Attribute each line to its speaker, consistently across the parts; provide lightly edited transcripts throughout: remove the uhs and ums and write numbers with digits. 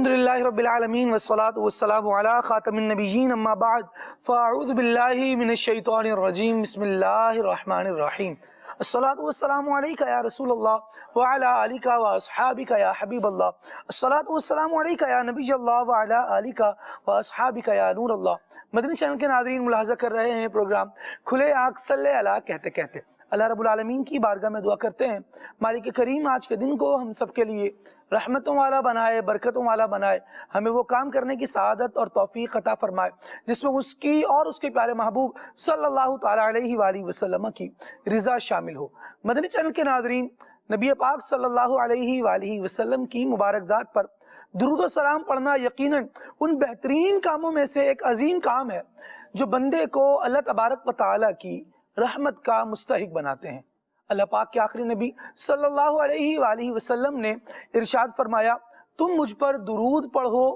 Speaker 1: الحمدللہ رب العالمین والصلاة والسلام علی خاتم النبیین اما بعد فاعوذ باللہ من الشیطان الرجیم بسم اللہ الرحمن الرحیم الصلاة والسلام علیکہ یا رسول اللہ وعلی آلکہ واصحابکہ یا حبیب اللہ الصلاة والسلام علیکہ یا نبی اللہ وعلی آلکہ واصحابکہ یا نور اللہ۔ مدنی چینل کے ناظرین ملاحظہ کر رہے ہیں پروگرام کھلے آنکھ صلی اللہ کہتے کہتے اللہ رب العالمین کی بارگاہ میں دعا کرتے ہیں مالک کریم آج کے دن کو ہم سب کے لیے رحمتوں والا بنائے، برکتوں والا بنائے، ہمیں وہ کام کرنے کی سعادت اور توفیق عطا فرمائے جس میں اس کی اور اس کے پیارے محبوب صلی اللہ تعالی علیہ وآلہ وسلم کی رضا شامل ہو۔ مدنی چینل کے ناظرین، نبی پاک صلی اللہ علیہ وآلہ وسلم کی مبارک ذات پر درود و سلام پڑھنا یقیناً ان بہترین کاموں میں سے ایک عظیم کام ہے جو بندے کو اللہ تبارک و تعالی کی رحمت کا مستحق بناتے ہیں۔ اللہ پاک کے آخری نبی صلی اللہ علیہ وآلہ وسلم نے ارشاد فرمایا، تم مجھ پر درود پڑھو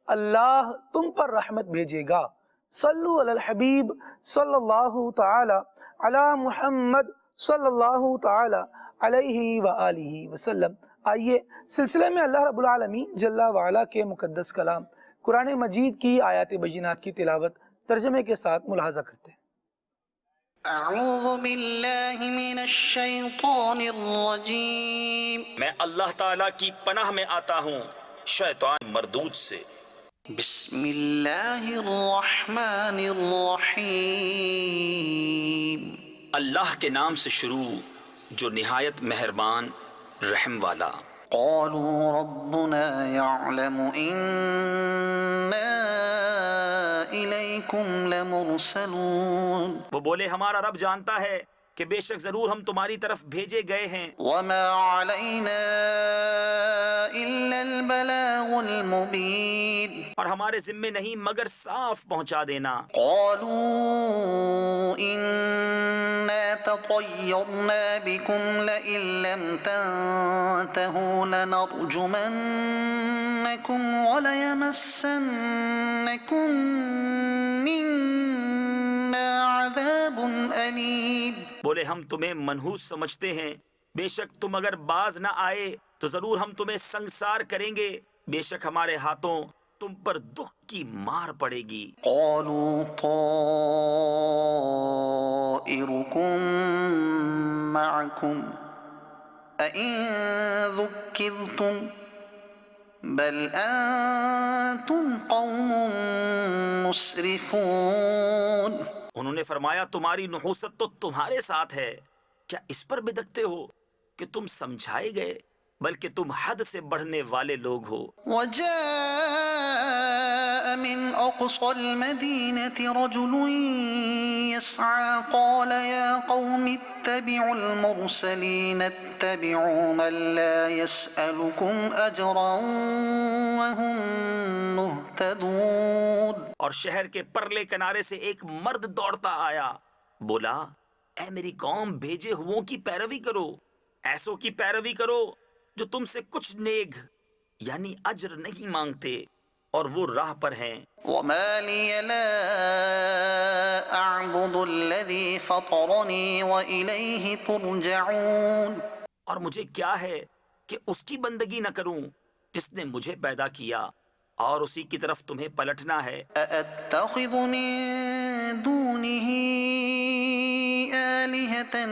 Speaker 1: اللہ تم پر رحمت بھیجے گا۔ صلو علی الحبیب صلی اللہ تعالی علی محمد صلی اللہ تعالی علیہ وآلہ وسلم۔ آئیے سلسلے میں اللہ رب العالمین جل وعلا کے مقدس کلام قرآن مجید کی آیات بینات کی تلاوت ترجمے کے ساتھ ملاحظہ کرتے ہیں۔
Speaker 2: اعوذ باللہ من الشیطان الرجیم،
Speaker 3: میں اللہ تعالیٰ کی پناہ میں آتا ہوں شیطان مردود سے۔
Speaker 2: بسم اللہ الرحمن الرحیم،
Speaker 3: اللہ کے نام سے شروع جو نہایت مہربان رحم والا۔
Speaker 2: قالوا ربنا يعلم إنا إليكم لمرسلون،
Speaker 3: وہ بولے ہمارا رب جانتا ہے کہ بے شک ضرور ہم تمہاری طرف بھیجے گئے ہیں،
Speaker 2: وما علينا إلا البلاغ المبين،
Speaker 3: اور ہمارے ذمے نہیں مگر صاف پہنچا دینا۔
Speaker 2: قالوا إنا تطيرنا بكم لئن لم تنتهوا لنرجمنكم وليمسنكم منا عذاب أليم،
Speaker 3: بولے ہم تمہیں منحوس سمجھتے ہیں، بے شک تم اگر باز نہ آئے تو ضرور ہم تمہیں سنگسار کریں گے، بے شک ہمارے ہاتھوں تم پر دکھ کی مار پڑے گی۔
Speaker 2: قالوا طائركم معكم أئن ذكرتم بل أنتم قوم مسرفون،
Speaker 3: انہوں نے فرمایا تمہاری نحوست تو تمہارے ساتھ ہے، کیا اس پر بدکتے ہو کہ تم سمجھائے گئے، بلکہ تم حد سے بڑھنے والے لوگ ہو۔
Speaker 2: وجاء من أقصى المدينة رجل يسعى قال يا قوم اتبعوا المرسلين اتبعوا من لا يسألكم أجرا وهم مهتدون،
Speaker 3: اور شہر کے پرلے کنارے سے ایک مرد دوڑتا آیا، بولا اے میری قوم بھیجے ہوں کی پیروی کرو، ایسوں کی پیروی کرو جو تم سے کچھ نیک یعنی اجر نہیں مانگتے اور وہ راہ پر ہیں۔
Speaker 2: وما لي لا أعبد الذي فطرني وإليه ترجعون،
Speaker 3: اور مجھے کیا ہے کہ اس کی بندگی نہ کروں جس نے مجھے پیدا کیا اور اسی کی طرف تمہیں پلٹنا ہے۔
Speaker 2: أأتخذ من دونه آلهة إن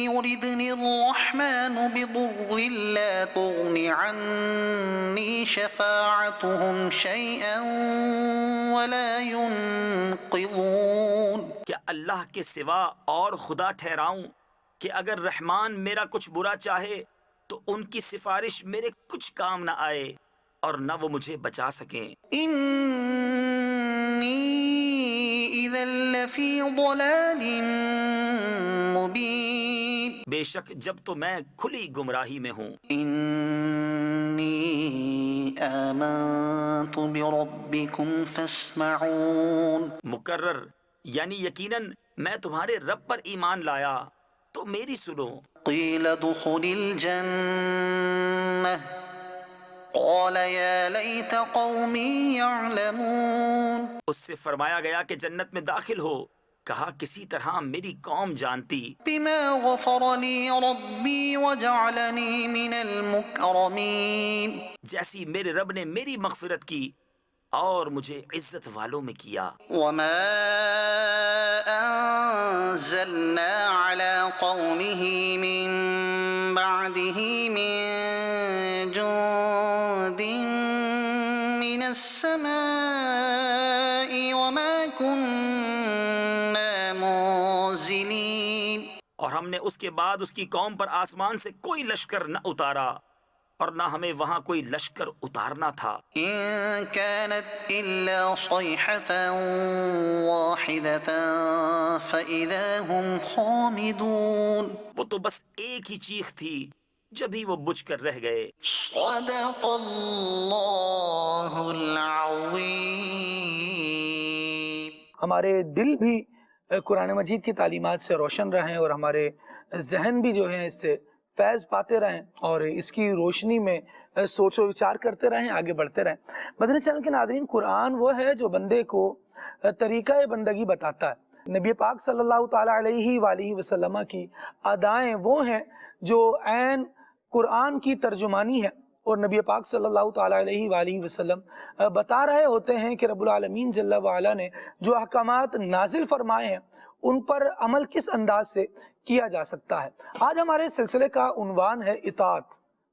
Speaker 2: يردني الرحمن بضر لا تغن عني شفاعتهم شيئا ولا ينقذون،
Speaker 3: کیا اللہ کے سوا اور خدا ٹھہراؤں کہ اگر رحمان میرا کچھ برا چاہے تو ان کی سفارش میرے کچھ کام نہ آئے اور نہ وہ مجھے بچا سکیں۔
Speaker 2: إني إذا لفي ضلال مبين،
Speaker 3: بے شک جب تو میں کھلی گمراہی میں ہوں۔
Speaker 2: إني آمنت بربكم فاسمعون،
Speaker 3: مقرر یعنی یقیناً میں تمہارے رب پر ایمان لایا تو میری سنو۔
Speaker 2: قيل ادخل الجنة قال يا ليت قومي يعلمون،
Speaker 3: اس سے فرمایا گیا کہ جنت میں داخل ہو، کہا کسی طرح میری قوم جانتی
Speaker 2: بما غفر لي ربي وجعلني من المكرمين.
Speaker 3: جیسی میرے رب نے میری مغفرت کی اور مجھے عزت والوں میں کیا.
Speaker 2: وما أنزلنا على قومه من بعده من جند من السماء وما كنا منزلين.
Speaker 3: اور ہم نے اس کے بعد اس کی قوم پر آسمان سے کوئی لشکر نہ اتارا اور نہ ہمیں وہاں کوئی لشکر اتارنا تھا.
Speaker 2: إن كانت إلا صيحة واحدة فإذا هم خامدون.
Speaker 3: وہ تو بس ایک ہی چیخ تھی جبھی وہ بجھ کر رہ گئے.
Speaker 2: صدق اللہ العظیم.
Speaker 1: ہمارے دل بھی قرآن مجید کی تعلیمات سے روشن رہیں اور ہمارے ذہن بھی جو ہیں اس سے فیض پاتے رہیں اور اس کی روشنی میں سوچ و وچار کرتے رہیں، آگے بڑھتے رہیں. مدنی چینل کے ناظرین، قرآن وہ ہے جو بندے کو طریقہ بندگی بتاتا ہے. نبی پاک صلی اللہ تعالیٰ علیہ وآلہ وسلم کی ادائیں وہ ہیں جو عین قرآن کی ترجمانی ہے، اور نبی پاک صلی اللہ تعالیٰ علیہ وآلہ وسلم بتا رہے ہوتے ہیں کہ رب العالمین جل وعلا نے جو احکامات نازل فرمائے ہیں ان پر عمل کس انداز سے کیا جا سکتا ہے. آج ہمارے سلسلے کا عنوان ہے اطاعت،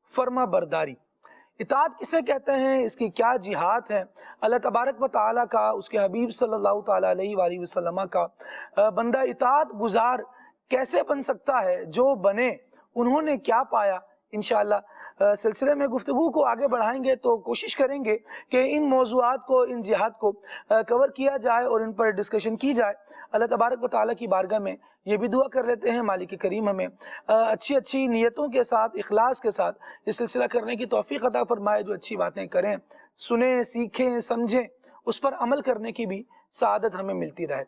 Speaker 1: فرما برداری. اطاعت کسے کہتے ہیں، اس کی کیا جہات ہیں، اللہ تبارک و تعالیٰ کا، اس کے حبیب صلی اللہ تعالیٰ علیہ وآلہ وسلم کا بندہ اطاعت گزار کیسے بن سکتا ہے، جو بنے انہوں نے کیا پایا. انشاءاللہ سلسلے میں گفتگو کو آگے بڑھائیں گے تو کوشش کریں گے کہ ان موضوعات کو، ان جہات کو کور کیا جائے اور ان پر ڈسکشن کی جائے. اللہ تبارک و تعالیٰ کی بارگاہ میں یہ بھی دعا کر لیتے ہیں مالک کریم ہمیں اچھی نیتوں کے ساتھ، اخلاص کے ساتھ یہ سلسلہ کرنے کی توفیق عطا فرمائے، جو اچھی باتیں کریں، سنیں، سیکھیں، سمجھیں، اس پر عمل کرنے کی بھی سعادت ہمیں ملتی رہے.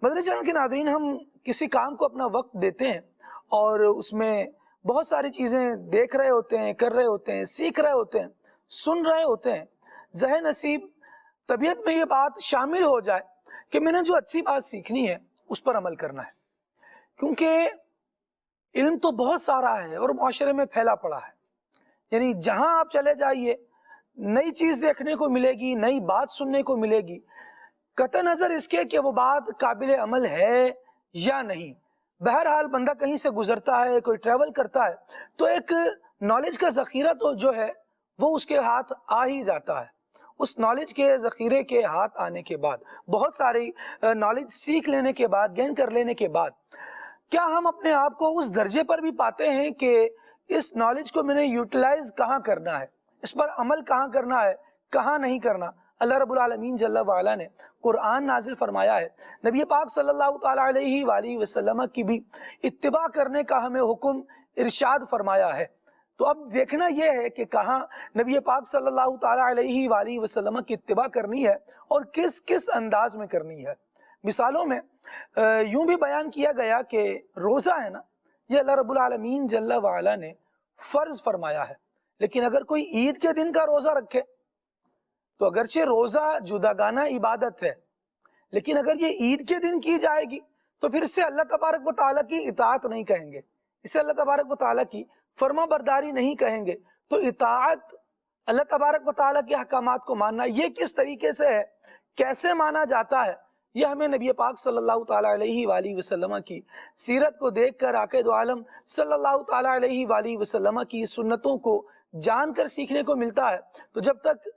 Speaker 1: مدنی چینل کے ناظرین، ہم کسی کام کو اپنا وقت دیتے ہیں اور اس میں بہت ساری چیزیں دیکھ رہے ہوتے ہیں، کر رہے ہوتے ہیں، سیکھ رہے ہوتے ہیں، سن رہے ہوتے ہیں. ذہن نصیب طبیعت میں یہ بات شامل ہو جائے کہ میں نے جو اچھی بات سیکھنی ہے اس پر عمل کرنا ہے، کیونکہ علم تو بہت سارا ہے اور معاشرے میں پھیلا پڑا ہے. یعنی جہاں آپ چلے جائیے نئی چیز دیکھنے کو ملے گی، نئی بات سننے کو ملے گی، قطع نظر اس کے کہ وہ بات قابل عمل ہے یا نہیں. بہرحال بندہ کہیں سے گزرتا ہے، کوئی ٹریول کرتا ہے تو ایک نالج کا ذخیرہ تو جو ہے وہ اس کے ہاتھ آ ہی جاتا ہے. اس نالج کے ذخیرے کے ہاتھ آنے کے بعد، بہت ساری نالج سیکھ لینے کے بعد، گین کر لینے کے بعد، کیا ہم اپنے آپ کو اس درجے پر بھی پاتے ہیں کہ اس نالج کو میں نے یوٹیلائز کہاں کرنا ہے، اس پر عمل کہاں کرنا ہے، کہاں نہیں کرنا. اللہ رب العالمین جل وعلا نے قرآن نازل فرمایا ہے، نبی پاک صلی اللہ تعالیٰ علیہ وآلہ وسلم کی بھی اتباع کرنے کا ہمیں حکم ارشاد فرمایا ہے. تو اب دیکھنا یہ ہے کہ کہاں نبی پاک صلی اللہ تعالیٰ علیہ وآلہ وسلم کی اتباع کرنی ہے اور کس کس انداز میں کرنی ہے. مثالوں میں یوں بھی بیان کیا گیا کہ روزہ ہے نا، یہ اللہ رب العالمین جل وعلا نے فرض فرمایا ہے. لیکن اگر کوئی عید کے دن کا روزہ رکھے تو اگرچہ روزہ جداگانہ عبادت ہے، لیکن اگر یہ عید کے دن کی جائے گی تو پھر اسے اللہ تبارک و تعالیٰ کی اطاعت نہیں کہیں گے، اسے اللہ تبارک و تعالیٰ کی فرما برداری نہیں کہیں گے. تو اطاعت، اللہ تبارک و تعالیٰ کے احکامات کو ماننا، یہ کس طریقے سے ہے، کیسے مانا جاتا ہے، یہ ہمیں نبی پاک صلی اللہ تعالیٰ علیہ وآلہ وسلم کی سیرت کو دیکھ کر، آقا دو عالم صلی اللہ تعالیٰ علیہ وآلہ وسلم کی سنتوں کو جان کر سیکھنے کو ملتا ہے. تو جب تک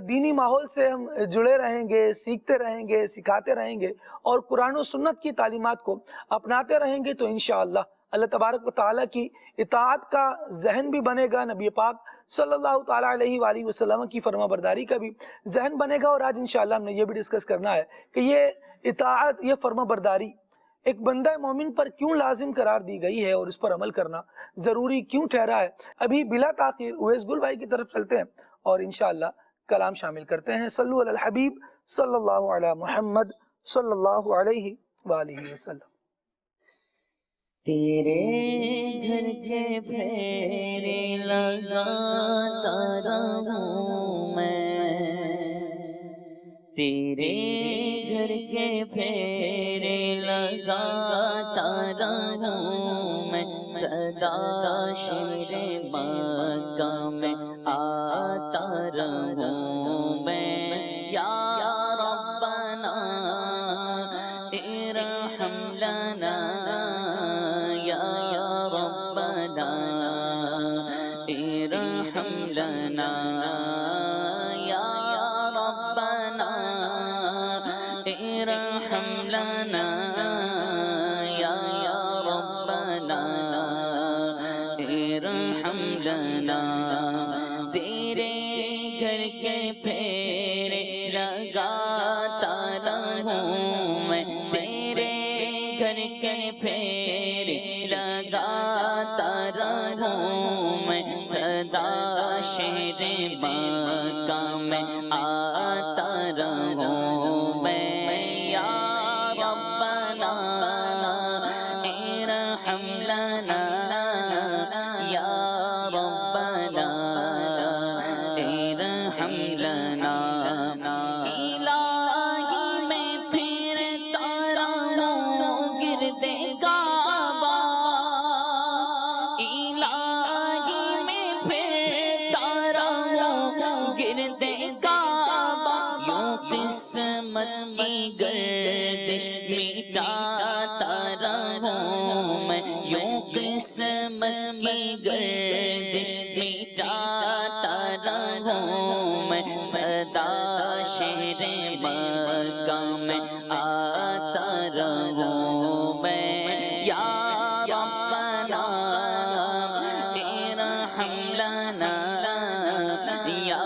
Speaker 1: دینی ماحول سے ہم جڑے رہیں گے، سیکھتے رہیں گے، سکھاتے رہیں گے اور قرآن و سنت کی تعلیمات کو اپناتے رہیں گے تو انشاءاللہ اللہ تبارک و تعالیٰ کی اطاعت کا ذہن بھی بنے گا، نبی پاک صلی اللہ تعالیٰ علیہ وآلہ وسلم کی فرما برداری کا بھی ذہن بنے گا. اور آج انشاءاللہ ہم نے یہ بھی ڈسکس کرنا ہے کہ یہ اطاعت، یہ فرما برداری ایک بندہ مومن پر کیوں لازم قرار دی گئی ہے اور اس پر عمل کرنا ضروری کیوں ٹھہرا ہے. ابھی بلا تاخیر اویس گل بھائی کی طرف چلتے ہیں اور انشاءاللہ کلام شامل کرتے ہیں. صلو علی الحبیب صلی اللہ علی محمد صلی اللہ علیہ وآلہ وسلم.
Speaker 4: تیرے گھر کے پھیرے لگاتا رہوں میں، تیرے گھر کے پھیرے لگاتا لگاتا رہوں میں، سدا شیر مکہ میں آتا رہوں میں، یا ربنا ارحم لنا، یا ربنا ارحم لنا، یا ربنا ارحم لنا، یا ربنا ارحم لنا، تیرے گھر کے پھیرے لگاتا رہوں میں، تیرے گھر کے پھیرے لگاتا رہوں میں، سدا شیر مکہ میں آتا رہوں میں، یا ربنا ارحم لنا، یا ربنا ارحم لنا، الہی میں پھرتا رہوں گرد کعبہ، الہی میں پھرتا رہوں گرد کعبہ، یوں قسمت کی گردش مٹاتا رہوں میں، یوں قسمت کی گردش مٹاتا رہوں میں، سدا شیر مکہ میں آتا رہوں میں، یا ربنا ارحم لنا، یا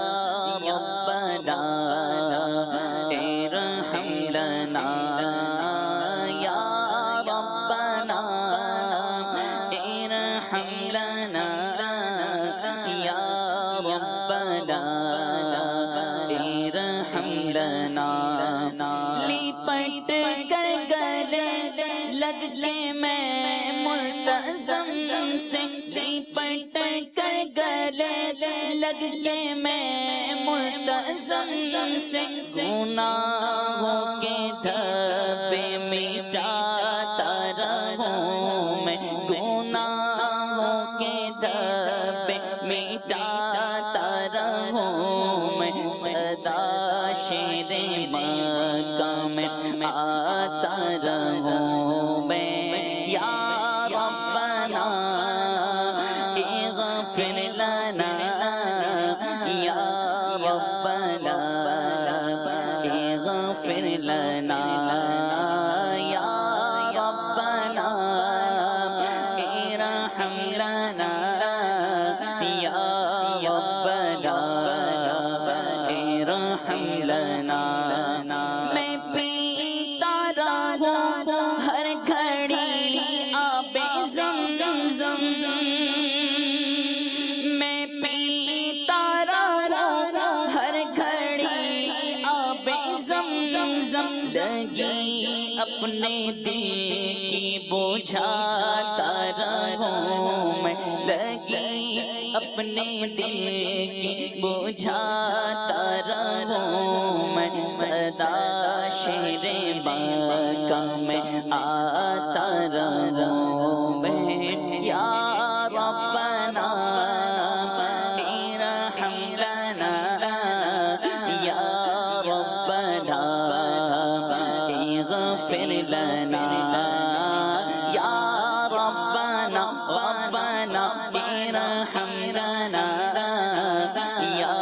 Speaker 4: ربنا ارحم لنا، یا ربنا ارحم لنا، یا ربنا ارحم لنا، لپٹ کر گلے لگ کے میں ملتزم سے، لپٹ کر گلے لگ کے میں ملتزم سے، گناہوں کے دھبے مٹاتا رہوں میں، گناہوں کے دھبے مٹاتا رہوں میں، سدا شیر مکہ میں آتا رہوں میں، یا ربنا اغفر لنا، یا ربنا اغفر لنا، یا ربنا ارحم لنا، یا ربنا ارحم لنا، میں پیتا رہوں ہر گھڑی آب زمزم، میں پیتا رہوں ہر گھڑی آب زمزم، لگی اپنے دل کی بجھاتا رہوں میں، لگی اپنے دل کی بجھاتا رہوں میں، سدا شیر مکہ میں آتا رہوں میں، یا ربنا ارحم لنا، یا ربنا اغفر لنا، یا ربنا ربنا ارحم لنا، یا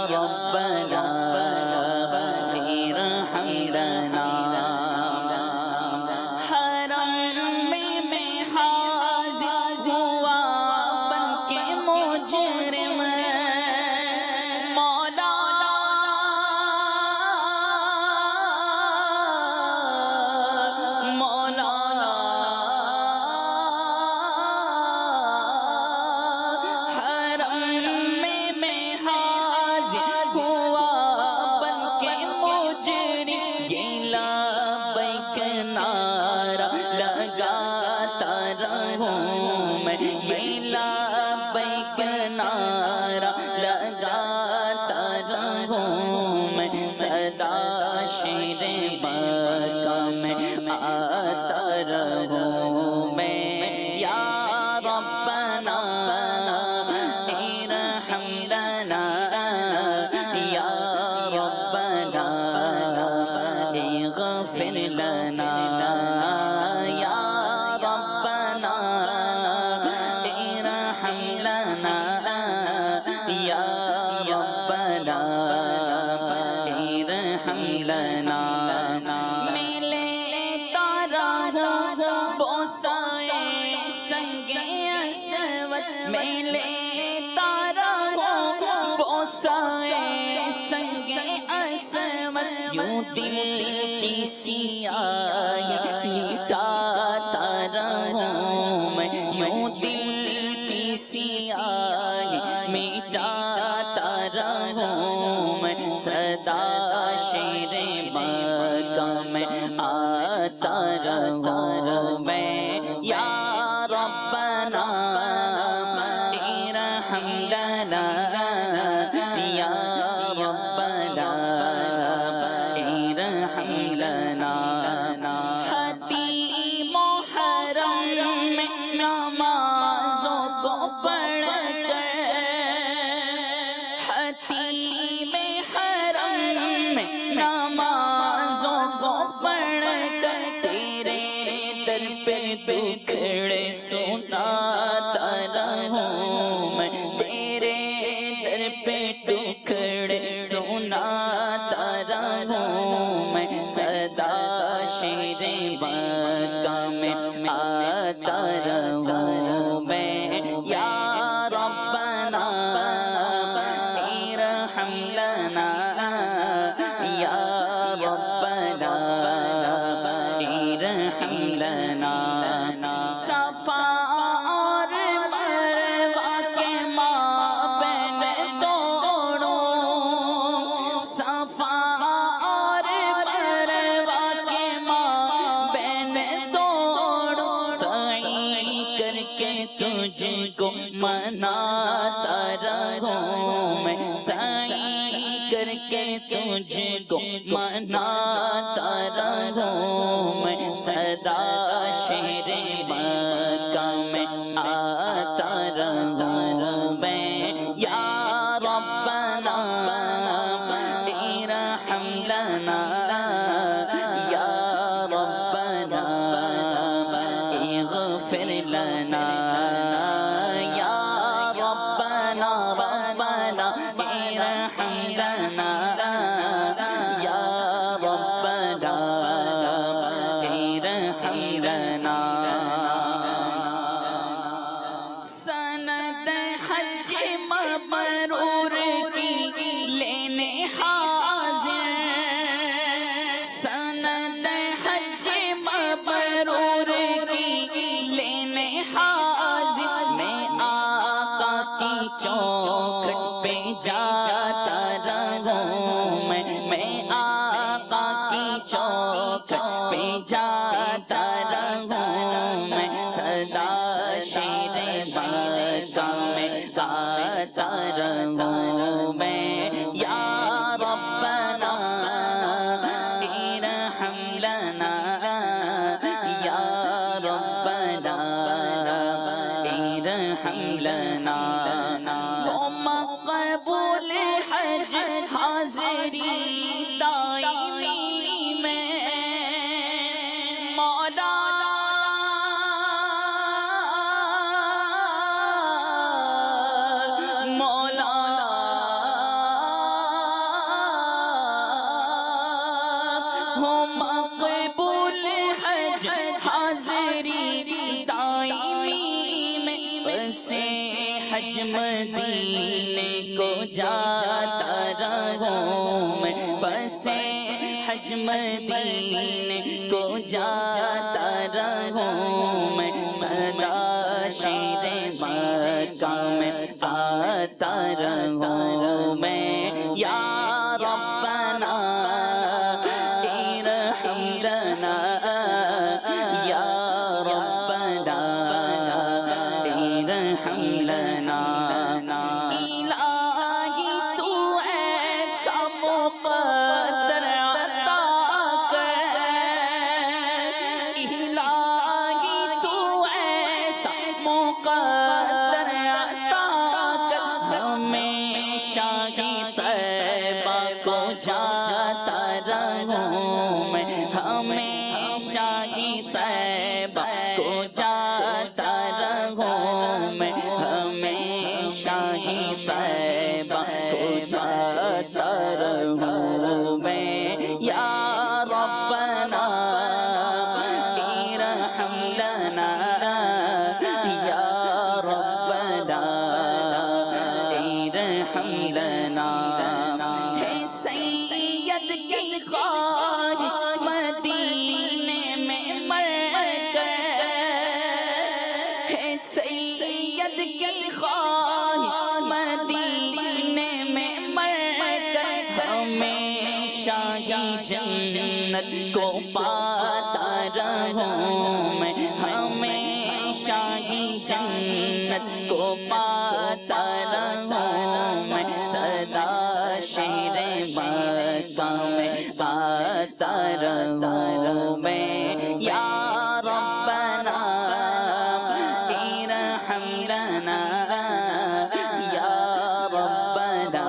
Speaker 4: ربنا ارحم لنا، حرم میں حاضر ہوا بن کے مجرم، مولا سدا شیر مکہ میں آتا عصمت یوں دل کی سیاہی مٹاتا رہوں میں، یوں دل کی سیاہی مٹاتا رہوں میں، صدا شیر مکہ میں آتا رہوں میں، یا ربنا ارحم لنا، یا ربنا ارحم لنا۔ خطیب محرم میں نمازوں کو پڑھ کر، خطیب حرم میں نمازوں کو پڑھ کر، تیرے در پہ دکھڑے سناتا رہوں میں، تیرے در پہ دکھڑے سناتا رہوں میں، صدا شیر مکہ میں آتا رہوں میں، یا ربنا ارحم لنا، یا ربنا ارحم لنا۔ صفا اور مروہ کے مابین دوڑو، صفا اور مروہ کے مابین دوڑو، سعی کر کے تجھ کو مناتا رہوں میں، سعی کر کے تجھ کو مناتا رہوں میں، صدا شیر مکہ میں آتا رہوں میں، یا ربنا ارحم لنا، یا ربنا اغفر لنا، یا ربنا ربنا ارحم لنا، یا ربنا ارحم لنا۔ سند حج مبرور کی لینے حاضر، سند حج مبرور کی لینے حاضر، میں آقا کی چوکھٹ پہ جاتا رہوں میں آقا کی چوکھٹ پہ جاتا رہوں میں، صدا شیر مکہ میں گاتا رہوں میں، یا ربنا ارحم لنا، یا ربنا ارحم لنا۔ ہو مقبول حج حاضری دائمی میں، مولا مولا ہو مقبول حج حاضری دائمی میں، بسے حج مدینے کو جاتا رہوں میں، بسے حج مدینے کو جاتا رہوں میں، صدا شیر مکہ میں آتا رہوں میں، یا ربنا ارحم لنا، یا ربنا ارحم لنا۔ الہی تو ایسا مقدر عطا کر، الہی تو ایسا مقدر عطا کر، ہمیشہ ہی طیبہ کو جاتا رہوں میں، ہمیشہ ہی طیبہ کو جاتا رہوں میں، ہمیشہ ہی طیبہ کو جاتا رہوں میں، یا ربنا ارحم لنا، یا ربنا ارحم لنا۔ ہے سید کی خواہش مدینے میں مر کر ہے، سید کی خواہش مدینے میں مر کر ہمیشہ ہی جنت کو پاتا رہوں میں، ہمیشہ ہی جنت کو پاتا رہوں میں، سدا شہر مکہ میں آتا رہوں میں، یا ربنا ارحم لنا، یا ربنا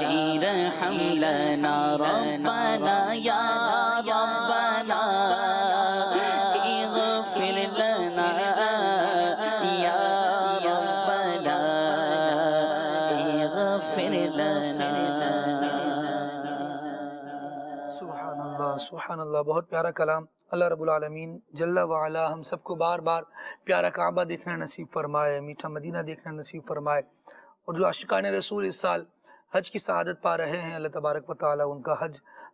Speaker 4: ارحم لنا، ربنا یا ربنا اغفر لنا، یا ربنا اغفر لنا۔
Speaker 1: سبحان اللہ، بہت پیارا کلام۔ اللہ رب العالمین جل وعلا ہم سب کو بار بار پیارا کعبہ دیکھنا نصیب فرمائے، میٹھا مدینہ دیکھنا نصیب فرمائے، اور جو عاشقان رسول اس سال حج کی سعادت پا رہے ہیں، اللہ تبارک و تعالی ان کا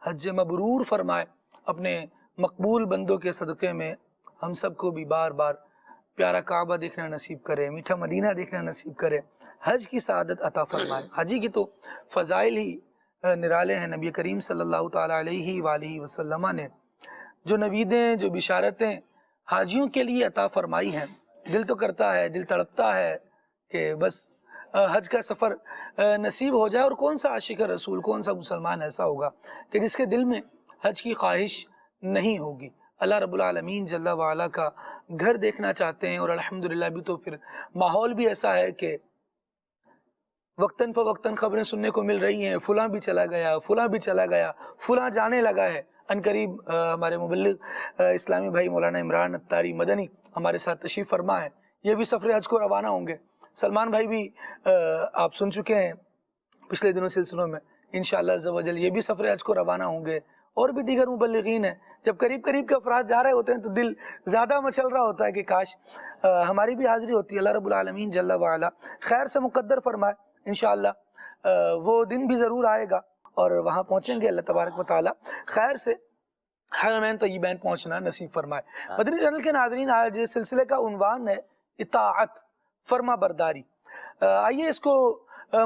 Speaker 1: حج مبرور فرمائے، اپنے مقبول بندوں کے صدقے میں ہم سب کو بھی بار بار پیارا کعبہ دیکھنا نصیب کرے، میٹھا مدینہ دیکھنا نصیب کرے، حج کی سعادت عطا فرمائے۔ حجی کی تو فضائل ہی نرالے ہیں۔ نبی کریم صلی اللہ تعالیٰ علیہ وآلہ وسلم نے جو نویدیں، جو بشارتیں حاجیوں کے لیے عطا فرمائی ہیں، دل تو کرتا ہے، دل تڑپتا ہے کہ بس حج کا سفر نصیب ہو جائے۔ اور کون سا عاشق رسول، کون سا مسلمان ایسا ہوگا کہ جس کے دل میں حج کی خواہش نہیں ہوگی؟ اللہ رب العالمین جل وعلا کا گھر دیکھنا چاہتے ہیں، اور الحمدللہ بھی تو پھر ماحول بھی ایسا ہے کہ وقتاً فوقتاً خبریں سننے کو مل رہی ہیں، فلاں بھی چلا گیا، فلاں بھی چلا گیا، فلاں جانے لگا ہے۔ عنقریب ہمارے مبلغ اسلامی بھائی مولانا عمران اتاری مدنی ہمارے ساتھ تشریف فرما ہے، یہ بھی سفر حج کو روانہ ہوں گے۔ سلمان بھائی بھی آپ سن چکے ہیں پچھلے دنوں سلسلوں میں، انشاءاللہ عز و جل یہ بھی سفر حج کو روانہ ہوں گے، اور بھی دیگر مبلغین ہیں۔ جب قریب قریب کے افراد جا رہے ہوتے ہیں تو دل زیادہ مچل رہا ہوتا ہے کہ کاش ہماری بھی حاضری ہوتی ہے۔ اللہ رب العالمین جل وعلا خیر سے مقدر فرمائے، انشاءاللہ وہ دن بھی ضرور آئے گا، اور وہاں پہنچیں گے۔ اللہ تبارک و تعالی خیر سے حرمین طیبین پہنچنا نصیب فرمائے۔ مدنی چینل کے ناظرین، آج سلسلے کا عنوان ہے اطاعت، فرما برداری۔ آئیے اس کو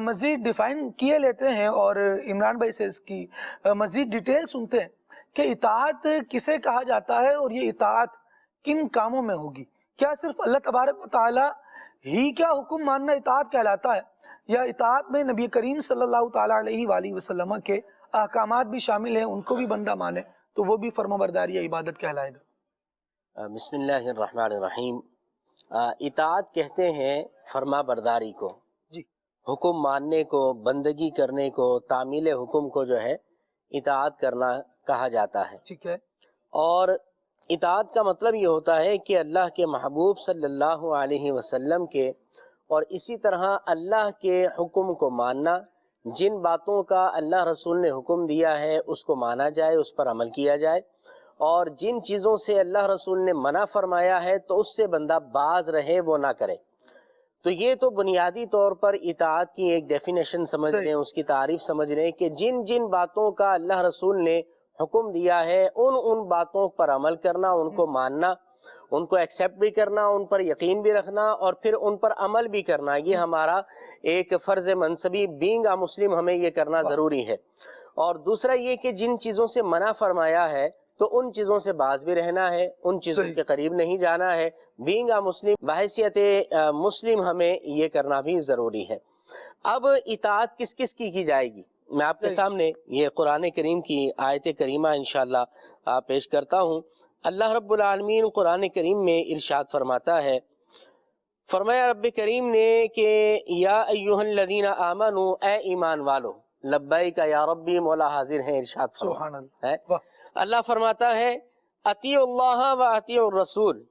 Speaker 1: مزید ڈیفائن کیے لیتے ہیں، اور عمران بھائی سے اس کی مزید ڈیٹیل سنتے ہیں کہ اطاعت کسے کہا جاتا ہے، اور یہ اطاعت کن کاموں میں ہوگی؟ کیا صرف اللہ تبارک و تعالی ہی کا حکم ماننا اطاعت کہلاتا ہے، یا اطاعت میں نبی کریم صلی اللہ تعالیٰ علیہ وآلہ وسلم کے احکامات بھی شامل ہیں، ان کو بھی بندہ مانے تو وہ بھی فرما برداری یا عبادت کہلائے گا؟
Speaker 5: بسم اللہ الرحمن الرحیم۔ اطاعت کہتے ہیں فرما برداری کو،
Speaker 1: جی،
Speaker 5: حکم ماننے کو، بندگی کرنے کو، تعمیل حکم کو جو ہے اطاعت کرنا کہا جاتا ہے۔
Speaker 1: ٹھیک ہے۔
Speaker 5: اور اطاعت کا مطلب یہ ہوتا ہے کہ اللہ کے محبوب صلی اللہ علیہ وسلم کے اور اسی طرح اللہ کے حکم کو ماننا، جن باتوں کا اللہ رسول نے حکم دیا ہے اس کو مانا جائے، اس پر عمل کیا جائے، اور جن چیزوں سے اللہ رسول نے منع فرمایا ہے تو اس سے بندہ باز رہے، وہ نہ کرے۔ تو یہ تو بنیادی طور پر اطاعت کی ایک ڈیفینیشن سمجھ لیں، اس کی تعریف سمجھ لیں کہ جن جن باتوں کا اللہ رسول نے حکم دیا ہے ان باتوں پر عمل کرنا، ان کو ماننا، ان کو ایکسیپٹ بھی کرنا، ان پر یقین بھی رکھنا، اور پھر ان پر عمل بھی کرنا، یہ ہمارا ایک فرض منصبی بینگ اے مسلم ہمیں یہ کرنا ضروری ہے۔ اور دوسرا یہ کہ جن چیزوں سے منع فرمایا ہے تو ان چیزوں سے باز بھی رہنا ہے، ان چیزوں کے قریب نہیں جانا ہے۔ بینگ اے مسلم، بحیثیت مسلم ہمیں یہ کرنا بھی ضروری ہے۔ اب اطاعت کس کس کی جائے گی؟ میں آپ کے سامنے یہ قرآن کریم کی آیت کریمہ انشاءاللہ پیش کرتا ہوں۔ اللہ رب العالمین قرآن کریم میں ارشاد فرماتا ہے، فرمایا رب کریم نے کہ یا ایہا الذین آمنوا، اے ایمان والو، لبیک یا ربی، مولا حاضر ہیں، ارشاد فرماتا ہے۔ اللہ فرماتا ہے اطیعوا اللہ و اطیعوا الرسول،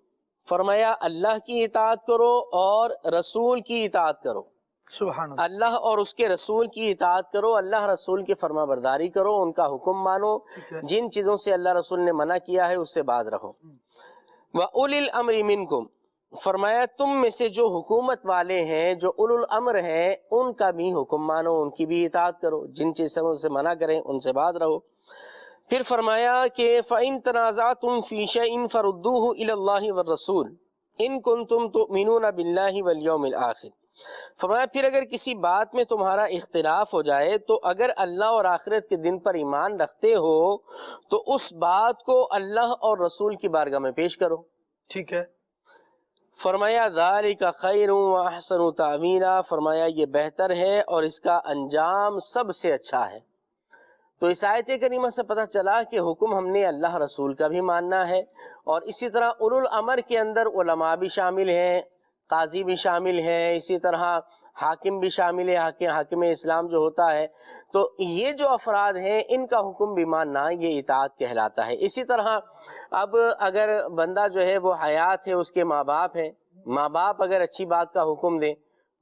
Speaker 5: فرمایا اللہ کی اطاعت کرو اور رسول کی اطاعت کرو۔
Speaker 1: سبحان اللہ۔
Speaker 5: اللہ اور اس کے رسول کی اطاعت کرو، اللہ رسول کی فرما برداری کرو، ان کا حکم مانو، جن چیزوں سے اللہ رسول نے منع کیا ہے اس سے باز رہو۔ وَأُولِي الْأَمْرِ مِنْكُمْ، فرمایا تم میں سے جو حکومت والے ہیں، جو اولو الامر ہیں، ان کا بھی حکم مانو، ان کی بھی اطاعت کرو، جن چیزوں سے منع کریں ان سے باز رہو۔ پھر فرمایا کہ فَإِن تَنَازَعْتُمْ فِي شَيْءٍ فَرُدُّوهُ إِلَى اللَّهِ وَالرَّسُولِ إِن كُنتُمْ تُؤْمِنُونَ بِاللَّهِ وَالْيَوْمِ الْآخِرِ۔ فرمایا پھر اگر کسی بات میں تمہارا اختلاف ہو جائے تو اگر اللہ اور آخرت کے دن پر ایمان رکھتے ہو تو اس بات کو اللہ اور رسول کی بارگاہ میں پیش کرو۔
Speaker 1: ٹھیک ہے،
Speaker 5: فرمایا ذَلِكَ خَيْرٌ وَأَحْسَنُ تَأْوِيلًا، فرمایا یہ بہتر ہے اور اس کا انجام سب سے اچھا ہے۔ تو اس آیت کریمہ سے پتہ چلا کہ حکم ہم نے اللہ رسول کا بھی ماننا ہے، اور اسی طرح اولو الامر کے اندر علماء بھی شامل ہیں، قاضی بھی شامل ہیں، اسی طرح حاکم بھی شامل ہے، حاکم اسلام جو ہوتا ہے، تو یہ جو افراد ہیں ان کا حکم بھی ماننا یہ اطاعت کہلاتا ہے۔ اسی طرح اب اگر بندہ جو ہے وہ حیات ہے، اس کے ماں باپ ہیں، ماں باپ اگر اچھی بات کا حکم دیں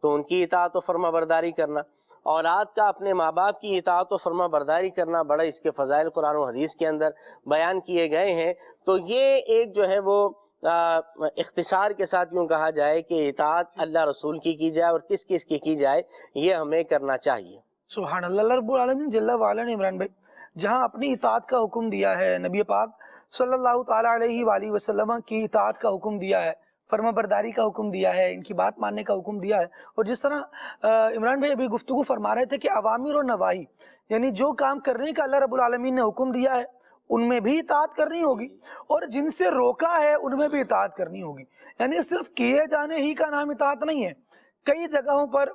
Speaker 5: تو ان کی اطاعت و فرما برداری کرنا، اولاد کا اپنے ماں باپ کی اطاعت و فرما برداری کرنا، بڑا اس کے فضائل قرآن و حدیث کے اندر بیان کیے گئے ہیں۔ تو یہ ایک جو ہے وہ اختصار کے ساتھ یوں کہا جائے کہ اطاعت اللہ رسول کی جائے، اور کس کس کی جائے یہ ہمیں کرنا چاہیے۔
Speaker 1: سبحان اللہ۔ اللہ رب العالمین جل وعلا نے عمران بھائی جہاں اپنی اطاعت کا حکم دیا ہے، نبی پاک صلی اللہ تعالیٰ علیہ وآلہ وسلم کی اطاعت کا حکم دیا ہے، فرما برداری کا حکم دیا ہے، ان کی بات ماننے کا حکم دیا ہے، اور جس طرح عمران بھائی ابھی گفتگو فرما رہے تھے کہ اوامر و نواہی، یعنی جو کام کرنے کا اللہ رب العالمین نے حکم دیا ہے ان میں بھی اطاعت کرنی ہوگی، اور جن سے روکا ہے ان میں بھی اطاعت کرنی ہوگی۔ یعنی صرف کیے جانے ہی کا نام اطاعت نہیں ہے، کئی جگہوں پر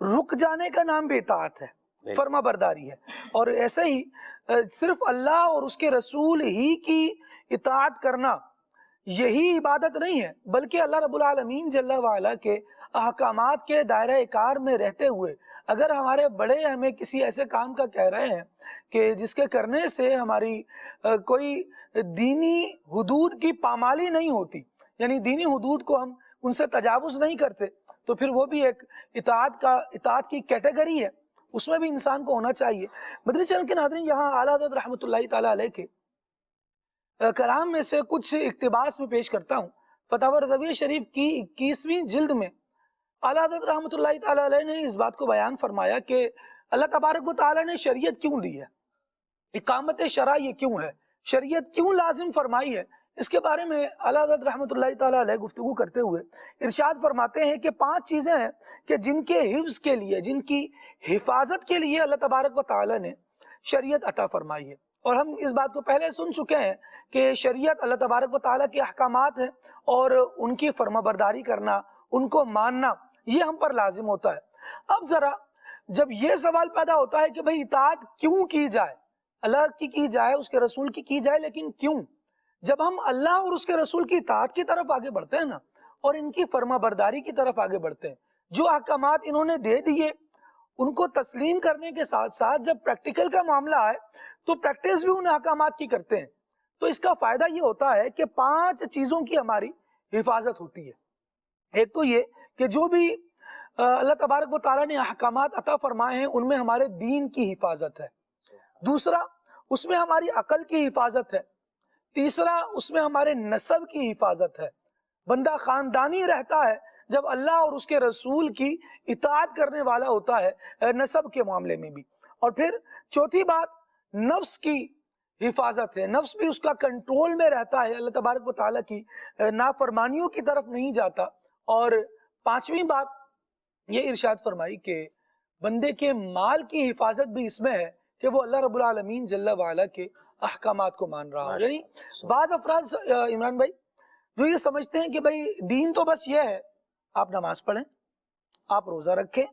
Speaker 1: رک جانے کا نام بھی اطاعت ہے، فرما برداری ہے۔ اور ایسے ہی صرف اللہ اور اس کے رسول ہی کی اطاعت کرنا یہی عبادت نہیں ہے، بلکہ اللہ رب العالمین جل وعلا کے احکامات کے دائرہ کار میں رہتے ہوئے اگر ہمارے بڑے ہمیں کسی ایسے کام کا کہہ رہے ہیں کہ جس کے کرنے سے ہماری کوئی دینی حدود کی پامالی نہیں ہوتی، یعنی دینی حدود کو ہم ان سے تجاوز نہیں کرتے، تو پھر وہ بھی ایک اطاعت کی کیٹیگری ہے، اس میں بھی انسان کو ہونا چاہیے۔ مدنی چینل کے ناظرین، یہاں اعلیٰ حضرت رحمۃ اللہ تعالیٰ علیہ کے کلام میں سے کچھ اقتباس میں پیش کرتا ہوں۔ فتاوی رضویہ شریف کی 21ویں جلد میں اعلیٰ حضرت رحمۃ اللہ تعالیٰ علیہ نے اس بات کو بیان فرمایا کہ اللہ تبارک و تعالیٰ نے شریعت کیوں دی ہے، اقامت شرع یہ کیوں ہے، شریعت کیوں لازم فرمائی ہے، اس کے بارے میں اعلیٰ حضرت رحمۃ اللہ تعالیٰ علیہ گفتگو کرتے ہوئے ارشاد فرماتے ہیں کہ 5 چیزیں ہیں کہ جن کے حفظ کے لیے، جن کی حفاظت کے لیے اللہ تبارک و تعالیٰ نے شریعت عطا فرمائی ہے۔ اور ہم اس بات کو پہلے سن چکے ہیں کہ شریعت اللہ تبارک و تعالیٰ کے احکامات ہیں، اور ان کی فرما برداری کرنا، ان کو ماننا یہ ہم پر لازم ہوتا ہے۔ اب ذرا جب یہ سوال پیدا ہوتا ہے کہ بھئی اطاعت کیوں کی جائے، اللہ کی جائے، اس کے رسول کی جائے، لیکن کیوں؟ جب ہم اللہ اور اس کے رسول کی اطاعت کی طرف آگے بڑھتے ہیں نا، اور ان کی فرما برداری کی طرف آگے بڑھتے ہیں، جو احکامات انہوں نے دے دیے ان کو تسلیم کرنے کے ساتھ ساتھ جب پریکٹیکل کا معاملہ آئے تو پریکٹس بھی ان احکامات کی کرتے ہیں، تو اس کا فائدہ یہ ہوتا ہے کہ 5 چیزوں کی ہماری حفاظت ہوتی ہے۔ ایک تو یہ کہ جو بھی اللہ تبارک و تعالیٰ نے احکامات عطا فرمائے ہیں ان میں ہمارے دین کی حفاظت ہے، دوسرا اس میں ہماری عقل کی حفاظت ہے، تیسرا اس میں ہمارے نسب کی حفاظت ہے، بندہ خاندانی رہتا ہے جب اللہ اور اس کے رسول کی اطاعت کرنے والا ہوتا ہے نسب کے معاملے میں بھی۔ اور پھر چوتھی بات نفس کی حفاظت ہے، نفس بھی اس کا کنٹرول میں رہتا ہے، اللہ تبارک و تعالیٰ کی نافرمانیوں کی طرف نہیں جاتا۔ اور 5ویں بات یہ ارشاد فرمائی کہ بندے کے مال کی حفاظت بھی اس میں ہے کہ وہ اللہ رب العالمین جل وعلا کے احکامات کو مان رہا ہو۔ یعنی بعض افراد عمران بھائی جو یہ سمجھتے ہیں کہ بھائی دین تو بس یہ ہے، آپ نماز پڑھیں، آپ روزہ رکھیں،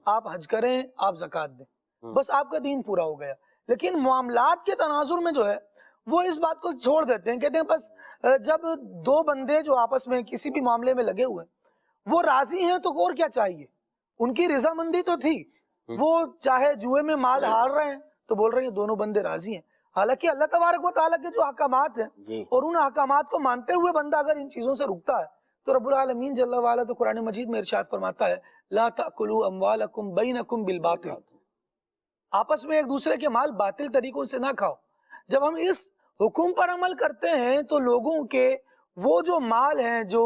Speaker 1: آپ حج کریں، آپ زکوٰۃ دیں، بس آپ کا دین پورا ہو گیا۔ لیکن معاملات کے تناظر میں جو ہے وہ اس بات کو چھوڑ دیتے ہیں، کہتے ہیں بس جب 2 بندے جو آپس میں کسی بھی معاملے میں لگے ہوئے وہ راضی ہیں تو اور کیا چاہیے، ان کی رضامندی تو تھی، وہ چاہے جوئے میں مال ہار رہے ہیں تو بول رہے ہیں دونوں بندے راضی ہیں، حالانکہ اللہ تبارک و تعالیٰ کے جو احکامات ہیں اور ان احکامات کو مانتے ہوئے بندہ اگر ان چیزوں سے رکتا ہے تو رب العالمین جل وعلا تو قرآن مجید میں ارشاد فرماتا ہے لا تأکلوا اموالکم بینکم بالباطل، آپس میں ایک دوسرے کے مال باطل طریقوں سے نہ کھاؤ۔ جب ہم اس حکم پر عمل کرتے ہیں تو لوگوں کے وہ جو مال ہیں جو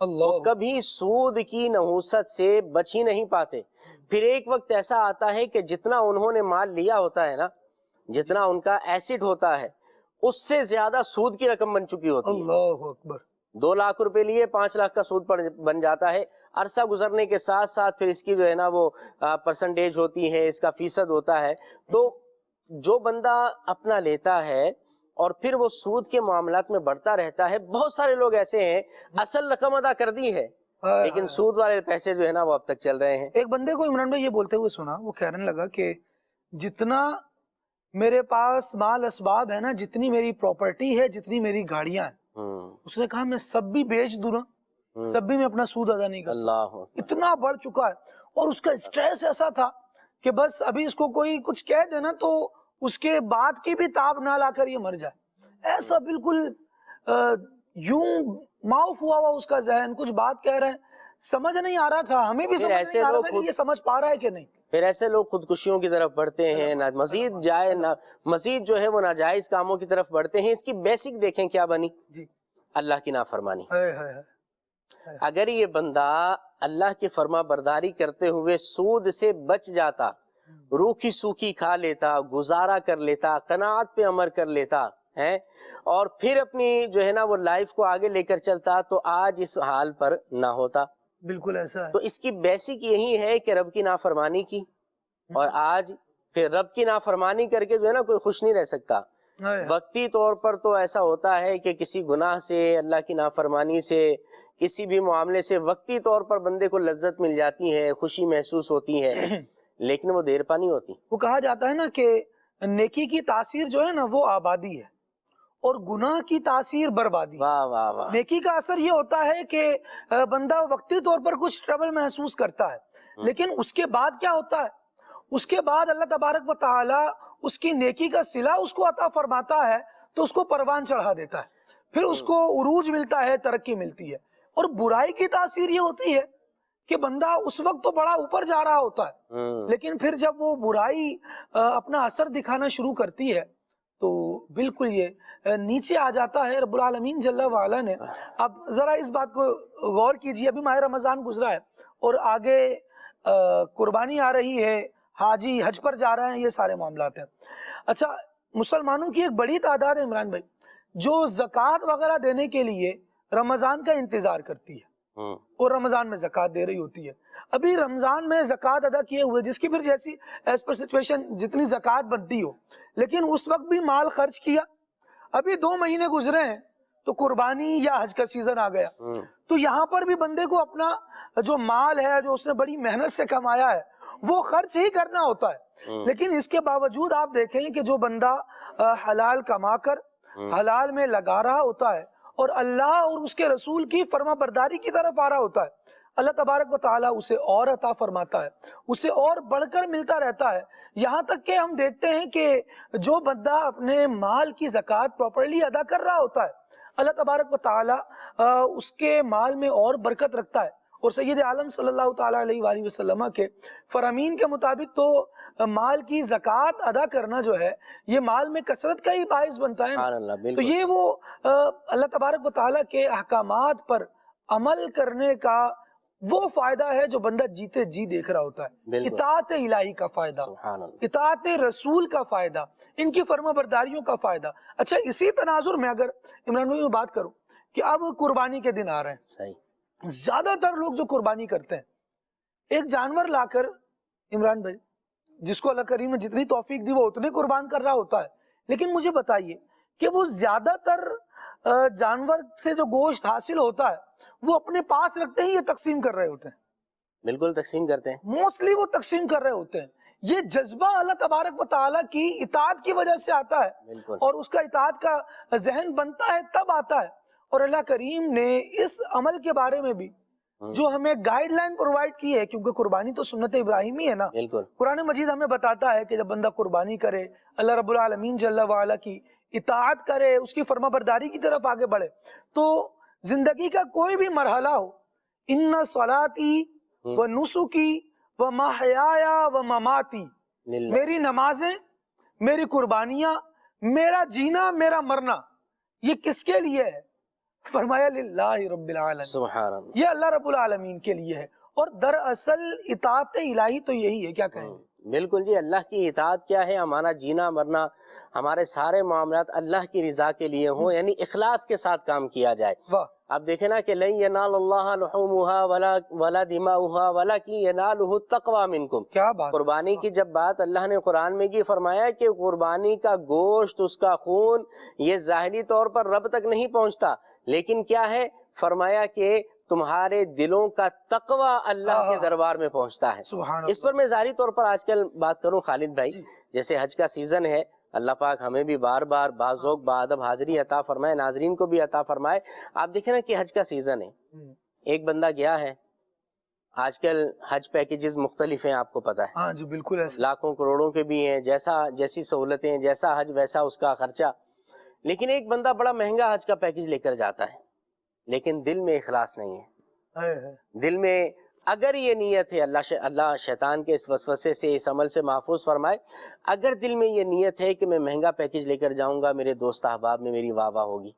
Speaker 1: اللہ
Speaker 5: کبھی سود کی نحوست سے بچ ہی نہیں پاتے. پھر ایک وقت ایسا آتا ہے کہ جتنا انہوں نے مال لیا ہوتا ہے نا، جتنا ان کا ایسٹ ہوتا ہے، اس سے زیادہ سود کی رقم بن چکی ہوتی ہے.
Speaker 1: اللہ اکبر.
Speaker 5: 2 لاکھ روپے لیے 5 لاکھ کا سود بن جاتا ہے. عرصہ گزرنے کے ساتھ ساتھ پھر اس کی جو ہے نا وہ پرسنٹیج ہوتی ہے، اس کا فیصد ہوتا ہے. تو جو بندہ اپنا لیتا ہے اور پھر وہ سود کے معاملات میں بڑھتا رہتا ہے، بہت سارے لوگ ایسے ہیں اصل رقم ادا کر دی ہے لیکن سود والے پیسے جو ہے نا وہ اب تک چل رہے ہیں.
Speaker 1: ایک بندے کو عمران بھائی یہ بولتے ہوئے سنا، وہ کہنے لگا کہ جتنا میرے پاس مال اسباب ہے نا، جتنی میری پراپرٹی ہے، جتنی میری گاڑیاں ہیں، اس نے کہا میں سب بھی بیچ دوں نا تب بھی میں اپنا سود ادا نہیں کر سکتا.
Speaker 5: اللہ
Speaker 1: اتنا بڑھ چکا ہے. اور اس کا اسٹریس ایسا تھا کہ بس ابھی اس کو کوئی کچھ کہہ دینا تو اس کے بعد کی بھی تاب نہ لا کر یہ مر جائے. ایسا بالکل یوں معاف ہوا ہوا اس کا ذہن، کچھ بات کہہ رہے ہیں سمجھ نہیں آ رہا تھا، ہمیں بھی
Speaker 5: پھر
Speaker 1: سمجھ
Speaker 5: ایسے
Speaker 1: نہیں آ رہا
Speaker 5: لوگ
Speaker 1: تھا کہ یہ سمجھ پا رہا ہے کہ نہیں.
Speaker 5: پھر ایسے لوگ خودکشیوں کی طرف بڑھتے ہیں، نہ مزید جو ہے وہ ناجائز کاموں کی طرف بڑھتے ہیں. اس کی بیسک دیکھیں کیا بنی؟
Speaker 1: جی
Speaker 5: اللہ کی نافرمانی.
Speaker 1: ہائے ہائے ہائے.
Speaker 5: اگر یہ بندہ اللہ کی فرما برداری کرتے ہوئے سود سے بچ جاتا، روکھی سوکھی کھا لیتا، گزارا کر لیتا، قناعت پہ عمل کر لیتا ہے اور پھر اپنی جو ہے نا وہ لائف کو آگے لے کر چلتا، تو آج اس حال پر نہ ہوتا.
Speaker 1: بالکل ایسا ہے.
Speaker 5: تو اس کی بیسک یہی ہے کہ رب کی نافرمانی کی، اور آج پھر رب کی نافرمانی کر کے جو ہے نا کوئی خوش نہیں رہ سکتا. وقتی طور پر تو ایسا ہوتا ہے کہ کسی گناہ سے، اللہ کی نافرمانی سے، کسی بھی معاملے سے وقتی طور پر بندے کو لذت مل جاتی ہے، خوشی محسوس ہوتی ہے، لیکن وہ دیر پا نہیں ہوتی.
Speaker 1: وہ کہا جاتا ہے نا کہ نیکی کی تاثیر جو ہے نا وہ آبادی ہے اور گناہ کی تاثیر بربادی.
Speaker 5: واہ واہ واہ.
Speaker 1: نیکی کا اثر یہ ہوتا ہے کہ بندہ وقتی طور پر کچھ ٹربل محسوس کرتا ہے، لیکن اس کے بعد کیا ہوتا ہے؟ اس کے بعد اللہ تبارک و تعالی اس کی نیکی کا صلہ اس کو عطا فرماتا ہے تو اس کو پروان چڑھا دیتا ہے، پھر اس کو عروج ملتا ہے، ترقی ملتی ہے. اور برائی کی تاثیر یہ ہوتی ہے کہ بندہ اس وقت تو بڑا اوپر جا رہا ہوتا ہے، لیکن پھر جب وہ برائی اپنا اثر دکھانا شروع کرتی ہے تو بالکل یہ نیچے آ جاتا ہے. رب العالمین جل وعلا نے، اب ذرا اس بات کو غور کیجئے، ابھی ماہ رمضان گزرا ہے اور آگے قربانی آ رہی ہے، حاجی حج پر جا رہے ہیں، یہ سارے معاملات ہیں. اچھا، مسلمانوں کی ایک بڑی تعداد ہے عمران بھائی جو زکوٰۃ وغیرہ دینے کے لیے رمضان کا انتظار کرتی ہے اور رمضان میں زکوٰۃ دے رہی ہوتی ہے. ابھی رمضان میں زکوٰۃ ادا کیے ہوئے، جس کی پھر جیسی ایز پر سچویشن جتنی زکوٰۃ بنتی ہو، لیکن اس وقت بھی مال خرچ کیا. ابھی 2 مہینے گزرے ہیں تو قربانی یا حج کا سیزن آ گیا، تو یہاں پر بھی بندے کو اپنا جو مال ہے جو اس نے بڑی محنت سے کمایا ہے وہ خرچ ہی کرنا ہوتا ہے. لیکن اس کے باوجود آپ دیکھیں کہ جو بندہ حلال کما کر حلال میں لگا رہا ہوتا ہے اور اللہ اور اس کے رسول کی فرما برداری کی طرف آ رہا ہوتا ہے، اللہ تبارک و تعالیٰ اسے اور عطا فرماتا ہے، اسے اور بڑھ کر ملتا رہتا ہے. یہاں تک کہ ہم دیکھتے ہیں کہ جو بندہ اپنے مال کی زکوٰۃ پراپرلی ادا کر رہا ہوتا ہے، اللہ تبارک و تعالیٰ اس کے مال میں اور برکت رکھتا ہے. اور سید عالم صلی اللہ تعالیٰ علیہ وآلہ وسلم کے فرامین کے مطابق تو مال کی زکوٰۃ ادا کرنا جو ہے یہ مال میں کثرت کا ہی باعث بنتا ہے. تو یہ وہ اللہ تبارک و تعالیٰ کے احکامات پر عمل کرنے کا وہ فائدہ ہے جو بندہ جیتے جی دیکھ رہا ہوتا ہے. اطاعت الہی کا فائدہ، اطاعت رسول کا فائدہ، ان کی فرما برداریوں کا فائدہ. اچھا، اسی تناظر میں اگر عمران بھائی میں بات کروں کہ اب قربانی کے دن آ رہے ہیں، زیادہ تر لوگ جو قربانی کرتے ہیں ایک جانور لا کر، عمران بھائی جس کو اللہ کریم نے جتنی توفیق دی وہ اتنے قربان کر رہا ہوتا ہے، لیکن مجھے بتائیے کہ وہ زیادہ تر جانور سے جو گوشت حاصل ہوتا ہے وہ اپنے پاس رکھتے ہیں یا تقسیم کر رہے ہوتے ہیں؟
Speaker 5: بالکل تقسیم کرتے ہیں،
Speaker 1: موسٹلی وہ تقسیم کر رہے ہوتے ہیں. یہ جذبہ اللہ تبارک و تعالیٰ کی اطاعت کی وجہ سے آتا ہے اور اس کا اطاعت کا ذہن بنتا ہے تب آتا ہے. اور اللہ کریم نے اس عمل کے بارے میں بھی جو ہمیں گائیڈ لائن پرووائڈ کی ہے، کیونکہ قربانی تو سنت ابراہیمی ہے نا، قرآن مجید ہمیں بتاتا ہے کہ جب بندہ قربانی کرے، اللہ رب العالمین جل وعلا کی اطاعت کرے، اس کی فرما برداری کی طرف آگے بڑھے، تو زندگی کا کوئی بھی مرحلہ ہو، ان صلاتی و نسکی و محیایا و مماتی، میری نمازیں، میری قربانیاں، میرا جینا، میرا مرنا، یہ کس کے لیے ہے؟ فرمایا للہ رب العالمین،
Speaker 5: سبحان اللہ.
Speaker 1: یہ اللہ رب العالمین کے لیے ہے. اور دراصل اطاعت الہی تو یہی ہے، کیا کہیں گے؟
Speaker 5: بالکل جی. اللہ کی اطاعت کیا ہے؟ ہمارا جینا مرنا، ہمارے سارے معاملات اللہ کی رضا کے لیے ہوں، یعنی اخلاص کے ساتھ کام کیا جائے.
Speaker 1: واہ،
Speaker 5: آپ دیکھیں نا کہ لن ینال اللہ لحومها ولا دماؤها ولکن ینالہ التقوی منکم.
Speaker 1: کیا بات.
Speaker 5: قربانی کی جب بات اللہ نے قرآن میں کی، فرمایا کہ قربانی کا گوشت، اس کا خون، یہ ظاہری طور پر رب تک نہیں پہنچتا، لیکن کیا ہے؟ فرمایا کہ تمہارے دلوں کا تقوی اللہ کے دربار میں پہنچتا ہے.
Speaker 1: سبحان
Speaker 5: اس پر میں ظاہری طور پر آج کل بات کروں خالد بھائی،
Speaker 1: جی.
Speaker 5: جیسے حج کا سیزن ہے، اللہ پاک ہمیں بھی بار بار باذوق باادب حاضری عطا فرمائے، ناظرین کو بھی عطا فرمائے. آپ دیکھیں نا کہ حج کا سیزن ہے، ایک بندہ گیا ہے. آج کل حج پیکیجز مختلف ہیں، آپ کو پتا ہے،
Speaker 1: ہاں جی بالکل ایسا.
Speaker 5: لاکھوں کروڑوں کے بھی ہیں، جیسی سہولتیں، جیسا حج ویسا اس کا خرچہ. لیکن ایک بندہ بڑا مہنگا حج کا پیکیج لے کر جاتا ہے، لیکن دل میں اخلاص نہیں ہے. دل میں اگر یہ نیت ہے، اللہ شیطان کے اس وسوسے سے، اس عمل سے محفوظ فرمائے، اگر دل میں یہ نیت ہے کہ میں مہنگا پیکیج لے کر جاؤں گا، میرے دوست احباب میں میری واہ واہ ہوگی،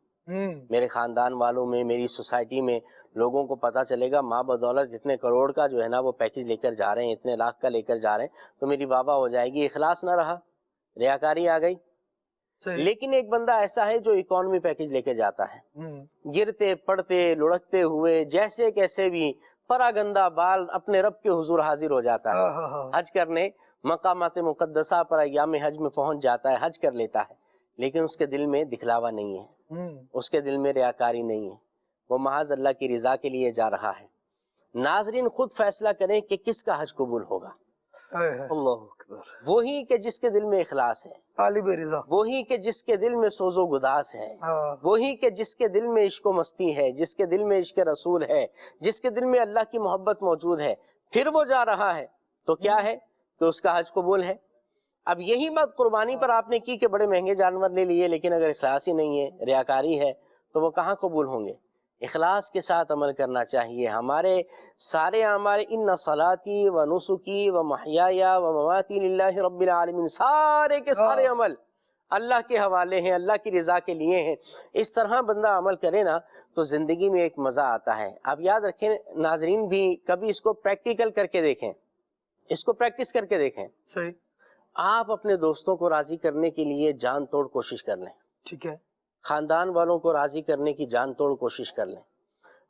Speaker 5: میرے خاندان والوں میں، میری سوسائٹی میں لوگوں کو پتا چلے گا ماں بدولت اتنے کروڑ کا جو ہے نا وہ پیکیج لے کر جا رہے ہیں، اتنے لاکھ کا لے کر جا رہے ہیں، تو میری واہ واہ ہو جائے گی. اخلاص نہ رہا، ریاکاری آ گئی. لیکن ایک بندہ ایسا ہے جو اکانومی پیکیج لے کے جاتا ہے، گرتے پڑتے لڑکتے ہوئے جیسے کیسے بھی پراگندہ بال اپنے رب کے حضور حاضر ہو جاتا ہے، حج کرنے مقامات مقدسہ پر ایام حج میں پہنچ جاتا ہے، حج کر لیتا ہے، لیکن اس کے دل میں دکھلاوا نہیں ہے، اس کے دل میں ریاکاری نہیں ہے، وہ محض اللہ کی رضا کے لیے جا رہا ہے. ناظرین خود فیصلہ کریں کہ کس کا حج قبول ہوگا.
Speaker 1: اللہ اکبر.
Speaker 5: وہی کہ جس کے دل میں اخلاص ہے،
Speaker 1: طالب رضا.
Speaker 5: وہی کہ جس کے دل میں سوز و گداس ہے، وہی کہ جس کے دل میں عشق و مستی ہے، جس کے دل میں عشق رسول ہے، جس کے دل میں اللہ کی محبت موجود ہے، پھر وہ جا رہا ہے تو کیا ہے کہ اس کا حج قبول ہے. اب یہی بات قربانی پر آپ نے کی کہ بڑے مہنگے جانور لے لیے، لیکن اگر اخلاص ہی نہیں ہے، ریاکاری ہے، تو وہ کہاں قبول ہوں گے؟ اخلاص کے ساتھ عمل کرنا چاہیے. ہمارے سارے اعمال، ان صلاتی و نسکی و محیای و مماتی للہ رب العالمین، سارے کے سارے عمل اللہ کے حوالے ہیں، اللہ کی رضا کے لیے ہیں. اس طرح بندہ عمل کرے نا تو زندگی میں ایک مزہ آتا ہے. آپ یاد رکھیں ناظرین، بھی کبھی اس کو پریکٹیکل کر کے دیکھیں، اس کو پریکٹس کر کے دیکھیں.
Speaker 1: صحیح.
Speaker 5: آپ اپنے دوستوں کو راضی کرنے کے لیے جان توڑ کوشش کر لیں،
Speaker 1: ٹھیک ہے.
Speaker 5: خاندان والوں کو راضی کرنے کی جان توڑ کوشش کر لیں،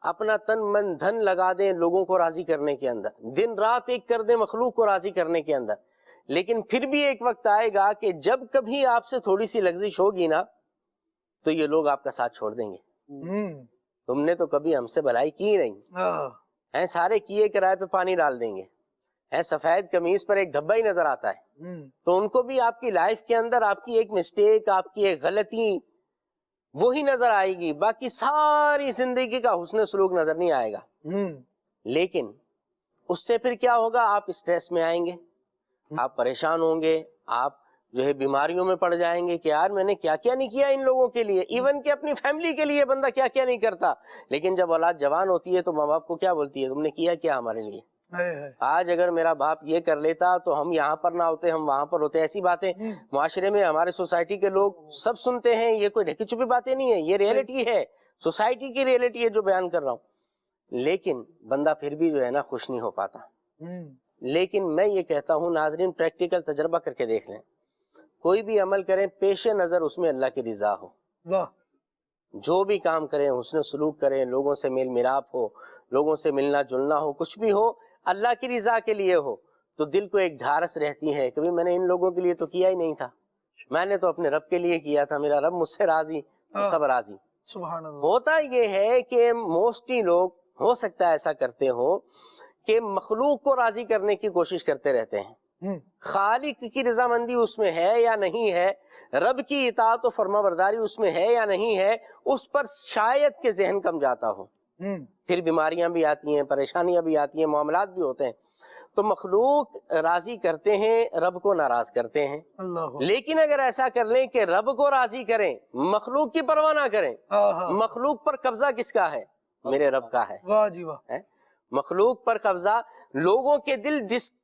Speaker 5: اپنا تن من دھن لگا دیں لوگوں کو راضی کرنے کے اندر، دن رات ایک کر دیں مخلوق کو راضی کرنے کے اندر. لیکن پھر بھی ایک وقت آئے گا کہ جب کبھی آپ سے تھوڑی سی لغزش ہوگی نا تو یہ لوگ آپ کا ساتھ چھوڑ دیں گے. تم نے تو کبھی ہم سے بھلائی کی نہیں، سارے کیے کرائے پہ پانی ڈال دیں گے. سفید قمیض پر ایک دھبا ہی نظر آتا ہے، تو ان کو بھی آپ کی لائف کے اندر آپ کی ایک مسٹیک، آپ کی ایک غلطی وہی نظر آئے گی، باقی ساری زندگی کا حسن سلوک نظر نہیں آئے گا. لیکن اس سے پھر کیا ہوگا؟ آپ اسٹریس میں آئیں گے، آپ پریشان ہوں گے، آپ جو ہے بیماریوں میں پڑ جائیں گے کہ یار میں نے کیا کیا نہیں کیا ان لوگوں کے لیے. ایون کہ اپنی فیملی کے لیے بندہ کیا کیا نہیں کرتا. لیکن جب اولاد جوان ہوتی ہے تو ماں باپ کو کیا بولتی ہے؟ تم نے کیا کیا ہمارے لیے؟ آج اگر میرا باپ یہ کر لیتا تو ہم یہاں پر نہ ہوتے، ہم وہاں پر ہوتے. ایسی باتیں معاشرے میں ہمارے سوسائٹی کے لوگ سب سنتے ہیں. یہ کوئی ڈھکی چھپی باتیں نہیں ہے، یہ ریئلٹی ہے، سوسائٹی کی ریئلٹی ہے جو بیان کر رہا ہوں. لیکن بندہ پھر بھی جو ہے نا خوش نہیں ہو پاتا. لیکن میں یہ کہتا ہوں ناظرین، پریکٹیکل تجربہ کر کے دیکھ لیں، کوئی بھی عمل کریں پیش نظر اس میں اللہ کی رضا ہو. جو بھی کام کریں حسن سلوک کریں، لوگوں سے میل ملاپ ہو، لوگوں سے ملنا جلنا ہو، کچھ بھی ہو اللہ کی رضا کے لیے ہو، تو دل کو ایک ڈھارس رہتی ہے. کبھی میں نے ان لوگوں کے لیے تو کیا ہی نہیں تھا، میں نے تو اپنے رب کے لیے کیا تھا، میرا رب مجھ سے راضی، سب راضی.
Speaker 1: سبحان اللہ.
Speaker 5: ہوتا یہ ہے کہ موسٹلی لوگ ہو سکتا ہے ایسا کرتے ہو کہ مخلوق کو راضی کرنے کی کوشش کرتے رہتے ہیں. خالق کی رضامندی اس میں ہے یا نہیں ہے، رب کی اطاعت و فرما برداری اس میں ہے یا نہیں ہے، اس پر شاید کہ ذہن کم جاتا ہو. پھر بیماریاں بھی آتی ہیں، پریشانیاں بھی آتی ہیں، معاملات بھی ہوتے ہیں. تو مخلوق راضی کرتے ہیں، رب کو ناراض کرتے ہیں. لیکن اگر ایسا کر لیں کہ رب کو راضی کریں، مخلوق کی پرواہ نہ کریں، مخلوق پر قبضہ کس کا ہے؟ میرے رب کا ہے.
Speaker 1: واہ جی واہ.
Speaker 5: مخلوق پر قبضہ، لوگوں کے دل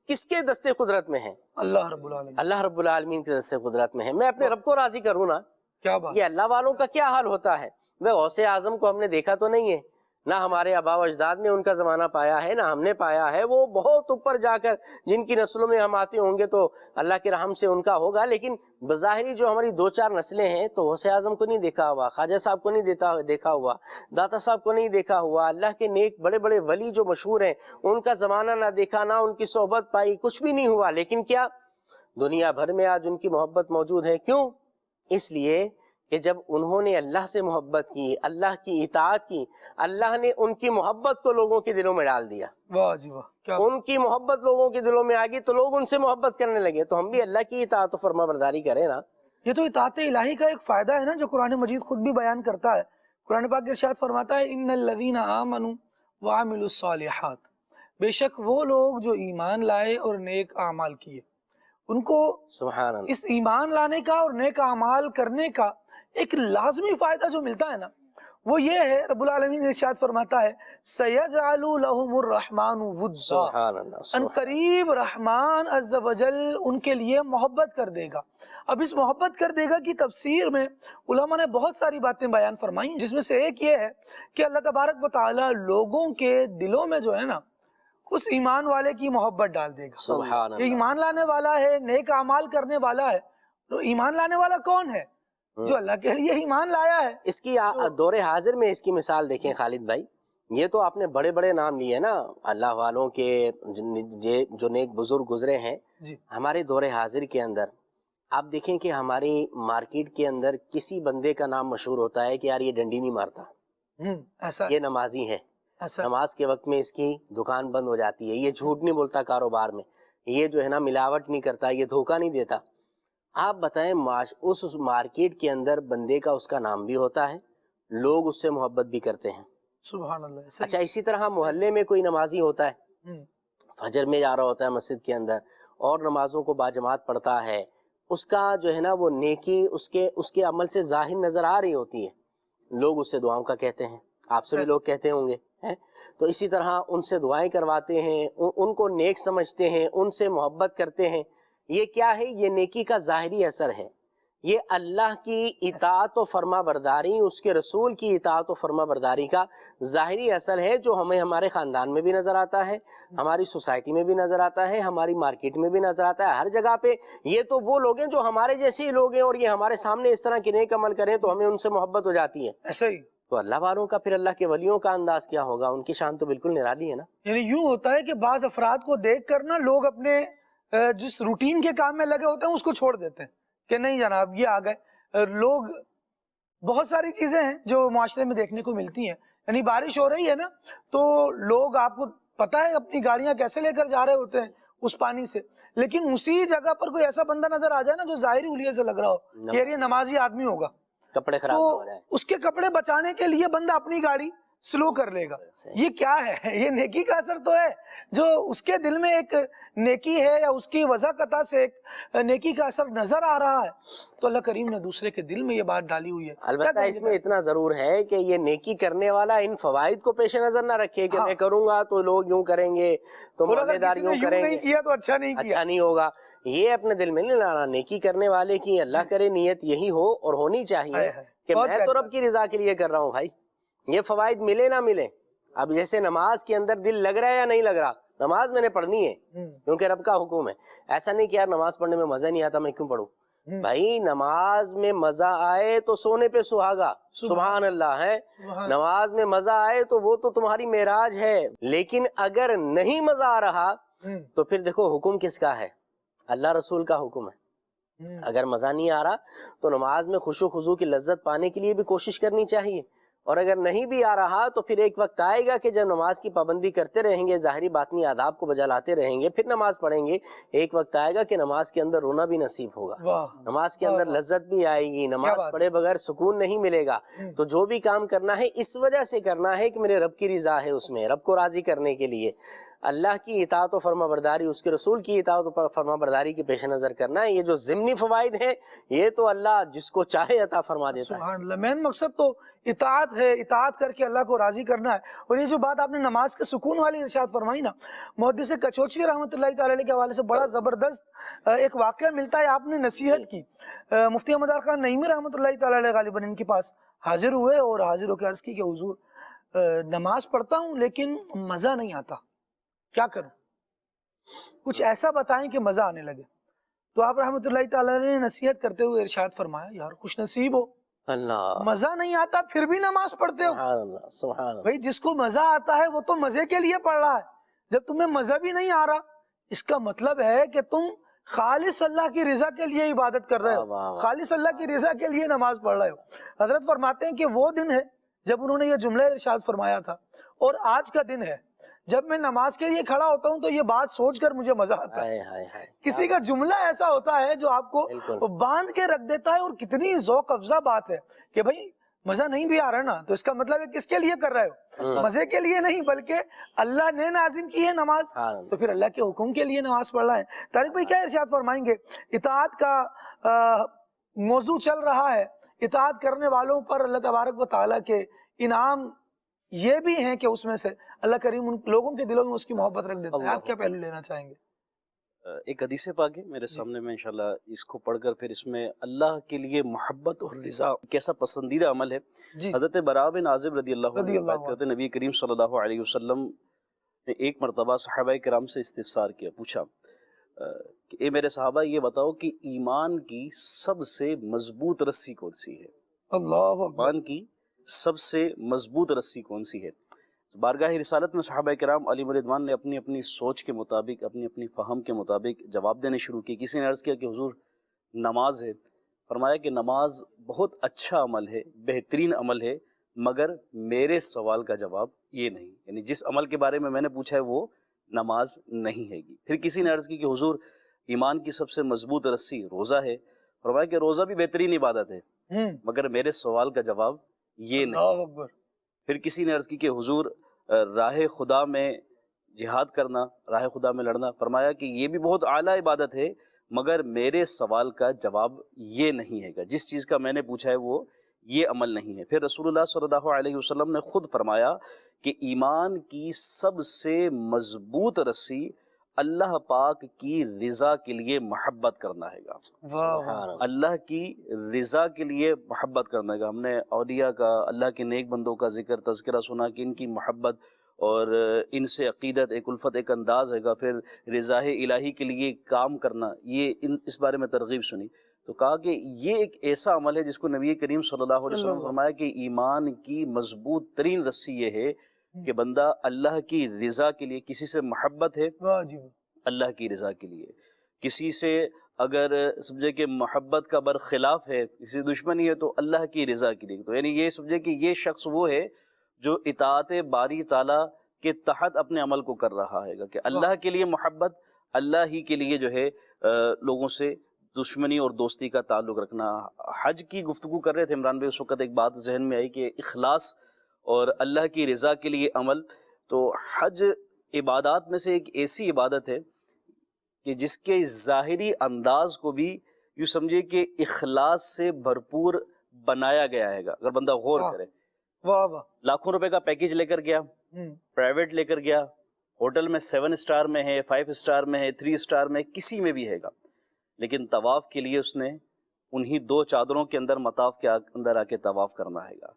Speaker 5: کس کے دستے قدرت میں ہے؟
Speaker 1: اللہ رب العالمین.
Speaker 5: اللہ رب العالمین کے دستے قدرت میں ہے. میں اپنے رب کو راضی کروں نا
Speaker 1: کیا بات.
Speaker 5: یہ اللہ والوں کا کیا حال ہوتا ہے. وہ غوث اعظم کو ہم نے دیکھا تو نہیں ہے، نہ ہمارے آبا و اجداد نے ان کا زمانہ پایا ہے، نہ ہم نے پایا ہے. وہ بہت اوپر جا کر جن کی نسلوں میں ہم آتے ہوں گے تو اللہ کے رحم سے ان کا ہوگا. لیکن بظاہری جو ہماری 2-4 نسلیں ہیں تو غوث اعظم کو نہیں دیکھا ہوا، خواجہ صاحب کو نہیں دیکھا ہوا، داتا صاحب کو نہیں دیکھا ہوا. اللہ کے نیک بڑے بڑے ولی جو مشہور ہیں ان کا زمانہ نہ دیکھا، نہ ان کی صحبت پائی، کچھ بھی نہیں ہوا. لیکن کیا دنیا بھر میں آج ان کی محبت موجود ہے. کیوں؟ اس لیے کہ جب انہوں نے اللہ سے محبت کی، اللہ کی اطاعت کی، اللہ نے ان کی محبت کو لوگوں کے دلوں میں ڈال دیا.
Speaker 1: واہ جی واہ. کیا
Speaker 5: ان کی محبت لوگوں کے دلوں میں آ گئی تو لوگ ان سے محبت کرنے لگے. تو ہم بھی اللہ کی اطاعت و فرما برداری کریں نا.
Speaker 1: یہ تو اطاعت الہی کا ایک فائدہ ہے نا جو قرآن مجید خود بھی بیان کرتا ہے. قرآن پاک ارشاد فرماتا ہے ان الذین آمنوا وعملوا الصالحات، بے شک وہ لوگ جو ایمان لائے اور نیک اعمال کیے، ان کو
Speaker 5: سبحان اللہ.
Speaker 1: اس ایمان لانے کا اور نیک اعمال کرنے کا ایک لازمی فائدہ جو ملتا ہے نا وہ یہ ہے، رب العالمین ارشاد فرماتا ہے سَيَجْعَلُ لَهُمُ الرَّحْمَانُ وُدًّا،
Speaker 5: سبحان اللہ.
Speaker 1: ان قریب رحمان عز و جل ان کے لیے محبت کر دے گا. اب اس محبت کر دے گا کی تفسیر میں علماء نے بہت ساری باتیں بیان فرمائی، جس میں سے ایک یہ ہے کہ اللہ تبارک و تعالی لوگوں کے دلوں میں جو ہے نا اس ایمان والے کی محبت ڈال دے گا.
Speaker 5: سبحان
Speaker 1: یہ
Speaker 5: اللہ.
Speaker 1: ایمان لانے والا ہے، نیک اعمال کرنے والا ہے. تو ایمان لانے والا کون ہے؟ جو اللہ کے لیے ایمان لایا ہے.
Speaker 5: اس کی دور حاضر میں اس کی مثال دیکھیں خالد بھائی. یہ تو آپ نے بڑے بڑے نام لیے نا اللہ والوں کے جو نیک بزرگ گزرے ہیں.
Speaker 1: جی.
Speaker 5: ہمارے دور حاضر کے اندر آپ دیکھیں کہ ہماری مارکیٹ کے اندر کسی بندے کا نام مشہور ہوتا ہے کہ یار یہ ڈنڈی نہیں مارتا،
Speaker 1: ایسا
Speaker 5: یہ نمازی ہے،
Speaker 1: ایسا
Speaker 5: نماز کے وقت میں اس کی دکان بند ہو جاتی ہے، یہ جھوٹ نہیں بولتا کاروبار میں، یہ جو ہے نا ملاوٹ نہیں کرتا، یہ دھوکہ نہیں دیتا. آپ بتائیں اس مارکیٹ کے اندر بندے کا اس کا نام بھی ہوتا ہے، لوگ اس سے محبت بھی کرتے ہیں.
Speaker 1: سبحان اللہ.
Speaker 5: اچھا اسی طرح محلے میں کوئی نمازی ہوتا ہے، فجر میں جا رہا ہوتا ہے مسجد کے اندر اور نمازوں کو باجماعت پڑھتا ہے، اس کا جو ہے نا وہ نیکی اس کے عمل سے ظاہر نظر آ رہی ہوتی ہے، لوگ اس سے دعاؤں کا کہتے ہیں، آپ سے بھی لوگ کہتے ہوں گے. تو اسی طرح ان سے دعائیں کرواتے ہیں، ان کو نیک سمجھتے ہیں، ان سے محبت کرتے ہیں. یہ کیا ہے؟ یہ نیکی کا ظاہری اثر ہے. یہ اللہ کی اطاعت و فرما برداری، اس کے رسول کی اطاعت و فرما برداری کا ظاہری اثر ہے، جو ہمیں ہمارے خاندان میں بھی نظر آتا ہے، ہماری سوسائٹی میں بھی نظر آتا ہے، ہماری مارکیٹ میں بھی نظر آتا ہے، ہر جگہ پہ. یہ تو وہ لوگ ہیں جو ہمارے جیسے ہی لوگ ہیں اور یہ ہمارے سامنے اس طرح کے نیک عمل کریں تو ہمیں ان سے محبت ہو جاتی ہے.
Speaker 1: ایسا ہی.
Speaker 5: تو اللہ والوں کا، پھر اللہ کے ولیوں کا انداز کیا ہوگا؟ ان کی شان تو بالکل نرالی ہے نا.
Speaker 1: یعنی یوں ہوتا ہے کہ بعض افراد کو دیکھ کر نا لوگ اپنے جس روٹین کے کام میں لگے ہوتے ہیں اس کو چھوڑ دیتے ہیں کہ نہیں جناب یہ آ گئے. لوگ بہت ساری چیزیں ہیں جو معاشرے میں دیکھنے کو ملتی ہیں. یعنی بارش ہو رہی ہے نا تو لوگ، آپ کو پتہ ہے اپنی گاڑیاں کیسے لے کر جا رہے ہوتے ہیں اس پانی سے، لیکن اسی جگہ پر کوئی ایسا بندہ نظر آ جائے نا جو ظاہری حلیے سے لگ رہا ہو کہ یہ نمازی آدمی ہوگا،
Speaker 5: کپڑے خراب
Speaker 1: تو
Speaker 5: ہو جائے،
Speaker 1: اس کے کپڑے بچانے کے لیے بندہ اپنی گاڑی سلو کر لے گا. یہ کیا ہے؟ یہ نیکی کا اثر تو ہے. جو اس کے دل میں ایک نیکی ہے یا اس کی وضاقتہ سے ایک نیکی کا اثر نظر آ رہا ہے تو اللہ کریم نے دوسرے کے دل میں یہ بات ڈالی ہوئی ہے.
Speaker 5: البتہ اس میں اتنا ضرور ہے کہ یہ نیکی کرنے والا ان فوائد کو پیش نظر نہ رکھے کہ میں کروں گا تو لوگ یوں کریں گے تو محلے دار یوں کریں گے،
Speaker 1: کیا تو اچھا نہیں
Speaker 5: ہوگا. یہ اپنے دل میں نہیں لانا. نیکی کرنے والے کی اللہ کرے نیت یہی ہو اور ہونی چاہیے کہ میں تو رب کی رضا کے لیے کر رہا ہوں. بھائی یہ فوائد ملے نہ ملے، اب جیسے نماز کے اندر دل لگ رہا ہے یا نہیں لگ رہا، نماز میں نے پڑھنی ہے کیونکہ رب کا حکم ہے. ایسا نہیں کہ یار نماز پڑھنے میں مزہ نہیں آتا میں کیوں پڑھوں. بھائی نماز میں مزہ آئے تو سونے پہ سہاگا، سبحان اللہ ہے. نماز میں مزہ آئے تو وہ تو تمہاری معراج ہے. لیکن اگر نہیں مزہ آ رہا تو پھر دیکھو حکم کس کا ہے؟ اللہ رسول کا حکم ہے. اگر مزہ نہیں آ رہا تو نماز میں خشوع خضوع کی لذت پانے کے لیے بھی کوشش کرنی چاہیے. اور اگر نہیں بھی آ رہا تو پھر ایک وقت آئے گا کہ جب نماز کی پابندی کرتے رہیں گے، ظاہری باطنی آداب کو بجا لاتے رہیں گے، پھر نماز پڑھیں گے، ایک وقت آئے گا کہ نماز کے اندر رونا بھی نصیب ہوگا، نماز کے اندر لذت بھی آئے گی، نماز پڑھے بغیر سکون نہیں ملے گا. تو جو بھی کام کرنا ہے اس وجہ سے کرنا ہے کہ میرے رب کی رضا ہے اس میں، رب کو راضی کرنے کے لیے. اللہ کی اطاعت و فرما برداری، اس کے رسول کی اطاعت و فرما برداری کے پیش نظر کرنا ہے۔ یہ جو ضمنی فوائد ہیں یہ تو اللہ جس کو چاہے عطا فرما دیتا ہے۔
Speaker 1: سبحان اللہ، مین مقصد تو اطاعت ہے، اطاعت کر کے اللہ کو راضی کرنا ہے۔ اور یہ جو بات آپ نے نماز کے سکون والی ارشاد فرمائی نا، محدث کچوچوی رحمۃ اللہ تعالی علیہ کے حوالے سے بڑا زبردست ایک واقعہ ملتا ہے۔ آپ نے نصیحت کی، مفتی احمد خان نعیمی رحمۃ اللہ تعالی علیہ غالباً ان کے پاس حاضر ہوئے اور حاضر ہو کے عرض کی کہ حضور نماز پڑھتا ہوں لیکن مزہ نہیں آتا، کیا کروں؟ کچھ ایسا بتائیں کہ مزہ آنے لگے۔ تو آپ رحمۃ اللہ تعالی نے نصیحت کرتے ہوئے ارشاد فرمایا، یار خوش نصیب ہو،
Speaker 5: اللہ،
Speaker 1: مزہ نہیں آتا پھر بھی نماز پڑھتے ہو۔
Speaker 5: سبحان اللہ، سبحان اللہ۔
Speaker 1: بھائی جس کو مزہ آتا ہے وہ تو مزے کے لیے پڑھ رہا ہے، جب تمہیں مزہ بھی نہیں آ رہا اس کا مطلب ہے کہ تم خالص اللہ کی رضا کے لیے عبادت کر رہے ہو، خالص اللہ کی رضا کے لیے نماز پڑھ رہے ہو۔ حضرت فرماتے ہیں کہ وہ دن ہے جب انہوں نے یہ جملہ ارشاد فرمایا تھا، اور آج کا دن ہے جب میں نماز کے لیے کھڑا ہوتا ہوں تو یہ بات سوچ کر مجھے مزہ آتا ہے۔ کسی کا جملہ ایسا ہوتا ہے جو آپ کو باندھ کے رکھ دیتا ہے، اور کتنی ذوق افزا بات ہے کہ بھائی مزہ نہیں بھی آ رہا نا، تو اس کا مطلب ہے کس کے لیے کر رہے ہو؟ مزے کے لیے نہیں، بلکہ اللہ نے نازم کی ہے نماز، تو پھر اللہ کے حکم کے لیے نماز پڑھ رہا ہے۔ طارق بھائی کیا ارشاد فرمائیں گے؟ اطاعت کا موضوع چل رہا ہے، اطاعت کرنے والوں پر اللہ تبارک و تعالیٰ کے انعام یہ بھی ہیں کہ اس میں سے اللہ کریم ان لوگوں کے دلوں میں اس کی محبت رکھ دیتا ہے۔ آپ کیا پہلو لینا چاہیں گے؟
Speaker 6: ایک حدیث پاک ہے میرے سامنے، میں انشاءاللہ اس کو پڑھ کر پھر اس میں اللہ کے لیے محبت اور رضا کیسا پسندیدہ عمل ہے۔ حضرت براء بن عازب رضی اللہ عنہ بات کرتے ہیں، نبی کریم صلی اللہ علیہ وسلم نے ایک مرتبہ صحابہ کرام سے استفسار کیا، پوچھا کہ اے میرے صحابہ یہ بتاؤ کہ ایمان کی سب سے مضبوط رسی کون سی ہے؟
Speaker 1: اللہ اکبر۔
Speaker 6: ایمان کی سب سے مضبوط رسی کون سی ہے؟ بارگاہ رسالت میں صحابہ کرام علیہ رضوان نے اپنی اپنی سوچ کے مطابق، اپنی اپنی فہم کے مطابق جواب دینے شروع کی۔ کسی نے عرض کیا کہ حضور نماز ہے۔ فرمایا کہ نماز بہت اچھا عمل ہے، بہترین عمل ہے، مگر میرے سوال کا جواب یہ نہیں، یعنی جس عمل کے بارے میں نے پوچھا ہے وہ نماز نہیں ہے گی۔ پھر کسی نے عرض کی کہ حضور ایمان کی سب سے مضبوط رسی روزہ ہے۔ فرمایا کہ روزہ بھی بہترین عبادت ہے، مگر میرے سوال کا جواب یہ نہیں۔ پھر کسی نے عرض کی کہ حضور راہ خدا میں جہاد کرنا، راہ خدا میں لڑنا، فرمایا کہ یہ بھی بہت اعلیٰ عبادت ہے، مگر میرے سوال کا جواب یہ نہیں ہے گا، جس چیز کا میں نے پوچھا ہے وہ یہ عمل نہیں ہے۔ پھر رسول اللہ صلی اللہ علیہ وسلم نے خود فرمایا کہ ایمان کی سب سے مضبوط رسی اللہ پاک کی رضا کے لیے محبت کرنا ہے گا، اللہ کی رضا کے لیے محبت کرنا ہے گا۔ ہم نے اولیاء کا، اللہ کے نیک بندوں کا ذکر تذکرہ سنا کہ ان کی محبت اور ان سے عقیدت، ایک الفت، ایک انداز ہے گا۔ پھر رضا الہی کے لیے کام کرنا، یہ اس بارے میں ترغیب سنی تو کہا کہ یہ ایک ایسا عمل ہے جس کو نبی کریم صلی اللہ علیہ وسلم نے فرمایا کہ ایمان کی مضبوط ترین رسی یہ ہے کہ بندہ اللہ کی رضا کے لیے، کسی سے محبت ہے اللہ کی رضا کے لیے، کسی سے اگر سمجھے کہ محبت کا برخلاف ہے، کسی دشمنی ہے تو اللہ کی رضا کے لیے، تو یعنی یہ سمجھے کہ یہ شخص وہ ہے جو اطاعت باری تعالیٰ کے تحت اپنے عمل کو کر رہا ہے گا، کہ اللہ کے لیے محبت، اللہ ہی کے لیے جو ہے لوگوں سے دشمنی اور دوستی کا تعلق رکھنا۔ حج کی گفتگو کر رہے تھے عمران بھائی، اس وقت ایک بات ذہن میں آئی کہ اخلاص اور اللہ کی رضا کے لیے عمل، تو حج عبادات میں سے ایک ایسی عبادت ہے کہ جس کے ظاہری انداز کو بھی یوں سمجھے کہ اخلاص سے بھرپور بنایا گیا ہے گا۔ اگر بندہ غور کرے، لاکھوں روپے کا پیکیج لے کر گیا، پرائیویٹ لے کر گیا، ہوٹل میں 7 اسٹار میں ہے، 5 اسٹار میں ہے، 3 اسٹار میں، کسی میں بھی ہے گا، لیکن طواف کے لیے اس نے انہی 2 چادروں کے اندر مطاف کے اندر آ کے طواف کرنا ہے گا۔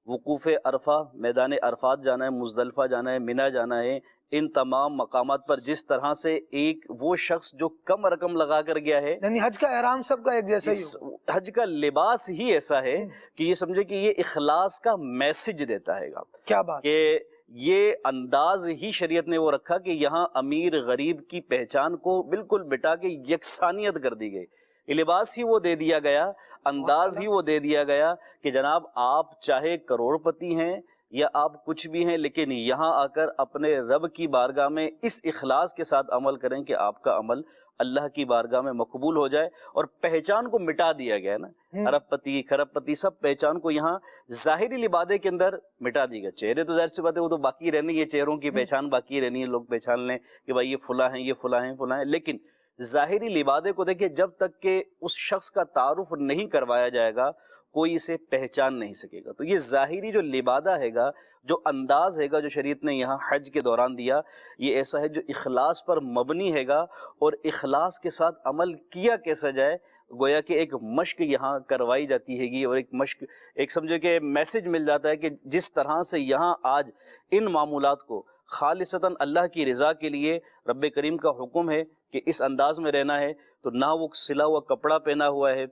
Speaker 6: وقوف عرفہ، میدان عرفات جانا ہے، مزدلفہ جانا ہے، منی جانا ہے، ان تمام مقامات پر جس طرح سے ایک وہ شخص جو کم رقم لگا کر گیا ہے،
Speaker 1: یعنی حج کا احرام سب کا ایک جیسا ہی،
Speaker 6: حج کا لباس ہی ایسا ہے کہ یہ سمجھے کہ یہ اخلاص کا میسج دیتا ہے گا،
Speaker 1: کیا بات،
Speaker 6: کہ یہ انداز ہی شریعت نے وہ رکھا کہ یہاں امیر غریب کی پہچان کو بالکل بٹا کے یکسانیت کر دی گئی، یہ لباس ہی وہ دے دیا گیا، انداز ہی وہ دے دیا گیا کہ جناب آپ چاہے کروڑ پتی ہیں یا آپ کچھ بھی ہیں، لیکن یہاں آ کر اپنے رب کی بارگاہ میں اس اخلاص کے ساتھ عمل کریں کہ آپ کا عمل اللہ کی بارگاہ میں مقبول ہو جائے. اور پہچان کو مٹا دیا گیا ہے نا، ارب پتی کھرب پتی سب پہچان کو یہاں ظاہری لبادے کے اندر مٹا دی گیا. چہرے تو ظاہر سی بات ہے وہ تو باقی رہنی ہے، چہروں کی پہچان باقی رہنی ہے، لوگ پہچان لیں کہ بھائی یہ فلاں ہیں، یہ فلاں ہیں، فلاں ہیں، لیکن ظاہری لبادے کو دیکھیں جب تک کہ اس شخص کا تعارف نہیں کروایا جائے گا کوئی اسے پہچان نہیں سکے گا. تو یہ ظاہری جو لبادہ ہے گا، جو انداز ہے گا جو شریعت نے یہاں حج کے دوران دیا، یہ ایسا ہے جو اخلاص پر مبنی ہے گا. اور اخلاص کے ساتھ عمل کیا کیسا جائے، گویا کہ ایک مشق یہاں کروائی جاتی ہے گی، اور ایک مشق، ایک سمجھو کہ میسج مل جاتا ہے کہ جس طرح سے یہاں آج ان معمولات کو خالصتاً اللہ کی رضا کے لیے رب کریم کا حکم ہے کہ اس انداز میں رہنا ہے. تو نہ وہ سلا ہوا کپڑا پہنا ہوا ہے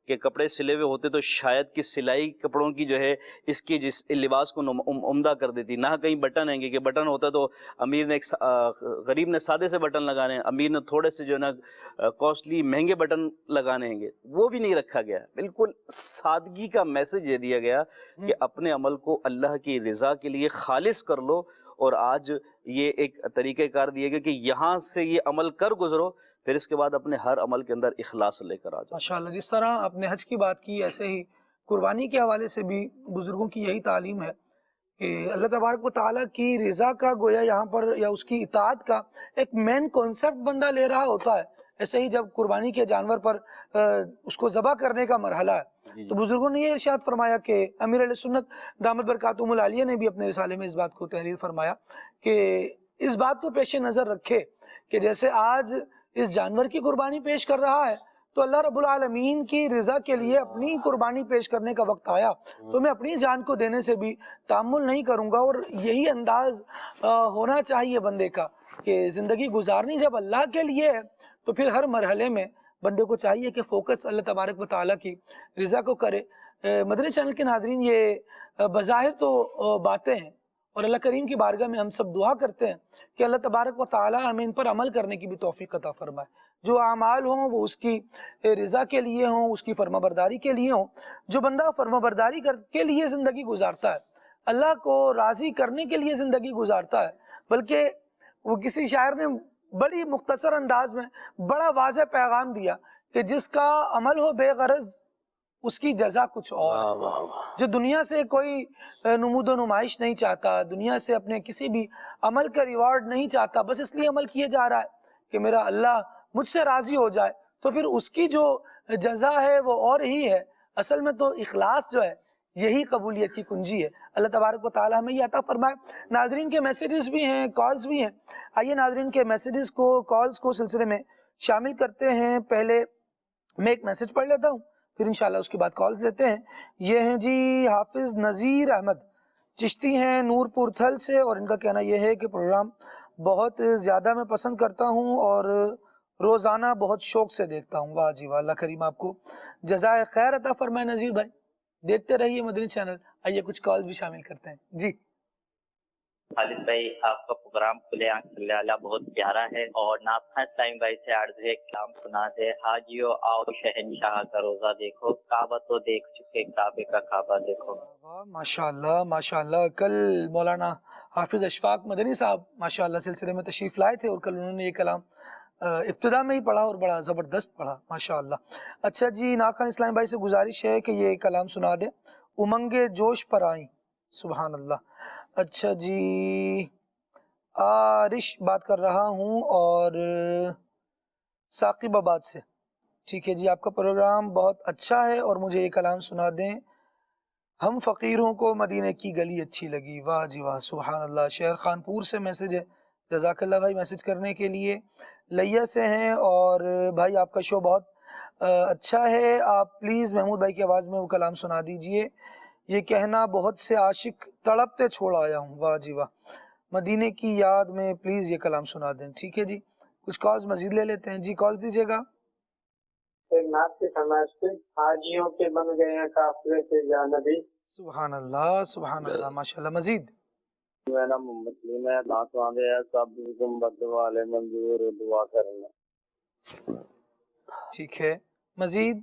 Speaker 6: کہ کپڑے سلے ہوئے ہوتے تو شاید کہ سلائی کپڑوں کی جو ہے اس کی جس لباس کو عمدہ کر دیتی، نہ کہیں بٹن ہیں کہ بٹن ہوتا تو امیر نے غریب نے سادے سے بٹن لگانے ہیں، امیر نے تھوڑے سے جو ہے نا کاسٹلی مہنگے بٹن لگانے ہیں، وہ بھی نہیں رکھا گیا. بالکل سادگی کا میسج دے دیا گیا کہ اپنے عمل کو اللہ کی رضا کے لیے خالص کر لو. اور آج یہ ایک طریقہ کار دیا گیا کہ یہاں سے یہ عمل کر گزرو، پھر اس کے بعد اپنے ہر عمل کے اندر اخلاص لے کر آ جاؤ.
Speaker 1: ماشاءاللہ، جس طرح آپ نے حج کی بات کی، ایسے ہی قربانی کے حوالے سے بھی بزرگوں کی یہی تعلیم ہے کہ اللہ تبارک و تعالیٰ کی رضا کا گویا یہاں پر یا اس کی اطاعت کا ایک مین کانسیپٹ بندہ لے رہا ہوتا ہے. ایسے ہی جب قربانی کے جانور پر اس کو ذبح کرنے کا مرحلہ ہے تو بزرگوں نے یہ ارشاد فرمایا کہ امیر علیہ سنت دامت برکاتہم العالیہ نے بھی اپنے رسالے میں اس بات کو تحریر فرمایا کہ اس بات کو پیش نظر رکھے کہ جیسے آج اس جانور کی قربانی پیش کر رہا ہے تو اللہ رب العالمین کی رضا کے لیے اپنی قربانی پیش کرنے کا وقت آیا تو میں اپنی جان کو دینے سے بھی تامل نہیں کروں گا. اور یہی انداز ہونا چاہیے بندے کا کہ زندگی گزارنی جب اللہ کے لیے ہے تو پھر ہر مرحلے میں بندے کو چاہیے کہ فوکس اللہ تبارک و تعالیٰ کی رضا کو کرے. مدنی چینل کے ناظرین، یہ بظاہر تو باتیں ہیں اور اللہ کریم کی بارگاہ میں ہم سب دعا کرتے ہیں کہ اللہ تبارک و تعالیٰ ہمیں ان پر عمل کرنے کی بھی توفیق عطا فرمائے. جو اعمال ہوں وہ اس کی رضا کے لیے ہوں، اس کی فرما برداری کے لیے ہوں. جو بندہ فرما برداری کے لیے زندگی گزارتا ہے، اللہ کو راضی کرنے کے لیے زندگی گزارتا ہے، بلکہ وہ کسی شاعر نے بڑی مختصر انداز میں بڑا واضح پیغام دیا کہ جس کا عمل ہو بے غرض اس کی جزا کچھ اور. جو دنیا سے کوئی نمود و نمائش نہیں چاہتا، دنیا سے اپنے کسی بھی عمل کا ریوارڈ نہیں چاہتا، بس اس لیے عمل کیے جا رہا ہے کہ میرا اللہ مجھ سے راضی ہو جائے، تو پھر اس کی جو جزا ہے وہ اور ہی ہے. اصل میں تو اخلاص جو ہے یہی قبولیت کی کنجی ہے. اللہ تبارک و تعالیٰ ہمیں یہ عطا فرمائے. ناظرین کے میسیجز بھی ہیں، کالز بھی ہیں. آئیے ناظرین کے میسیجز کو، کالز کو سلسلے میں شامل کرتے ہیں. پہلے میں ایک میسیج پڑھ لیتا ہوں، پھر انشاءاللہ اس کے بعد کالز لیتے ہیں. یہ ہیں جی حافظ نذیر احمد چشتی ہیں نور پور تھل سے، اور ان کا کہنا یہ ہے کہ پروگرام بہت زیادہ میں پسند کرتا ہوں اور روزانہ بہت شوق سے دیکھتا ہوں. واہ جی واہ، اللہ کریم آپ کو جزائے خیر عطا فرمائے. نذیر بھائی دیکھتے رہیے مدنی چینل. آئیے کچھ کال بھی شامل کرتے ہیں. جی
Speaker 7: خالد بھائی، آپ کا پروگرام کھلے آنکھ کھلے والا بہت پیارا ہے، اور ناطقہ اسلام بھائی سے عرض ہے کلام سنا دے. حاجیو آؤ شہنشاہ کا روزہ دیکھو، کعبہ تو دیکھ چکے، کعبے کا کعبہ دیکھو.
Speaker 1: ماشاء اللہ ماشاء اللہ. کل مولانا حافظ اشفاق مدنی صاحب ماشاء اللہ سلسلے میں تشریف لائے تھے اور کل انہوں نے یہ کلام ابتدا میں ہی پڑھا اور بڑا زبردست پڑھا ماشاء اللہ. اچھا جی، ناخوان اسلام بھائی سے گزارش ہے کہ یہ کلام سنا دیں، امنگ جوش پر آئیں. سبحان اللہ. اچھا جی، عارش بات کر رہا ہوں اور ثاقب آباد سے. ٹھیک ہے جی، آپ کا پروگرام بہت اچھا ہے اور مجھے یہ کلام سنا دیں، ہم فقیروں کو مدینے کی گلی اچھی لگی. واہ جی واہ، سبحان اللہ. شہر خانپور سے میسج ہے. جزاک اللہ بھائی میسج کرنے کے لیے. لیا سے ہیں اور بھائی آپ کا شو بہت اچھا ہے، آپ پلیز محمود بھائی کی آواز میں وہ کلام سنا دیجئے. یہ کہنا بہت سے عاشق تڑپتے چھوڑ آیا ہوں. واہ جی واہ، مدینے کی یاد میں پلیز یہ کلام سنا دیں. ٹھیک ہے جی، کچھ کالز مزید لے لیتے ہیں. جی کال دیجیے گا.
Speaker 8: حاجیوں کے بن گئے ہیں قافلے سے یا نبی.
Speaker 1: سبحان اللہ سبحان اللہ، ماشاء اللہ. مزید.
Speaker 8: میرا مسلم ہے، دانت باندھے ہے، سب گنبد والے منظور دعا کرنا.
Speaker 1: ٹھیک ہے، مزید.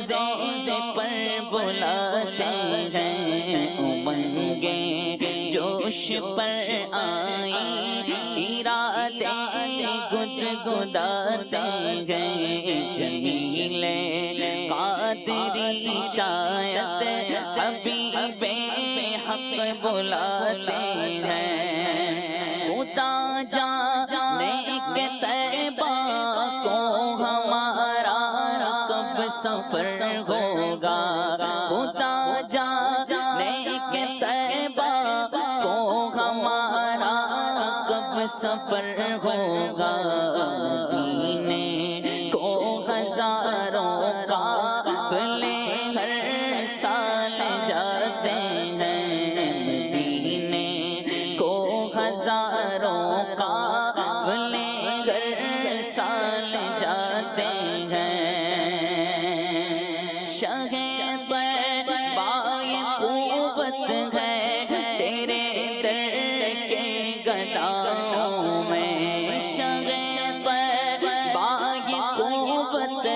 Speaker 4: روزے پر بلاتے ہیں، امنگیں جوش پر آئی، ارادے گدگداتے ہیں، جمیل قادری شاید حبیب حق بلاتے ہیں، خدا جانے کہ طیبہ کو ہمارا کب سفر ہوگا، خدا جانے کہ طیبہ کو ہمارا کب سفر ہوگا، مدینے کو ہزاروں قافلے ہر سال جاتے ہیں، مدینے کو ہزاروں قافلے ہر سال جاتے ہیں، شہ طیبہ یہ قوت ہے تیرے در کے گداؤں میں، شہ طیبہ یہ قوت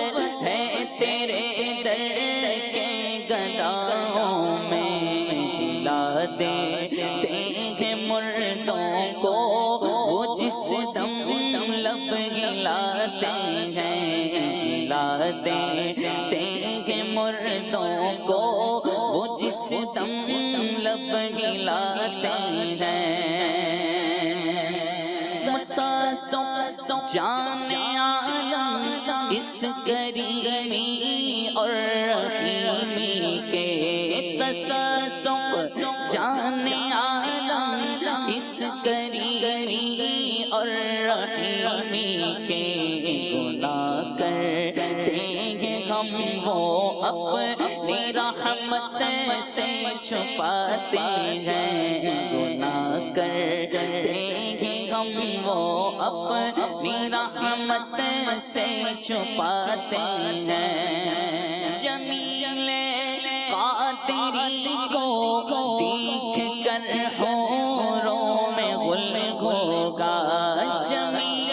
Speaker 4: ہے تیرے در کے گداؤں میں، جلا دیتے ہیں مردوں کو وہ جس دم لب گلاتے ہیں، جلا دیتے ہیں مردوں کو وہ جس دم لب گلاتے ہیں، مساسوں جان عالم اس کریمی اور رحیمی کے، تساسوں جان عالم اس کریمی اور رحیمی کے، گناہ کرتے ہیں ہم وہ اپنی رحمت سے چھپاتے ہیں، گناہ کرتے ہیں ہم وہ اپنی رحمت سے چھپاتے ہیں، جمیل قادری کو دیکھ کر حوروں میں غل ہوگا، جمیل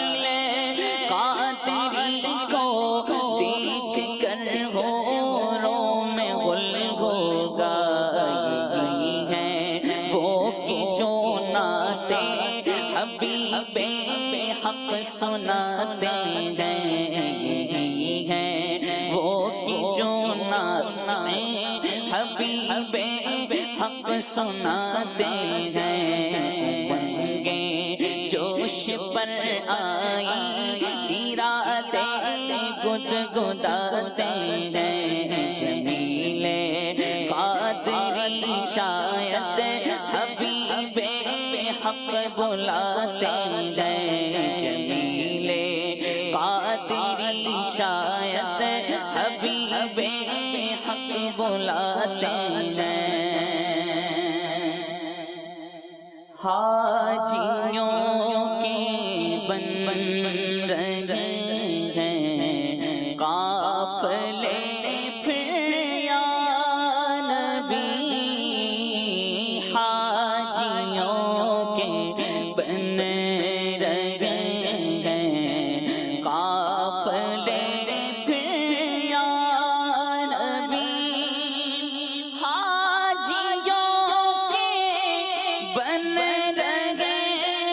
Speaker 4: قادری کو دیکھ کر حوروں میں غل ہوگا، یہی ہے وہ کہ جو نعتیں حبیب حق سناتے ہیں، یہی ہے وہ کہ جو نعتیں حبیب حق سناتے ہیں، امنگیں جوش پر آئی، ارادے گدگداتے ہیں، جمیل قادری شاید حبیب حق بلاتے ہیں، جمیل قادری شاید حبیب حق بلاتے ہیں، حاجیوں کے بن رہے ہیں قافلے پھر یا نبی، حاجیوں کے بن رہے ہیں قافلے پھر یا نبی، حاجیوں کے بن رہے ہیں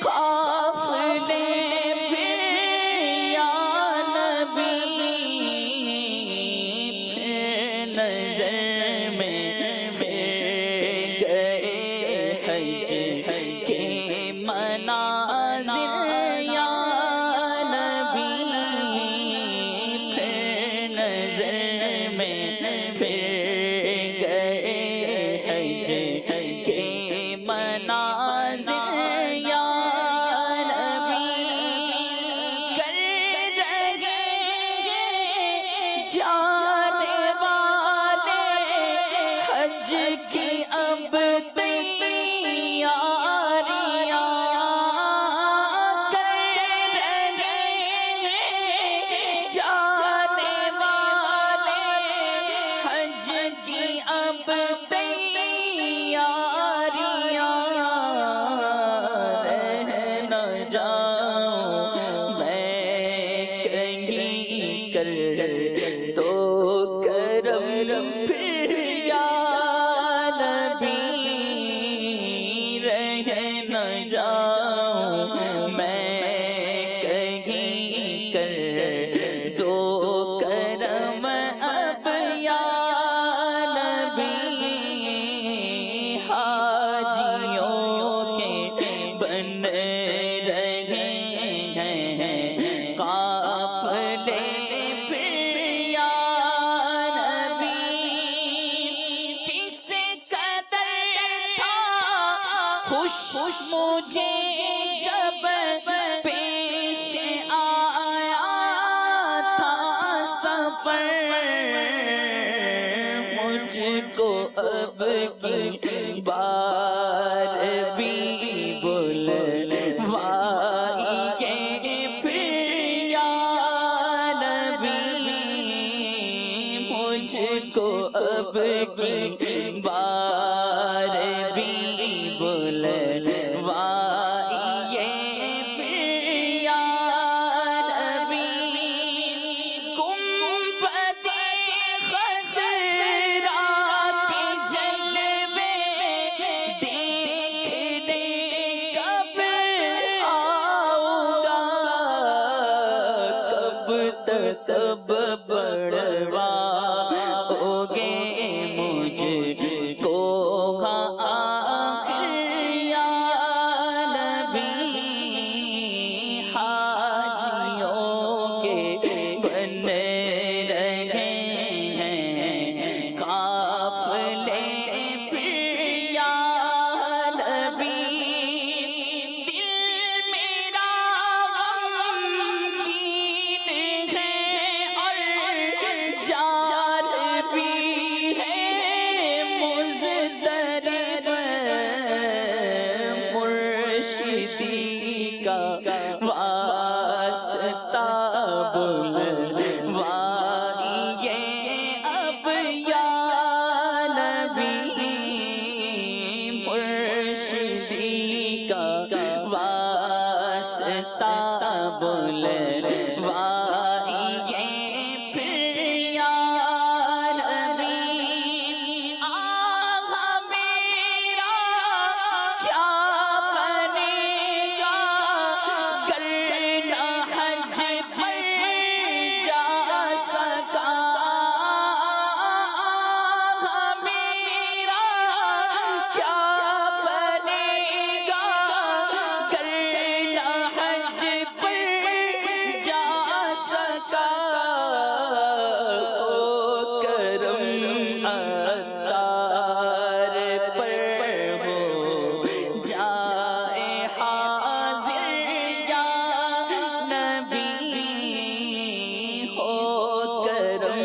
Speaker 4: قافلے پھر یا نبی، پھر نظر میں پھر گئے حج کے مناظر یا نبی، پھر نظر میں پھر گئے حج کے مناظر یا نبی، کر رہے جانے والے حج کی اب تیاریاں، کر رہے جانے والے حج کی اب تیاریاں، رہ نہ جاؤں میں کہیں کر تو مجھے جب پیش آیا تھا سفر، مجھ کو اب کی بار بھی بلوائیے پھر یا نبی، مجھ کو اب کی بار بھی بلوائیے پھر یا نبی، گنبد خضرا کے جلوے دیکھنے کب آؤں گا، کب تک بڑھواؤگے مجھ کو آخر یا نبی، حاجیوں کے بن رہے ہیں قافلے پھر یا نبی، دل میرا غمگین ہے اور جان بھی ہے مضطرب، مرشدی کا واسطہ بلوائیے اب یا نبی، مرشدی کا واسطہ بلوائیے پھر یا نبی، آہ میرا کیا بنے گا گر نہ حج پر جا سکا، آہ میرا کیا بنے گا گر نہ حج پر جا سکا، او کرم عطار پر ہو جائے حاضر یا نبی، ہو کرم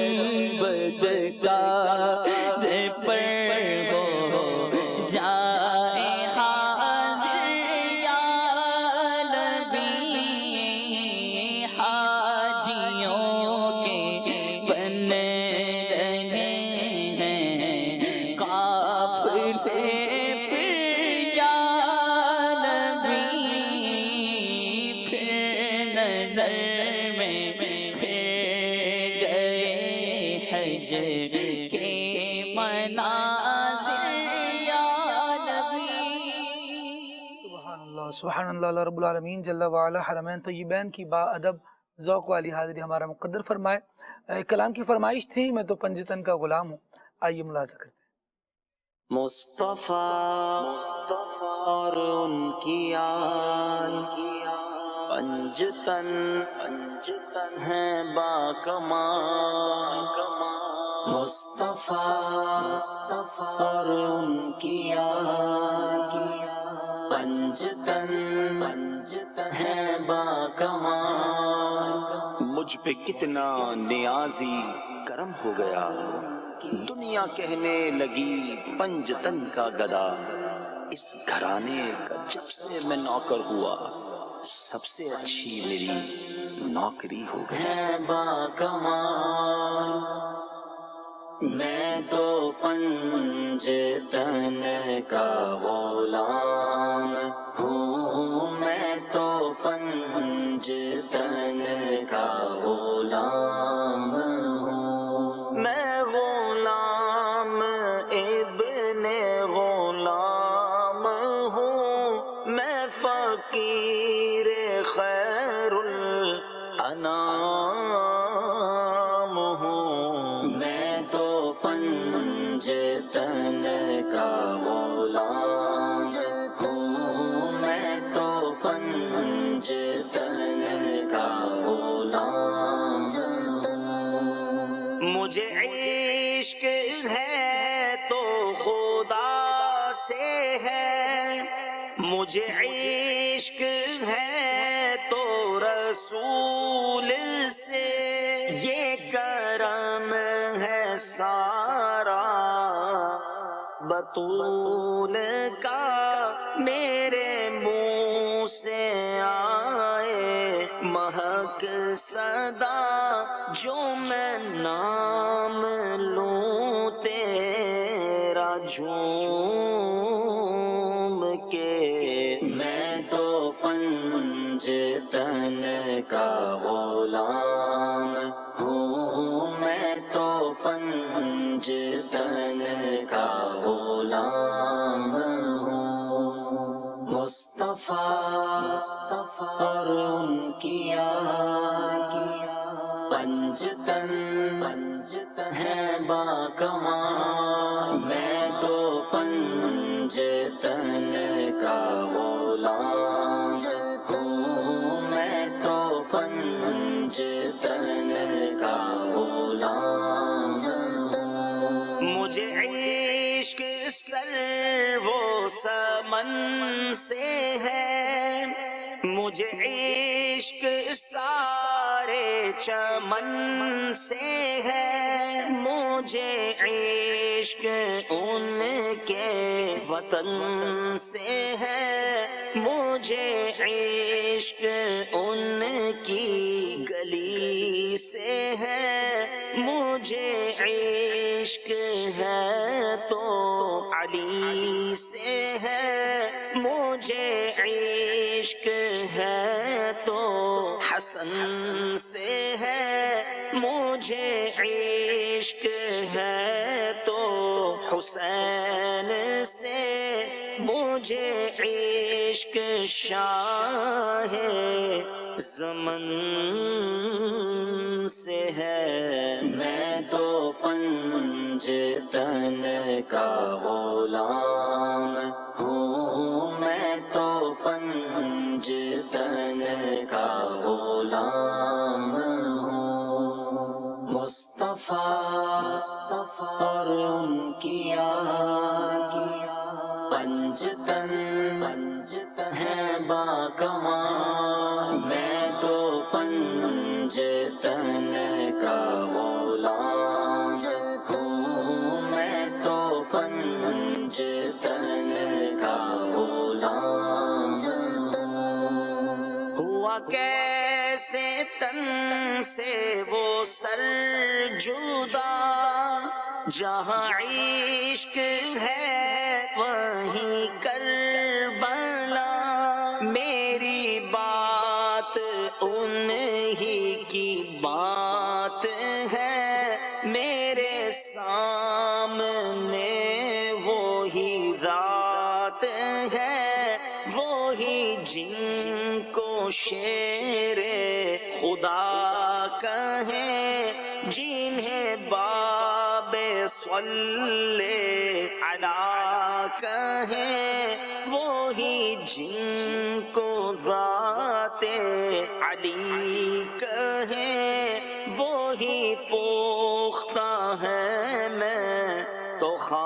Speaker 4: بدکار پر ہو جائے حاضر یا نبی، حاجیوں کے بن رہے ہیں قافلے پھر یا نبی، پھر نظر میں پھر گئے حج کے مناظر یا نبی۔
Speaker 1: سبحان اللہ اللہ رب العالمین جل وعلا حرمین طیبین کی با ادب ذوق والی حاضری ہمارا مقدر فرمائے۔ کلام کی فرمائش تھی میں تو پنجتن کا غلام ہوں، آئیے ملاحظہ کرتے ہیں۔
Speaker 2: مصطفیٰ اور ان کی آل پنجتن ہیں با کمال، مصطفیٰ اور ان کی آل پنجتن ہیں با کمال، مجھ پہ کتنا نیازی کرم ہو گیا، دنیا کہنے لگی پنجتن کا گدا، اس گھرانے کا جب سے میں نوکر ہوا سب سے اچھی میری نوکری ہو گئی، ہے با کمال، میں تو پنجتن کا غلام ہوں، میں تو پنجتن کا غلام ہوں، میں غلام ابن غلام ہوں، میں فقیر خیر الانام ہوں، میں تو پنجتن کا غلام ہوں، میں تو پنجتن کا غلام ہوں، مجھے عشق ہے تو خدا سے ہے، مجھے عشق ہے تو رسول سے یہ کرم ہے سارا، بطول کا میرے منہ سے آئے مہک صدا، جو میں نام لوں تیرا جھوم کے، میں تو پنجتن کا غلام ہوں، میں تو پنجتن کا غلام ہوں، مصطفیٰ اور ان کی پنجتن ہے باکمال، میں تو پنجتن کا غلام ہوں، میں تو پنجتن کا غلام ہوں، مجھے عشق سر و سمن سے ہے، مجھے عشق سارے چمن سے ہے، مجھے عشق ان کے وطن سے ہے، مجھے عشق ان کی گلی سے ہے، مجھے عشق ہے تو علی سے ہے، مجھے عشق ہے تو حسن سے ہے، مجھے عشق ہے تو حسین سے، مجھے عشق شاہ زمن سے ہے، میں تو پنجتن کا غلام ہوں، میں تو پنجتن کا غلام ہوں، مصطفیٰ اور ان کی پنجتن ہے باکمال، میں تو پنجتن کا غلام ہوں، میں تو پنجتن کا غلام ہوں، ہوا کیسے تن سے وہ سر جدا، جہاں عشق ہے وہیں کربلا، میری بات انہی کی بات ہے، میرے سامنے وہی ذات ہے، وہی جن کو شیر خدا کہیں، جنہیں باب صلی علی کہیں، وہی جن کو ذات علی کہیں، وہی پختہ ہے میں تو خام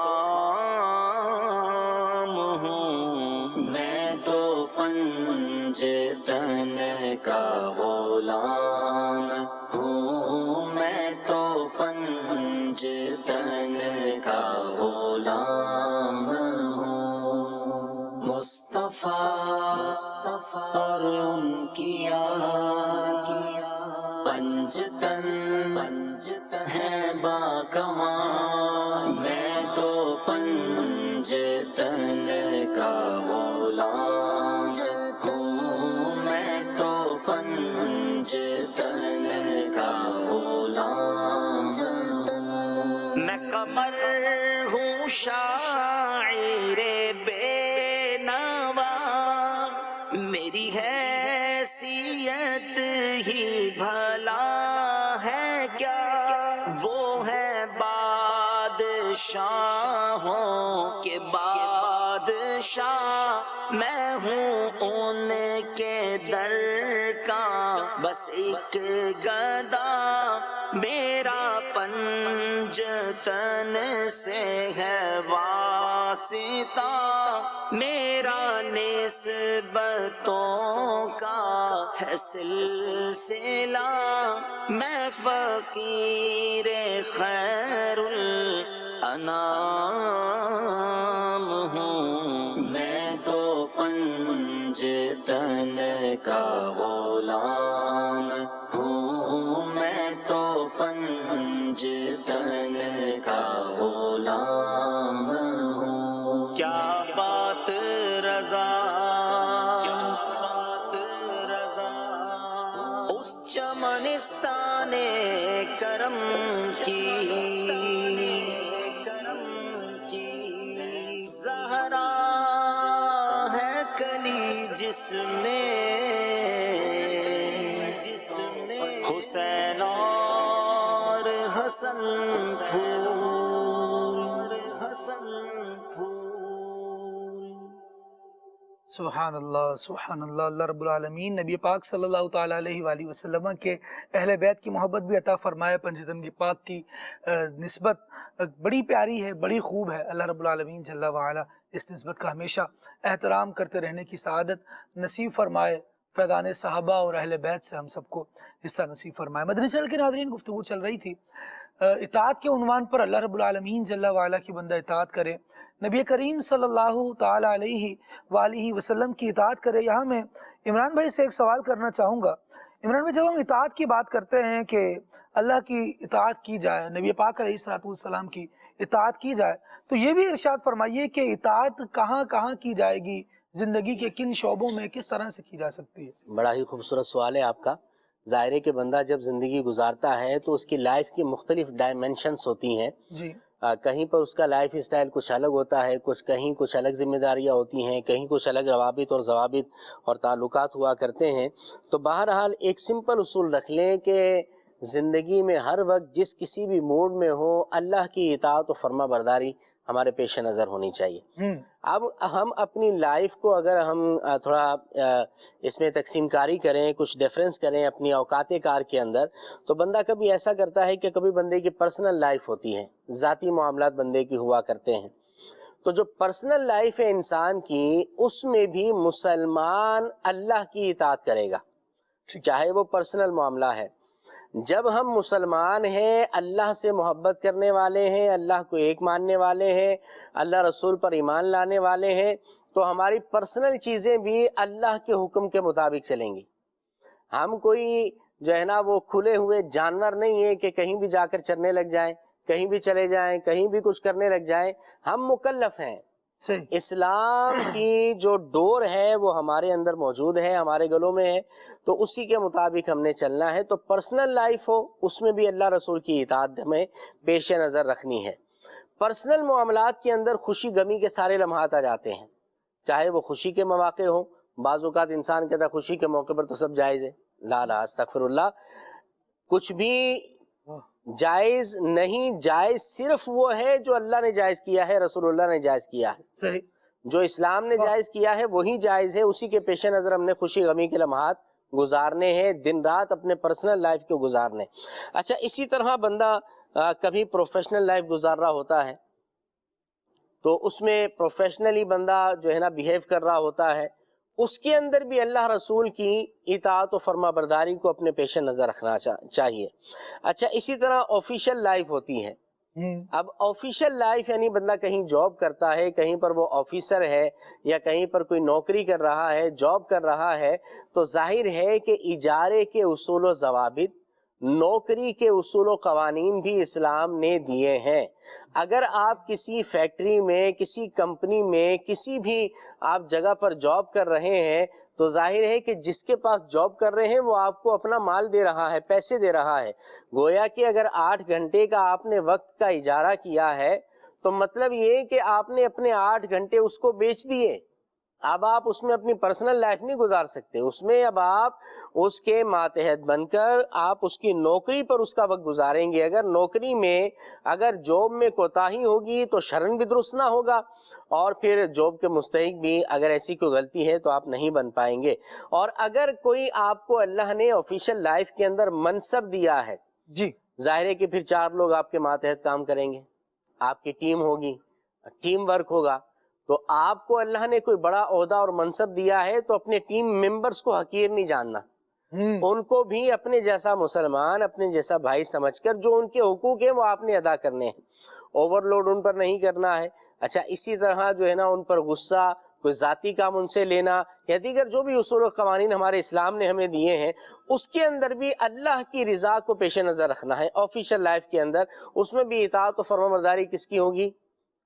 Speaker 2: ہوں، میں تو پنجتن کا غلام ہوں، میں تو پنجتن کا غلام ہوں، مصطفیٰ اور ان کی پنجتن ہے باکمال، میں تو پنجتن کا غلام ہوں، میں تو پنجتن کا غلام ہوں، میں قمر ہوں شاعر بے نوا، میری حیثیت ہی بھلا ہے کیا، وہ ہے بادشاہوں کے بادشاہ، میں ہوں ان کے در کا بس ایک گدا، میرا پنجتن سے ہے واسطہ میرا نسبتوں کا ہے سلسلہ میں فقیر خیر الانام ہوں میں تو پنج تن کا غلام ہوں میں تو پنج تن کا غلام ہوں کیا بات رضا اس چمنستان کرم کی زہرا ہے کلی جس میں حسین اور حسن پھول
Speaker 1: سبحان اللہ سبحان اللہ. اللہ رب العالمین نبی پاک صلی اللہ تعالیٰ علیہ وآلہ وسلم کے اہل بیت کی محبت بھی عطا فرمائے. پنجتن کی پاک کی نسبت بڑی پیاری ہے, بڑی خوب ہے. اللہ رب العالمین جل وعلا اس نسبت کا ہمیشہ احترام کرتے رہنے کی سعادت نصیب فرمائے. فیضان صحابہ اور اہل بیت سے ہم سب کو حصہ نصیب فرمائے. مدنی چینل کے ناظرین, گفتگو چل رہی تھی اطاعت کے عنوان پر. اللہ رب العالمین جل وعلا کی بندہ اطاعت کرے, نبی کریم صلی اللہ تعالیٰ علیہ وآلہ وسلم کی اطاعت کرے. یہاں میں عمران بھائی سے ایک سوال کرنا چاہوں گا. عمران بھائی, جب ہم اطاعت کی بات کرتے ہیں کہ اللہ کی اطاعت کی جائے, نبی پاک علیہ السلام کی اطاعت کی جائے, تو یہ بھی ارشاد فرمائیے کہ اطاعت کہاں کہاں کی جائے گی, زندگی کے کن شعبوں میں کس طرح سے کی جا سکتی ہے؟
Speaker 5: بڑا ہی خوبصورت سوال ہے آپ کا. ظاہر ہے کہ بندہ جب زندگی گزارتا ہے تو اس کی لائف کی مختلف ڈائمنشنز ہوتی ہیں.
Speaker 1: جی,
Speaker 5: کہیں پر اس کا لائف اسٹائل کچھ الگ ہوتا ہے, کہیں کچھ الگ ذمہ داریاں ہوتی ہیں, کہیں کچھ الگ روابط اور ضوابط اور تعلقات ہوا کرتے ہیں. تو بہرحال ایک سمپل اصول رکھ لیں کہ زندگی میں ہر وقت جس کسی بھی موڈ میں ہو, اللہ کی اطاعت و فرما برداری ہمارے پیش نظر ہونی چاہیے. اب ہم اپنی لائف کو اگر ہم تھوڑا اس میں تقسیم کاری کریں, کچھ ڈیفرنس کریں اپنی اوقات کار کے اندر, تو بندہ کبھی ایسا کرتا ہے کہ کبھی بندے کی پرسنل لائف ہوتی ہے, ذاتی معاملات بندے کی ہوا کرتے ہیں. تو جو پرسنل لائف ہے انسان کی, اس میں بھی مسلمان اللہ کی اطاعت کرے گا, چاہے وہ پرسنل معاملہ ہے. جب ہم مسلمان ہیں, اللہ سے محبت کرنے والے ہیں, اللہ کو ایک ماننے والے ہیں, اللہ رسول پر ایمان لانے والے ہیں, تو ہماری پرسنل چیزیں بھی اللہ کے حکم کے مطابق چلیں گی. ہم کوئی جو ہے نا وہ کھلے ہوئے جانور نہیں ہیں کہ کہیں بھی جا کر چرنے لگ جائیں, کہیں بھی چلے جائیں, کہیں بھی کچھ کرنے لگ جائیں. ہم مکلف ہیں. اسلام کی جو ڈور ہے وہ ہمارے اندر موجود ہے, ہمارے گلوں میں ہے, تو اسی کے مطابق ہم نے چلنا ہے. تو پرسنل لائف ہو, اس میں بھی اللہ رسول کی اطاعت ہمیں پیش نظر رکھنی ہے. پرسنل معاملات کے اندر خوشی غمی کے سارے لمحات آ جاتے ہیں, چاہے وہ خوشی کے مواقع ہوں. بعض اوقات انسان کہتا ہے خوشی کے موقع پر تو سب جائز ہے. لا لا استغفر اللہ, کچھ بھی جائز نہیں. جائز صرف وہ ہے جو اللہ نے جائز کیا ہے, رسول اللہ نے جائز کیا ہے.
Speaker 1: صحیح.
Speaker 5: جو اسلام نے جائز کیا ہے وہی جائز ہے, اسی کے پیش نظر ہم نے خوشی غمی کے لمحات گزارنے ہیں, دن رات اپنے پرسنل لائف کو گزارنے. اچھا, اسی طرح بندہ کبھی پروفیشنل لائف گزار رہا ہوتا ہے, تو اس میں پروفیشنلی بندہ جو ہے نا بیہیو کر رہا ہوتا ہے, اس کے اندر بھی اللہ رسول کی اطاعت و فرما برداری کو اپنے پیش نظر رکھنا چاہیے. اچھا, اسی طرح آفیشیل لائف ہوتی ہے. اب آفیشیل لائف یعنی بندہ کہیں جاب کرتا ہے, کہیں پر وہ آفیسر ہے یا کہیں پر کوئی نوکری کر رہا ہے, جاب کر رہا ہے, تو ظاہر ہے کہ اجارے کے اصول و ضوابط, نوکری کے اصول و قوانین بھی اسلام نے دیے ہیں. اگر آپ کسی فیکٹری میں, کسی کمپنی میں, کسی بھی آپ جگہ پر جاب کر رہے ہیں, تو ظاہر ہے کہ جس کے پاس جاب کر رہے ہیں وہ آپ کو اپنا مال دے رہا ہے, پیسے دے رہا ہے. گویا کہ اگر 8 گھنٹے کا آپ نے وقت کا اجارہ کیا ہے تو مطلب یہ کہ آپ نے اپنے 8 گھنٹے اس کو بیچ دیے. اب آپ اس میں اپنی پرسنل لائف نہیں گزار سکتے. اس میں اب آپ اس کے ماتحت بن کر آپ اس کی نوکری پر اس کا وقت گزاریں گے. اگر نوکری میں اگر جاب میں کوتاہی ہوگی تو شرن بھی درست نہ ہوگا, اور پھر جاب کے مستحق بھی اگر ایسی کوئی غلطی ہے تو آپ نہیں بن پائیں گے. اور اگر کوئی آپ کو اللہ نے آفیشیل لائف کے اندر منصب دیا ہے, جی ظاہر ہے کہ پھر 4 لوگ آپ کے ماتحت کام کریں گے, آپ کی ٹیم ہوگی, ٹیم ورک ہوگا. تو آپ کو اللہ نے کوئی بڑا عہدہ اور منصب دیا ہے تو اپنے ٹیم ممبرز کو حقیر نہیں جاننا, ان کو بھی اپنے جیسا مسلمان, اپنے جیسا بھائی سمجھ کر جو ان کے حقوق ہیں وہ آپ نے ادا کرنے ہیں, اوور لوڈ ان پر نہیں کرنا ہے. اچھا, اسی طرح جو ہے نا ان پر غصہ, کوئی ذاتی کام ان سے لینا یا دیگر جو بھی اصول و قوانین ہمارے اسلام نے ہمیں دیے ہیں, اس کے اندر بھی اللہ کی رضا کو پیش نظر رکھنا ہے. آفیشیل لائف کے اندر اس میں بھی اطاعت و فرمانبرداری کس کی ہوگی؟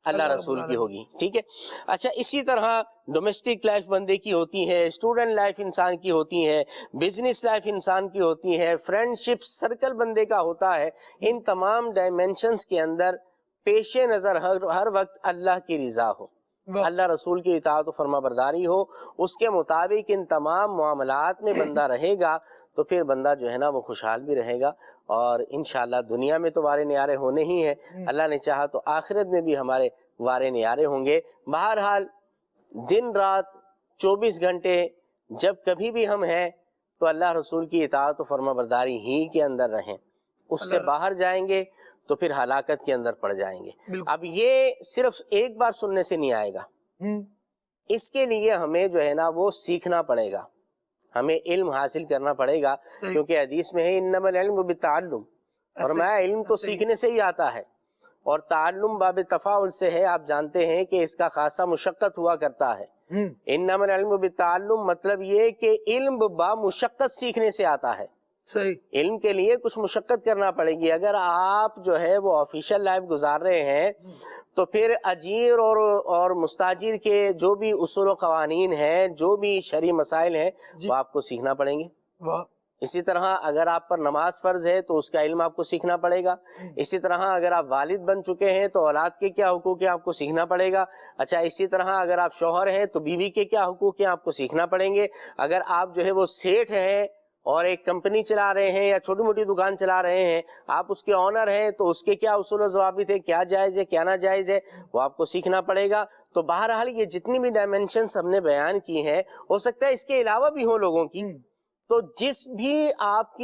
Speaker 5: اللہ رسول کی ہوگی. ٹھیک ہے. اچھا, اسی طرح ڈومیسٹک لائف بندے کی ہوتی ہے, اسٹوڈنٹ لائف انسان کی ہوتی ہے, بزنس لائف انسان کی ہوتی ہے, فرینڈ شپ سرکل بندے کا ہوتا ہے. ان تمام ڈائمینشنز کے اندر پیش نظر ہر وقت اللہ کی رضا ہو, اللہ رسول کی اطاعت و فرما برداری ہو. اس کے مطابق ان تمام معاملات میں بندہ رہے گا تو پھر بندہ جو ہے نا وہ خوشحال بھی رہے گا, اور انشاءاللہ دنیا میں تو وارے نیارے ہونے ہی ہیں, اللہ نے چاہا تو آخرت میں بھی ہمارے وارے نیارے ہوں گے. بہرحال دن رات 24 گھنٹے جب کبھی بھی ہم ہیں تو اللہ رسول کی اطاعت و فرما برداری ہی کے اندر رہیں. اس سے باہر جائیں گے تو پھر ہلاکت کے اندر پڑ جائیں گے. اب یہ صرف ایک بار سننے سے نہیں آئے گا, اس کے لیے ہمیں جو ہے نا وہ سیکھنا پڑے گا, ہمیں علم حاصل کرنا پڑے گا, کیونکہ حدیث میں ہے انما العلم بالتعلم, اور میں علم تو سیکھنے سے ہی آتا ہے, اور تعلم باب تفاعل سے ہے. آپ جانتے ہیں کہ اس کا خاصا مشقت ہوا کرتا ہے. انما العلم بالتعلم مطلب یہ کہ علم با مشقت سیکھنے سے آتا ہے.
Speaker 1: صحیح,
Speaker 5: علم کے لیے کچھ مشقت کرنا پڑے گی. اگر آپ جو ہے وہ آفیشیل لائف گزار رہے ہیں تو پھر اجیر اور مستاجر کے جو بھی اصول و قوانین ہیں, جو بھی شرعی مسائل ہیں, وہ آپ کو سیکھنا پڑیں گے. اسی طرح اگر آپ پر نماز فرض ہے تو اس کا علم آپ کو سیکھنا پڑے گا. اسی طرح اگر آپ والد بن چکے ہیں تو اولاد کے کیا حقوق ہیں آپ کو سیکھنا پڑے گا. اچھا, اسی طرح اگر آپ شوہر ہیں تو بیوی کے کیا حقوق ہیں آپ کو سیکھنا پڑیں گے. اگر آپ جو ہے وہ سیٹھ ہیں اور ایک کمپنی چلا رہے ہیں یا چھوٹی موٹی دکان چلا رہے ہیں, آپ اس کے آنر ہیں, تو اس کے کیا اصول و ضوابط ہے, کیا جائز ہے کیا ناجائز ہے, وہ آپ کو سیکھنا پڑے گا. تو بہرحال یہ جتنی بھی ڈائمینشنز ہم نے بیان کی ہیں, ہو سکتا ہے اس کے علاوہ بھی ہوں لوگوں کی. تو جس بھی آپ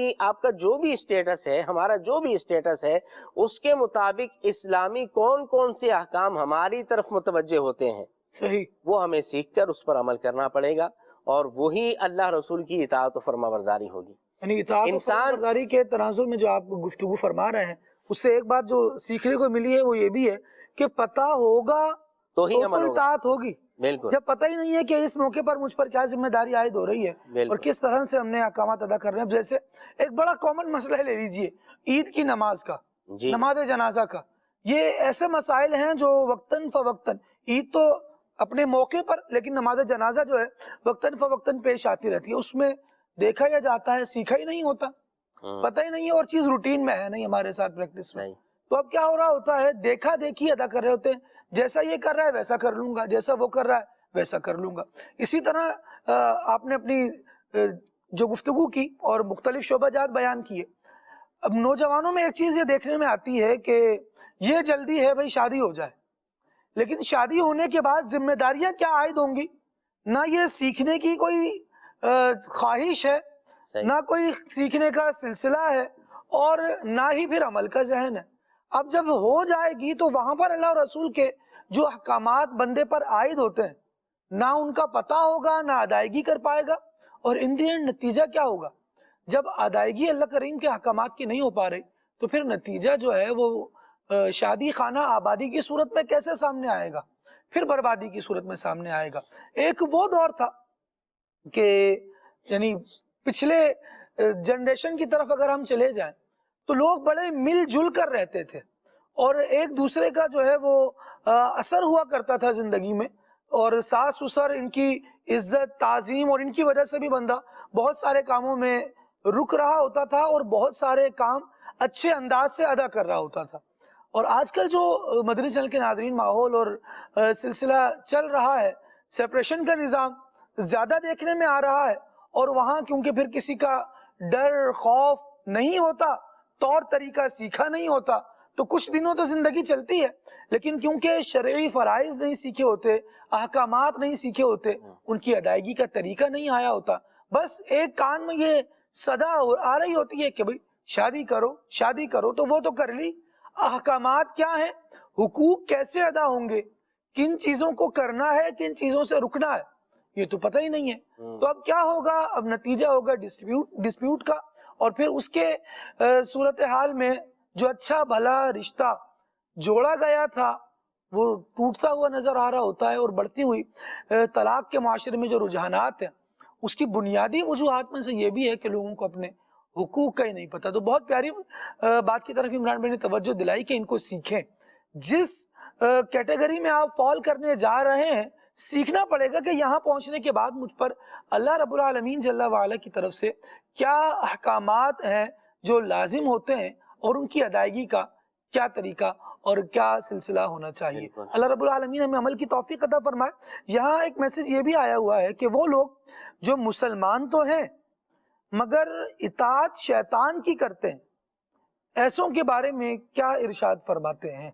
Speaker 5: کا جو بھی اسٹیٹس ہے, ہمارا جو بھی اسٹیٹس ہے, اس کے مطابق اسلامی کون کون سے احکام ہماری طرف متوجہ ہوتے ہیں,
Speaker 1: صحیح,
Speaker 5: وہ ہمیں سیکھ کر اس پر عمل کرنا پڑے گا, اور وہی اللہ رسول کی اطاعت و فرما برداری ہوگی.
Speaker 1: یعنی اطاعت و فرما برداری کے تناظر میں جو آپ گفتگو فرما رہے ہیں, اس سے ایک بات جو سیکھنے کو ملی ہے وہ یہ بھی ہے کہ پتہ ہوگا
Speaker 5: تو ہی عمل ہوگا.
Speaker 1: اطاعت ہوگی.
Speaker 5: بالکل.
Speaker 1: جب پتہ ہی نہیں ہے کہ اس موقع پر مجھ پر کیا ذمہ داری عائد ہو رہی ہے اور کس طرح سے ہم نے احکامات ادا کر رہے ہیں. جیسے ایک بڑا کامن مسئلہ لے لیجئے عید کی نماز کا, نماز جنازہ کا. یہ ایسے مسائل ہیں جو وقتاً فوقتاً, عید تو اپنے موقع پر, لیکن نماز جنازہ جو ہے وقتاً فوقتاً پیش آتی رہتی ہے. اس میں دیکھا یا جاتا ہے, سیکھا ہی نہیں ہوتا, پتہ ہی نہیں ہے, اور چیز روٹین میں ہے نہیں ہمارے ساتھ پریکٹس میں. تو اب کیا ہو رہا ہوتا ہے, دیکھا دیکھی ادا کر رہے ہوتے ہیں, جیسا یہ کر رہا ہے ویسا کر لوں گا, جیسا وہ کر رہا ہے ویسا کر لوں گا. اسی طرح آپ نے اپنی جو گفتگو کی اور مختلف شعبہ جات بیان کیے. اب نوجوانوں میں ایک چیز یہ دیکھنے میں آتی ہے کہ یہ جلدی ہے بھائی شادی ہو جائے, لیکن شادی ہونے کے بعد ذمہ داریاں کیا عائد ہوں گی, نہ یہ سیکھنے کی کوئی خواہش ہے, نہ کوئی سیکھنے کا سلسلہ ہے, اور نہ ہی پھر عمل کا ذہن ہے. اب جب ہو جائے گی تو وہاں پر اللہ اور رسول کے جو احکامات بندے پر عائد ہوتے ہیں, نہ ان کا پتہ ہوگا, نہ ادائیگی کر پائے گا, اور ان دی اینڈ نتیجہ کیا ہوگا؟ جب ادائیگی اللہ کریم کے احکامات کی نہیں ہو پا رہی تو پھر نتیجہ جو ہے وہ شادی خانہ آبادی کی صورت میں کیسے سامنے آئے گا, پھر بربادی کی صورت میں سامنے آئے گا. ایک وہ دور تھا کہ یعنی پچھلے جنریشن کی طرف اگر ہم چلے جائیں تو لوگ بڑے مل جل کر رہتے تھے, اور ایک دوسرے کا جو ہے وہ اثر ہوا کرتا تھا زندگی میں, اور ساس سسر ان کی عزت تعظیم, اور ان کی وجہ سے بھی بندہ بہت سارے کاموں میں رک رہا ہوتا تھا اور بہت سارے کام اچھے انداز سے ادا کر رہا ہوتا تھا. اور آج کل جو مدنی چینل کے ناظرین ماحول اور سلسلہ چل رہا ہے, سیپریشن کا نظام زیادہ دیکھنے میں آ رہا ہے, اور وہاں کیونکہ پھر کسی کا ڈر خوف نہیں ہوتا, طور طریقہ سیکھا نہیں ہوتا, تو کچھ دنوں تو زندگی چلتی ہے, لیکن کیونکہ شرعی فرائض نہیں سیکھے ہوتے, احکامات نہیں سیکھے ہوتے, ان کی ادائیگی کا طریقہ نہیں آیا ہوتا, بس ایک کان میں یہ صدا آ رہی ہوتی ہے کہ بھئی شادی کرو شادی کرو, تو وہ تو کر لی, احکامات کیا ہیں, حقوق کیسے ادا ہوں گے, کن چیزوں کو کرنا ہے، کن چیزوں سے رکنا ہے، یہ تو پتہ ہی نہیں ہے۔ تو اب کیا ہوگا؟ اب نتیجہ ہوگا ڈسپیوٹ کا، اور پھر اس کے صورتحال میں جو اچھا بھلا رشتہ جوڑا گیا تھا وہ ٹوٹتا ہوا نظر آ رہا ہوتا ہے، اور بڑھتی ہوئی طلاق کے معاشرے میں جو رجحانات ہیں اس کی بنیادی وجوہات میں سے یہ بھی ہے کہ لوگوں کو اپنے حقوق کا ہی نہیں پتہ۔ تو بہت پیاری بات کی طرف عمران بھائی نے توجہ دلائی کہ ان کو سیکھیں، جس کیٹیگری میں آپ فال کرنے جا رہے ہیں سیکھنا پڑے گا کہ یہاں پہنچنے کے بعد مجھ پر اللہ رب العالمین جل وعلا کی طرف سے کیا احکامات ہیں جو لازم ہوتے ہیں، اور ان کی ادائیگی کا کیا طریقہ اور کیا سلسلہ ہونا چاہیے۔ اللہ رب العالمین ہمیں عمل کی توفیق عطا فرمائے۔ یہاں ایک میسج یہ بھی آیا ہوا ہے کہ وہ لوگ جو مسلمان تو ہیں مگر اطاعت شیطان کی کرتے ہیں، ایسوں کے بارے میں کیا ارشاد فرماتے ہیں؟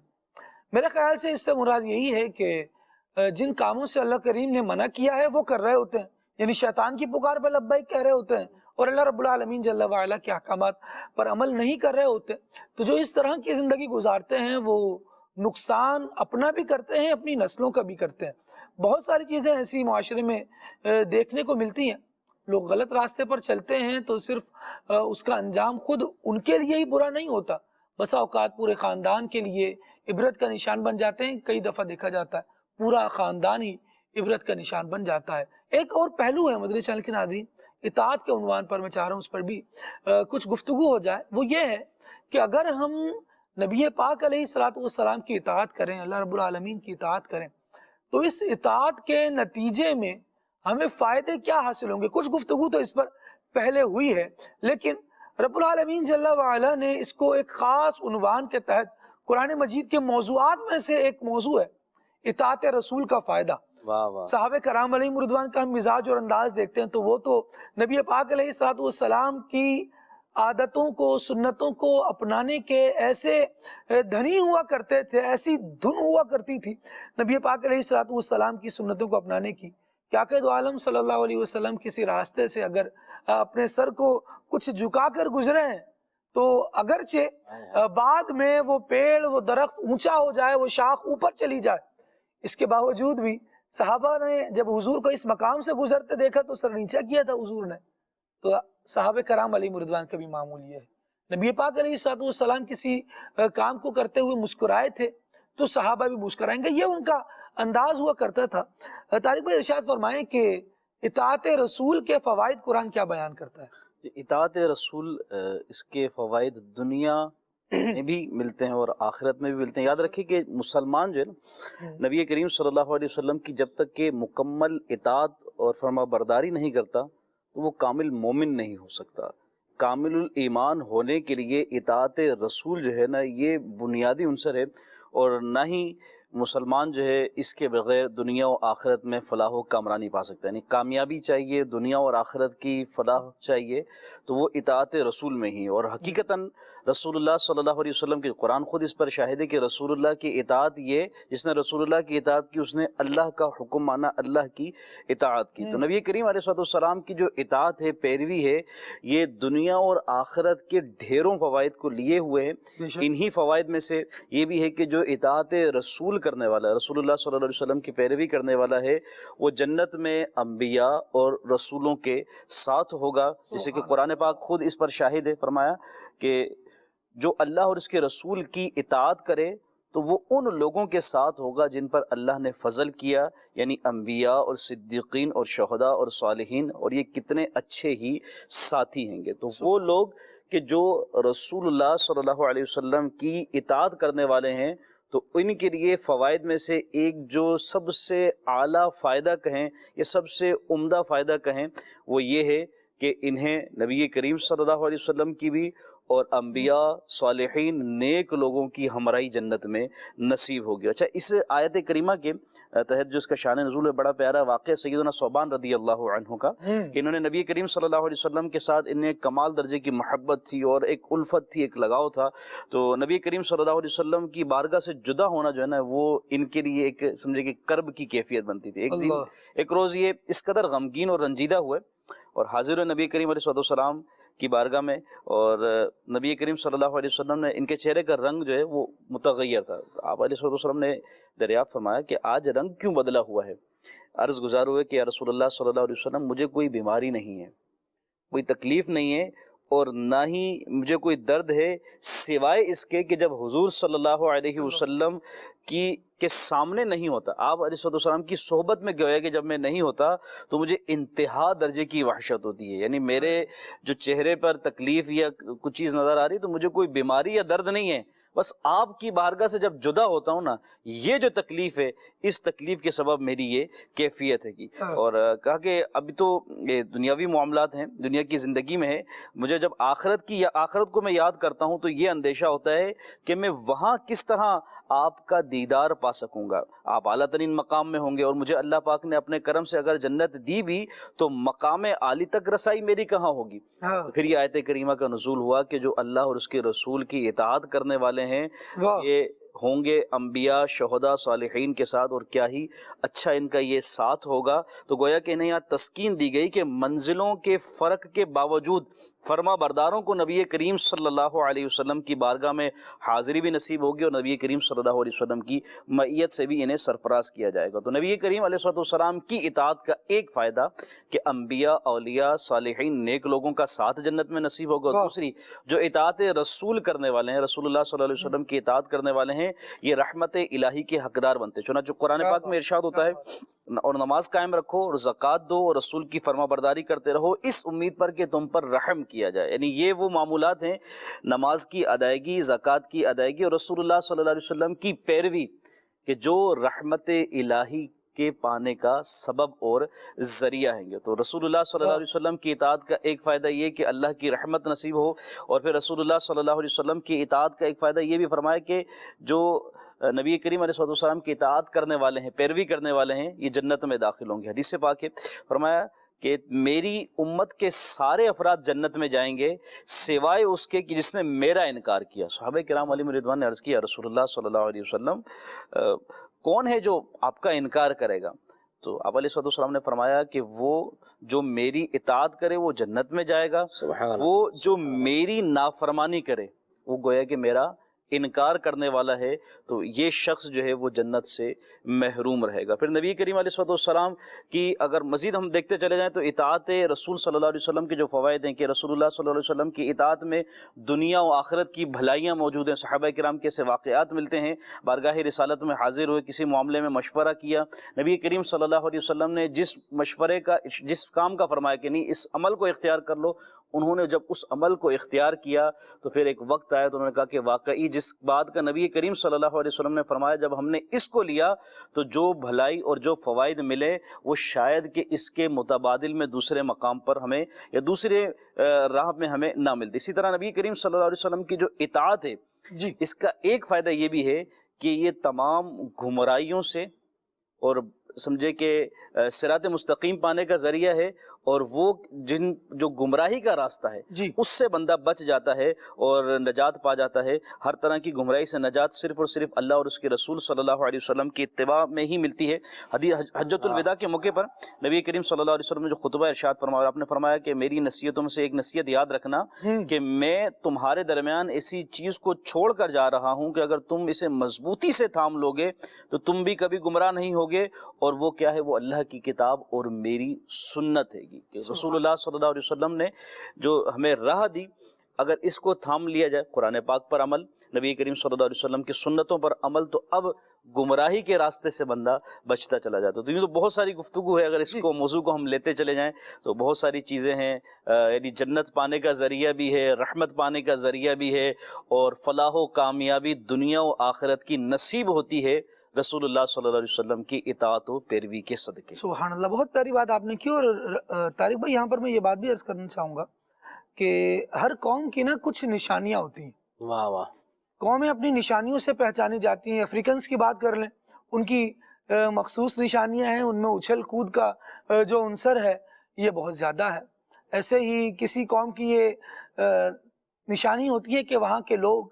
Speaker 1: میرے خیال سے اس سے مراد یہی ہے کہ جن کاموں سے اللہ کریم نے منع کیا ہے وہ کر رہے ہوتے ہیں، یعنی شیطان کی پکار پہ لبیک کہہ رہے ہوتے ہیں، اور اللہ رب العالمین جل وعلا کے احکامات پر عمل نہیں کر رہے ہوتے۔ تو جو اس طرح کی زندگی گزارتے ہیں وہ نقصان اپنا بھی کرتے ہیں، اپنی نسلوں کا بھی کرتے ہیں۔ بہت ساری چیزیں ایسی معاشرے میں دیکھنے کو ملتی ہیں، لوگ غلط راستے پر چلتے ہیں تو صرف اس کا انجام خود ان کے لیے ہی برا نہیں ہوتا، بسا اوقات پورے خاندان کے لیے عبرت کا نشان بن جاتے ہیں۔ کئی دفعہ دیکھا جاتا ہے پورا خاندان ہی عبرت کا نشان بن جاتا ہے۔ ایک اور پہلو ہے مدنی چینل کے ناظرین، اطاعت کے عنوان پر میں چاہ رہا ہوں اس پر بھی کچھ گفتگو ہو جائے، وہ یہ ہے کہ اگر ہم نبی پاک علیہ الصلوۃ والسلام کی اطاعت کریں، اللہ رب العالمین کی اطاعت کریں، تو اس اطاعت کے نتیجے میں ہمیں فائدے کیا حاصل ہوں گے؟ کچھ گفتگو تو اس پر پہلے ہوئی ہے، لیکن رب العالمین جل وعلا نے اس کو ایک خاص عنوان کے تحت قرآن مجید کے موضوعات میں سے ایک موضوع ہے اطاعت رسول کا فائدہ۔ صحابہ کرام علیہم رضوان کا ہم مزاج اور انداز دیکھتے ہیں تو وہ تو نبی پاک علیہ الصلوۃ والسلام کی عادتوں کو، سنتوں کو اپنانے کے ایسے دھنی ہوا کرتے تھے، ایسی دھن ہوا کرتی تھی نبی پاک علیہ الصلوۃ والسلام کی سنتوں کو اپنانے کی کہ آقا دو عالم صلی اللہ علیہ وسلم کسی راستے سے اگر اپنے سر کو کچھ جھکا کر گزرے ہیں تو اگرچہ بعد میں وہ پیڑ، وہ درخت اونچا ہو جائے، وہ شاخ اوپر چلی جائے، اس کے باوجود بھی صحابہ نے جب حضور کو اس مقام سے گزرتے دیکھا تو سر نیچا کیا تھا حضور نے۔ تو صحابہ کرام علیہ رضوان کا بھی معمول یہ ہے، نبی پاک علیہ الصلوۃ والسلام کسی کام کو کرتے ہوئے مسکرائے تھے تو صحابہ بھی مسکرائیں گے، یہ ان کا انداز ہوا کرتا تھا۔ طارق بھائی ارشاد فرمائیں کہ اطاعت رسول کے فوائد قرآن کیا بیان کرتا ہے؟
Speaker 6: اطاعت رسول اس کے فوائد دنیا میں بھی ملتے ہیں اور آخرت میں بھی ملتے ہیں۔ یاد رکھیں کہ مسلمان جو ہے نا، نبی کریم صلی اللہ علیہ وسلم کی جب تک کہ مکمل اطاعت اور فرما برداری نہیں کرتا تو وہ کامل مومن نہیں ہو سکتا۔ کامل الایمان ہونے کے لیے اطاعت رسول جو ہے نا یہ بنیادی عنصر ہے، اور نہ ہی مسلمان جو ہے اس کے بغیر دنیا و آخرت میں فلاح و کامرانی پا سکتا ہے۔ یعنی کامیابی چاہیے، دنیا اور آخرت کی فلاح چاہیے تو وہ اطاعت رسول میں ہی۔ اور حقیقتاً رسول اللہ صلی اللہ علیہ وسلم کے قرآن خود اس پر شاہد ہے کہ رسول اللہ کی اطاعت، یہ جس نے رسول اللہ کی اطاعت کی اس نے اللہ کا حکم مانا، اللہ کی اطاعت کی۔ تو نبی کریم علیہ السلام کی جو اطاعت ہے، پیروی ہے، یہ دنیا اور آخرت کے ڈھیروں فوائد کو لیے ہوئے ہیں۔ انہی فوائد میں سے یہ بھی ہے کہ جو اطاعت رسول کرنے والا، رسول اللہ صلی اللہ علیہ وسلم کی پیروی کرنے والا ہے، وہ جنت میں انبیاء اور رسولوں کے ساتھ ہوگا، جیسے کہ قرآن پاک خود اس پر شاہد ہے۔ فرمایا کہ جو اللہ اور اس کے رسول کی اطاعت کرے تو وہ ان لوگوں کے ساتھ ہوگا جن پر اللہ نے فضل کیا، یعنی انبیاء اور صدیقین اور شہداء اور صالحین، اور یہ کتنے اچھے ہی ساتھی ہیں گے۔ تو وہ لوگ کہ جو رسول اللہ صلی اللہ علیہ وسلم کی اطاعت کرنے والے ہیں، تو ان کے لیے فوائد میں سے ایک جو سب سے اعلیٰ فائدہ کہیں یا سب سے عمدہ فائدہ کہیں وہ یہ ہے کہ انہیں نبی کریم صلی اللہ علیہ وسلم کی بھی اور انبیاء، صالحین، نیک لوگوں کی ہمراہی جنت میں نصیب ہوگی۔ اچھا، اس آیت کریمہ کے تحت جو اس کا شان نزول ہے، بڑا پیارا واقعہ سیدنا ثوبان رضی اللہ عنہ کا، کہ انہوں نے نبی کریم صلی اللہ علیہ وسلم کے ساتھ انہیں کمال درجے کی محبت تھی اور ایک الفت تھی، ایک لگاؤ تھا۔ تو نبی کریم صلی اللہ علیہ وسلم کی بارگاہ سے جدا ہونا جو ہے نا وہ ان کے لیے ایک سمجھے کہ کرب کی کیفیت بنتی تھی۔ ایک دن ایک روز یہ اس قدر غمگین اور رنجیدہ ہوئے اور حاضر نبی کریم علیہ السلام کی بارگاہ میں، اور نبی کریم صلی اللہ علیہ وسلم نے ان کے چہرے کا رنگ جو ہے وہ متغیر تھا. آپ علیہ وسلم نے دریافت فرمایا کہ آج رنگ کیوں بدلا ہوا ہے؟ عرض گزار ہوئے کہ یا رسول اللہ صلی اللہ علیہ وسلم، مجھے کوئی بیماری نہیں ہے، کوئی تکلیف نہیں ہے، اور نہ ہی مجھے کوئی درد ہے، سوائے اس کے کہ جب حضور صلی اللہ علیہ وسلم کے سامنے نہیں ہوتا، آپ علیہ السلام کی صحبت میں گویا کہ جب میں نہیں ہوتا تو مجھے انتہا درجے کی وحشت ہوتی ہے. یعنی میرے جو چہرے پر تکلیف یا کچھ چیز نظر آ رہی تو مجھے کوئی بیماری یا درد نہیں ہے، بس آپ کی بارگاہ سے جب جدا ہوتا ہوں نا، یہ جو تکلیف ہے، اس تکلیف کے سبب میری یہ کیفیت ہے کی. اور کہا کہ ابھی تو یہ دنیاوی معاملات ہیں، دنیا کی زندگی میں ہے، مجھے جب آخرت کو میں یاد کرتا ہوں تو یہ اندیشہ ہوتا ہے کہ میں وہاں کس طرح آپ کا دیدار پا سکوں گا. آپ اعلیٰ ترین مقام میں ہوں گے، اور مجھے اللہ پاک نے اپنے کرم سے اگر جنت دی بھی تو مقام عالی تک رسائی میری کہاں ہوگی؟ پھر یہ آیت کریمہ کا نزول ہوا کہ جو اللہ اور اس کے رسول کی اطاعت کرنے والے ہیں یہ ہوں گے انبیاء، شہداء، صالحین کے ساتھ، اور کیا ہی اچھا ان کا یہ ساتھ ہوگا. تو گویا کہ انہیں یہاں تسکین دی گئی کہ منزلوں کے فرق کے باوجود فرما برداروں کو نبی کریم صلی اللہ علیہ وسلم کی بارگاہ میں حاضری بھی نصیب ہوگی، اور نبی کریم صلی اللہ علیہ وسلم کی معیت سے بھی انہیں سرفراز کیا جائے گا. تو نبی کریم علیہ السلام کی اطاعت کا ایک فائدہ کہ انبیاء، اولیاء، صالحین، نیک لوگوں کا ساتھ جنت میں نصیب ہوگا. اور دوسری جو اطاعت رسول کرنے والے ہیں، رسول اللہ صلی اللہ علیہ وسلم کی اطاعت کرنے والے ہیں، یہ رحمت الہی کے حقدار بنتے. چنانچہ قرآن پاک میں ارشاد ہوتا ہے اور نماز قائم رکھو اور زکوٰۃ دو اور رسول کی فرما برداری کرتے رہو، اس امید پر کہ تم پر رحم کیا جائے. یعنی یہ وہ معمولات ہیں، نماز کی ادائیگی، زکوٰۃ کی ادائیگی اور رسول اللہ صلی اللہ علیہ وسلم کی پیروی، کہ جو رحمت الہی کے پانے کا سبب اور ذریعہ ہیں گے. تو رسول اللہ صلی اللہ علیہ وسلم کی اطاعت کا ایک فائدہ یہ کہ اللہ کی رحمت نصیب ہو، اور پھر رسول اللہ صلی اللہ علیہ وسلم کی اطاعت کا ایک فائدہ یہ بھی فرمایا کہ جو نبی کریم علیہ السلام کی اطاعت کرنے والے ہیں، پیروی کرنے والے ہیں، یہ جنت میں داخل ہوں گے. حدیث سے پاک ہے، فرمایا کہ میری امت کے سارے افراد جنت میں جائیں گے سوائے اس کے کہ جس نے میرا انکار کیا. صحابہ کرام علیہم رضوان نے عرض کیا رسول اللہ صلی اللہ علیہ وسلم کون ہے جو آپ کا انکار کرے گا؟ تو آپ علیہ السلام نے فرمایا کہ وہ جو میری اطاعت کرے وہ جنت میں جائے گا، وہ جو میری نافرمانی کرے وہ گویا کہ میرا انکار کرنے والا ہے، تو یہ شخص جو ہے وہ جنت سے محروم رہے گا. پھر نبی کریم علیہ السلام کی اگر مزید ہم دیکھتے چلے جائیں تو اطاعت رسول صلی اللہ علیہ وسلم کے جو فوائد ہیں کہ رسول اللہ صلی اللہ علیہ وسلم کی اطاعت میں دنیا و آخرت کی بھلائیاں موجود ہیں. صحابہ کرام کے ایسے واقعات ملتے ہیں، بارگاہ رسالت میں حاضر ہوئے، کسی معاملے میں مشورہ کیا، نبی کریم صلی اللہ علیہ وسلم نے جس مشورے کا، جس کام کا فرمایا کہ نہیں اس عمل کو اختیار کر لو، انہوں نے جب اس عمل کو اختیار کیا تو پھر ایک وقت آیا تو انہوں نے کہا کہ واقعی جس بات کا نبی کریم صلی اللہ علیہ وسلم نے فرمایا جب ہم نے اس کو لیا تو جو بھلائی اور جو فوائد ملے وہ شاید کہ اس کے متبادل میں دوسرے مقام پر ہمیں یا دوسرے راہ میں ہمیں نہ ملتی. اسی طرح نبی کریم صلی اللہ علیہ وسلم کی جو اطاعت ہے اس کا ایک فائدہ یہ بھی ہے کہ یہ تمام گمراہیوں سے اور سمجھے کہ صراط مستقیم پانے کا ذریعہ ہے، اور وہ جو گمراہی کا راستہ ہے اس سے بندہ بچ جاتا ہے اور نجات پا جاتا ہے. ہر طرح کی گمراہی سے نجات صرف اور صرف اللہ اور اس کے رسول صلی اللہ علیہ وسلم کی اتباع میں ہی ملتی ہے. حجۃ الوداع کے موقع پر نبی کریم صلی اللہ علیہ وسلم نے جو خطبہ ارشاد فرمایا، آپ نے فرمایا کہ میری نصیحتوں میں سے ایک نصیحت یاد رکھنا کہ میں تمہارے درمیان ایسی چیز کو چھوڑ کر جا رہا ہوں کہ اگر تم اسے مضبوطی سے تھام لوگے تو تم بھی کبھی گمراہ نہیں ہوگے، اور وہ کیا ہے؟ وہ اللہ کی کتاب اور میری سنت ہے. کہ رسول اللہ صلی اللہ علیہ وسلم نے جو ہمیں راہ دی، اگر اس کو تھام لیا جائے، قرآن پاک پر عمل، نبی کریم صلی اللہ علیہ وسلم کی سنتوں پر عمل، تو اب گمراہی کے راستے سے بندہ بچتا چلا جاتا. تو یہ تو بہت ساری گفتگو ہے، اگر اس کو موضوع کو ہم لیتے چلے جائیں تو بہت ساری چیزیں ہیں. یعنی جنت پانے کا ذریعہ بھی ہے، رحمت پانے کا ذریعہ بھی ہے، اور فلاح و کامیابی دنیا و آخرت کی نصیب ہوتی ہے رسول اللہ صلی اللہ علیہ وسلم کی اطاعت و پیروی کے صدقے.
Speaker 1: سبحان اللہ، بہت پیاری بات آپ نے کی. اور طارق بھائی یہاں پر میں یہ بات بھی عرض کرنا چاہوں گا کہ ہر قوم کی نا کچھ نشانیاں ہوتی ہیں.
Speaker 5: واہ واہ.
Speaker 1: قومیں اپنی نشانیوں سے پہچانی جاتی ہیں. افریقنس کی بات کر لیں، ان کی مخصوص نشانیاں ہیں، ان میں اچھل کود کا جو عنصر ہے یہ بہت زیادہ ہے. ایسے ہی کسی قوم کی یہ نشانی ہوتی ہے کہ وہاں کے لوگ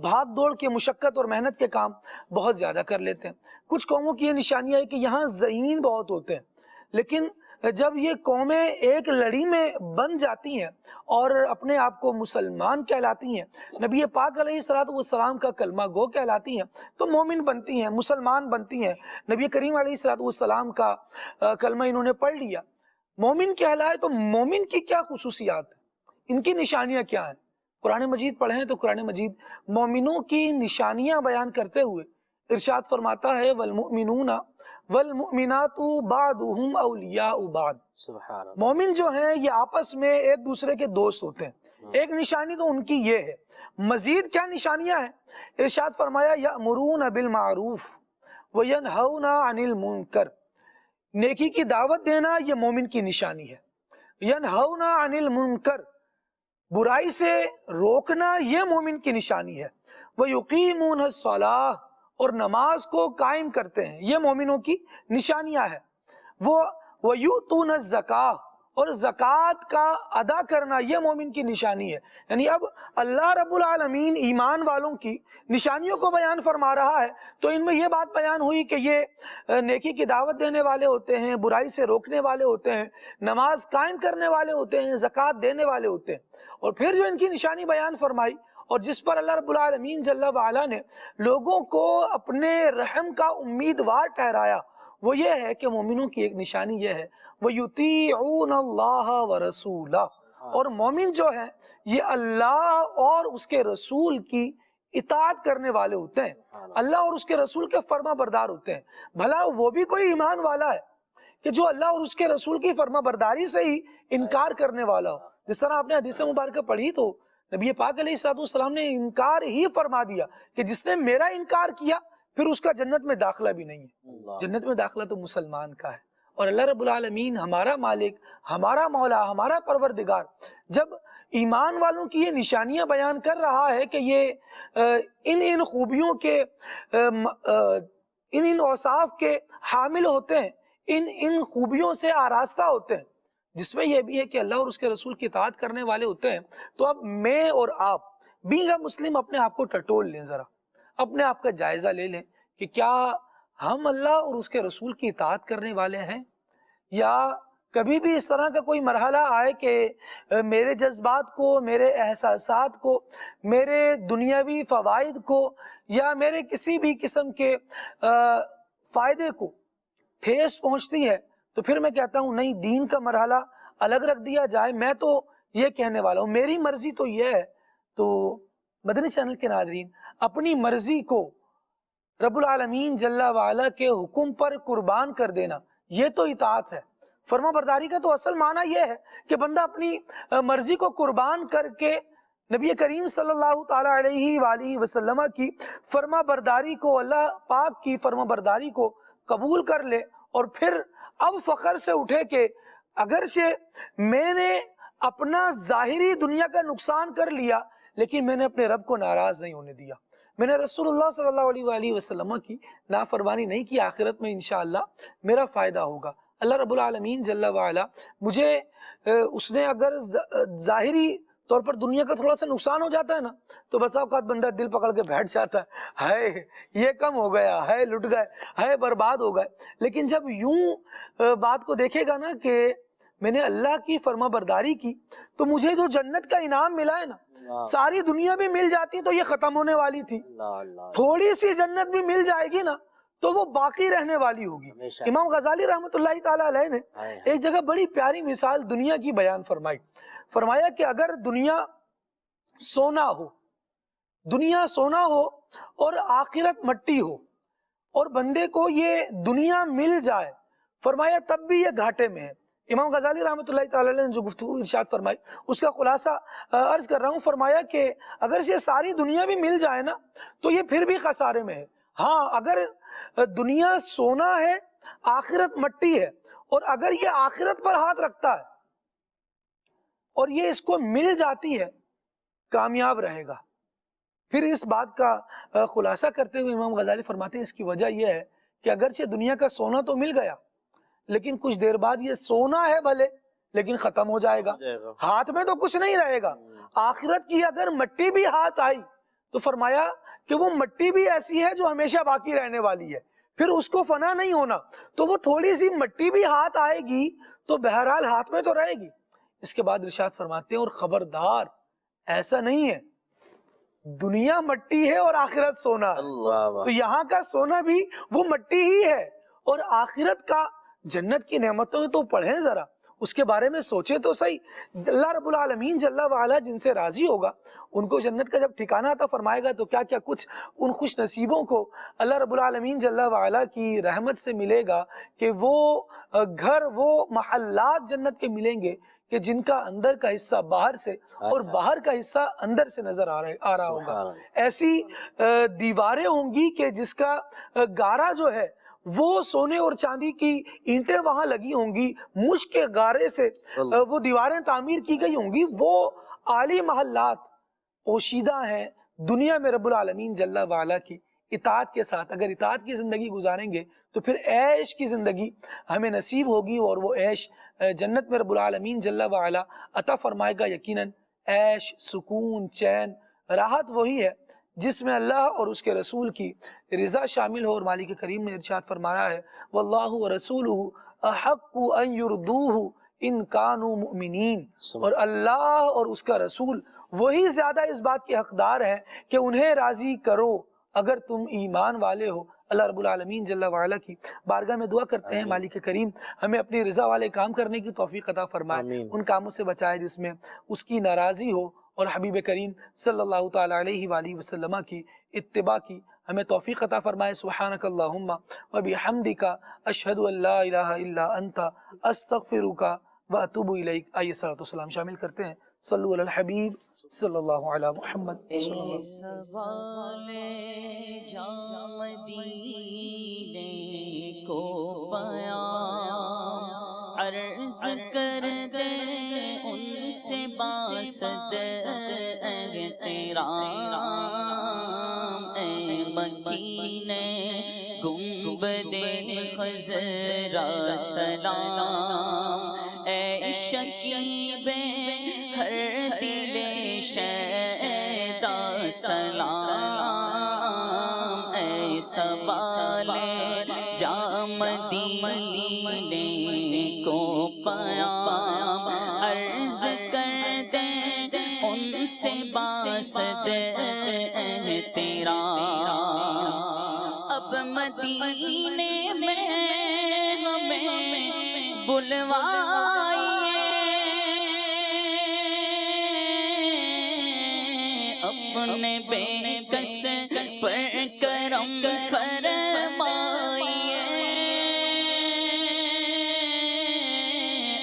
Speaker 1: بھاگ دوڑ کے، مشقت اور محنت کے کام بہت زیادہ کر لیتے ہیں. کچھ قوموں کی یہ نشانیاں ہے کہ یہاں ذہین بہت ہوتے ہیں، لیکن جب یہ قومیں ایک لڑی میں بن جاتی ہیں اور اپنے آپ کو مسلمان کہلاتی ہیں، نبی پاک علیہ الصلوۃ والسلام کا کلمہ گو کہلاتی ہیں، تو مومن بنتی ہیں، مسلمان بنتی ہیں۔ نبی کریم علیہ الصلوۃ والسلام کا کلمہ انہوں نے پڑھ لیا، مومن کہلائے۔ تو مومن کی کیا خصوصیات ہیں، ان کی نشانیاں کیا ہیں؟ قرآن مجید پڑھیں تو قرآن مجید مومنوں کی نشانیاں بیان کرتے ہوئے ارشاد فرماتا ہے والمؤمنون والمؤمنات بعضهم اولیاء بعض۔
Speaker 5: سبحان اللہ۔
Speaker 1: مومن جو ہیں یہ آپس میں ایک دوسرے کے دوست ہوتے ہیں۔ ایک نشانی تو ان کی یہ ہے، مزید کیا نشانیاں ہیں؟ ارشاد فرمایا یأمرون بالمعروف وینہون عن المنکر، نیکی کی دعوت دینا یہ مومن کی نشانی ہے۔ ینہون عن المنکر، برائی سے روکنا یہ مومن کی نشانی ہے۔ وَيُقِيمُونَ الصَّلَاةَ، اور نماز کو قائم کرتے ہیں، یہ مومنوں کی نشانیاں ہیں۔ وَيُؤْتُونَ الزَّكَاةَ، اور زکوٰۃ کا ادا کرنا یہ مومن کی نشانی ہے۔ یعنی اب اللہ رب العالمین ایمان والوں کی نشانیوں کو بیان فرما رہا ہے، تو ان میں یہ بات بیان ہوئی کہ یہ نیکی کی دعوت دینے والے ہوتے ہیں، برائی سے روکنے والے ہوتے ہیں، نماز قائم کرنے والے ہوتے ہیں، زکوٰۃ دینے والے ہوتے ہیں۔ اور پھر جو ان کی نشانی بیان فرمائی اور جس پر اللہ رب العالمین جل وعلا نے لوگوں کو اپنے رحم کا امیدوار ٹھہرایا، وہ یہ ہے کہ مومنوں کی ایک نشانی یہ ہے وَيُطِيعُونَ اللَّهَ وَرَسُولَهُ، اور مومن جو ہے یہ اللہ اور اس کے رسول کی اطاعت کرنے والے ہوتے ہیں، اللہ اور اس کے رسول کے فرما بردار ہوتے ہیں۔ بھلا وہ بھی کوئی ایمان والا ہے کہ جو اللہ اور اس کے رسول کی فرما برداری سے ہی انکار کرنے والا ہو؟ جس طرح آپ نے حدیث مبارکہ پڑھی تو نبی پاک علیہ الصلوۃ والسلام نے انکار ہی فرما دیا کہ جس نے میرا انکار کیا پھر اس کا جنت میں داخلہ بھی نہیں ہے۔ جنت میں داخلہ تو مسلمان کا ہے۔ اور اللہ رب العالمین ہمارا مالک، ہمارا مولا، ہمارا پروردگار جب ایمان والوں کی یہ نشانیاں بیان کر رہا ہے کہ یہ ان خوبیوں کے ان اوصاف کے حامل ہوتے ہیں، ان خوبیوں سے آراستہ ہوتے ہیں، جس میں یہ بھی ہے کہ اللہ اور اس کے رسول کی اطاعت کرنے والے ہوتے ہیں، تو اب میں اور آپ بینگ اے مسلم اپنے آپ کو ٹٹول لیں، ذرا اپنے آپ کا جائزہ لے لیں کہ کیا ہم اللہ اور اس کے رسول کی اطاعت کرنے والے ہیں، یا کبھی بھی اس طرح کا کوئی مرحلہ آئے کہ میرے جذبات کو، میرے احساسات کو، میرے دنیاوی فوائد کو یا میرے کسی بھی قسم کے فائدے کو ٹھیس پہنچتی ہے، تو پھر میں کہتا ہوں نہیں، دین کا مرحلہ الگ رکھ دیا جائے۔ میں تو یہ کہنے والا ہوں، میری مرضی تو یہ ہے۔ تو مدنی چینل کے ناظرین، اپنی مرضی کو رب العالمین جل وعلا کے حکم پر قربان کر دینا یہ تو اطاعت ہے۔ فرما برداری کا تو اصل معنی یہ ہے کہ بندہ اپنی مرضی کو قربان کر کے نبی کریم صلی اللہ تعالی علیہ وآلہ وسلم کی فرما برداری کو، اللہ پاک کی فرما برداری کو قبول کر لے، اور پھر اب فخر سے اٹھے کہ اگرچہ میں نے اپنا ظاہری دنیا کا نقصان کر لیا لیکن میں نے اپنے رب کو ناراض نہیں ہونے دیا، میں نے رسول اللہ صلی اللہ علیہ وآلہ وسلم کی نافرمانی نہیں کی، آخرت میں انشاءاللہ میرا فائدہ ہوگا۔ اللہ رب العالمین جل وعلا مجھے اس نے اگر ظاہری طور پر دنیا کا تھوڑا سا نقصان ہو جاتا ہے نا، تو بس اوقات بندہ دل پکڑ کے بیٹھ جاتا ہے، ہائے یہ کم ہو گیا، ہائے لٹ گئے، ہائے برباد ہو گئے۔ لیکن جب یوں بات کو دیکھے گا نا کہ میں نے اللہ کی فرما برداری کی تو مجھے جو جنت کا انعام ملا ہے نا، ساری دنیا بھی مل جاتی تو یہ ختم ہونے والی تھی، تھوڑی سی جنت بھی مل جائے گی نا تو وہ باقی رہنے والی ہوگی۔ امام غزالی رحمۃ اللہ تعالی علیہ نے ایک جگہ بڑی پیاری مثال دنیا کی بیان فرمائی، فرمایا کہ اگر دنیا سونا ہو، دنیا سونا ہو اور آخرت مٹی ہو، اور بندے کو یہ دنیا مل جائے، فرمایا تب بھی یہ گھاٹے میں ہے۔ امام غزالی رحمۃ اللہ تعالی علیہ نے جو گفتگو ارشاد فرمائی اس کا خلاصہ عرض کر رہا ہوں۔ فرمایا کہ اگر یہ ساری دنیا بھی مل جائے نا تو یہ پھر بھی خسارے میں ہے۔ ہاں، اگر دنیا سونا ہے، آخرت مٹی ہے، اور اگر یہ آخرت پر ہاتھ رکھتا ہے اور یہ اس کو مل جاتی ہے، کامیاب رہے گا۔ پھر اس بات کا خلاصہ کرتے ہوئے امام غزالی فرماتے ہیں اس کی وجہ یہ ہے کہ اگرچہ دنیا کا سونا تو مل گیا لیکن کچھ دیر بعد یہ سونا ہے بھلے لیکن ختم ہو جائے گا، ہاتھ میں تو کچھ نہیں رہے گا۔ آخرت کی اگر مٹی بھی ہاتھ آئی تو فرمایا کہ وہ مٹی بھی ایسی ہے جو ہمیشہ باقی رہنے والی ہے، پھر اس کو فنا نہیں ہونا، تو وہ تھوڑی سی مٹی بھی ہاتھ آئے گی تو بہرحال ہاتھ میں تو رہے گی۔ اس کے بعد ارشاد فرماتے ہیں اور خبردار ایسا نہیں ہے، دنیا مٹی ہے اور آخرت سونا ہے، تو یہاں کا سونا بھی وہ مٹی ہی ہے، اور آخرت کا جنت کی نعمتوں تو پڑھیں ذرا، اس کے بارے میں سوچیں تو صحیح۔ اللہ رب العالمین جل وعلا جن سے راضی ہوگا ان کو جنت کا جب ٹھکانہ عطا فرمائے گا تو کیا کیا کچھ ان خوش نصیبوں کو اللہ رب العالمین جل وعلا کی رحمت سے ملے گا کہ وہ گھر، وہ محلات جنت کے ملیں گے کہ جن کا اندر کا حصہ باہر سے اور باہر کا حصہ اندر سے نظر آ رہا ہوگا۔ ایسی دیواریں ہوں گی کہ جس کا گارا جو ہے وہ سونے اور چاندی کی اینٹیں وہاں لگی ہوں گی، مشک کے گارے سے وہ دیواریں تعمیر کی گئی ہوں گی۔ وہ عالی محلات پوشیدہ ہیں دنیا میں رب العالمین جل وعلا کی اطاعت کے ساتھ۔ اگر اطاعت کی زندگی گزاریں گے تو پھر عیش کی زندگی ہمیں نصیب ہوگی، اور وہ عیش جنت میں رب العالمین جل وعلا عطا فرمائے گا۔ یقیناً عیش، سکون، چین، راحت وہی ہے جس میں اللہ اور اس کے رسول کی رضا شامل ہو، اور مالک کریم نے ارشاد فرمایا ہے واللہ ورسولہ احق ان یردوہ ان کانوا مؤمنین، اور اللہ اور اس کا رسول وہی زیادہ اس بات کے حقدار ہیں کہ انہیں راضی کرو اگر تم ایمان والے ہو۔ اللہ رب العالمین جل وعلا کی بارگاہ میں دعا کرتے ہیں مالک کریم ہمیں اپنی رضا والے کام کرنے کی توفیق عطا فرمائے، ان کاموں سے بچائے جس میں اس کی ناراضی ہو، اور حبیب کریم صلی اللہ تعالی علیہ وآلہ وسلم کی اتباع کی ہمیں توفیق عطا فرمائے۔ سبحانک اللہم وبحمدک اشہد ان لا الہ الا انت استغفرک واتوب الیک۔ آئیے صلاۃ والسلام شامل کرتے ہیں، صلو علی الحبیب صلی اللہ علی محمد صلی اللہ علیہ وسلم۔
Speaker 4: سوال جا مدینے کو پیام عرض کر دے ان سے باسد احترام، اے مکینے گنبد خضرا سلام، اے شکیب ہر دل شیدا سلام، اے سوال جا مدینے کو پیام عرض کر دے ان سے باسد احترام، اب مدینے میں ہمیں بلوائیے، اپنے بے کس پر کرم فرمائیے،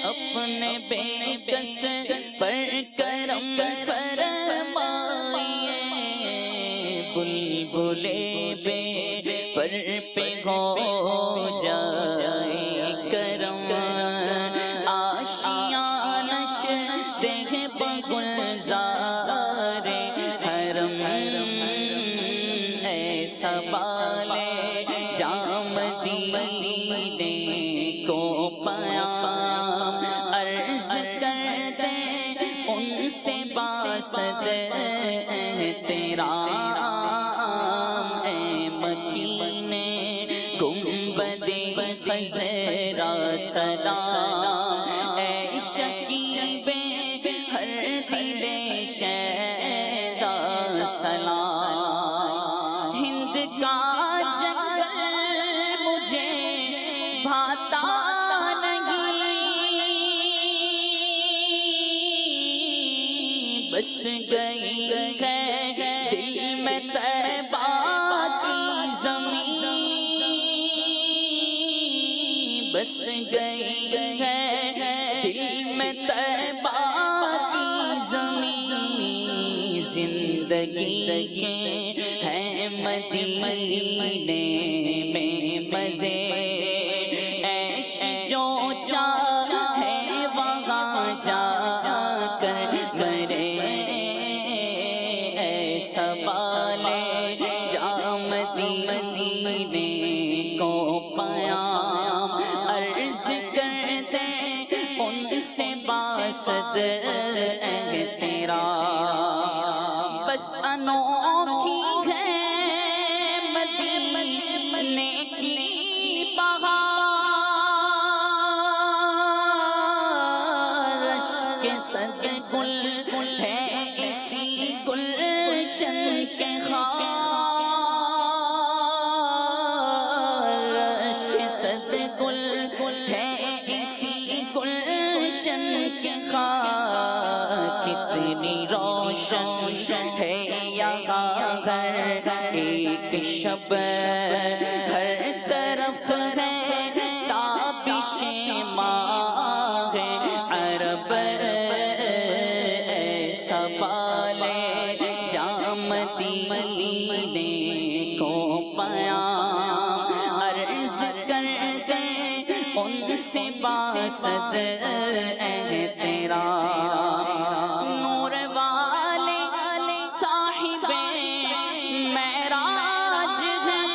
Speaker 4: اپنے بے کس پر کرم فرمائیے، بلبلے بے پر پہ ہو جائے کرم، آشیانش دہ بگلزار حرم، اے سوال جا مدینے کو پیام عرض کر دے ان سے باسد احترام، اے مکینے گنبد خضرا سلام، اے شکیب ہر دل شیدا سلام، ہند کا جنگل مجھے بھاتا نہیں، بس گئی ہے دل میں طیبہ کی زمین، بس گئی ہے دل میں طیبہ کی زمین، زندگی کے ہیں مدینے میں مزے، عیش جو چاہے وہاں جا کر کرے، اے سوال جا مدینے کو پیام عرض کر دے ان سے باسد احترام، بس انوکھی ہے مدینے کی کے صد گل ہے اسی گلشن کے خار کے صد گل ہے اسی گلشن کے خار کتنی روشن ہے یہاں ہر ایک شب ہر طرف ہے تابش ماہ عرب ایسا بالے جام مدینے کو پیام عرض کر دے ان سے باسط احترام نور والے صاحب معراج ہیں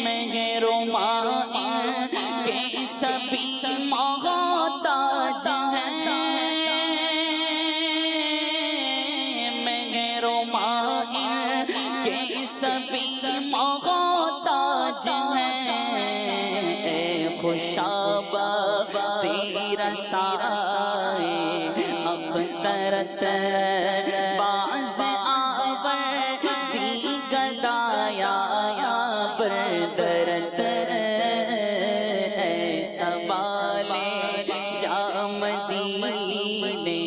Speaker 4: مہر و مائن کے سبھی محتاج ہیں مہر و مائن کے سبھی محتاج ہیں اے خوشابہ تیرا سائے اخترت باز آور دی گدایا بردرت ایسا بالے جام مدینے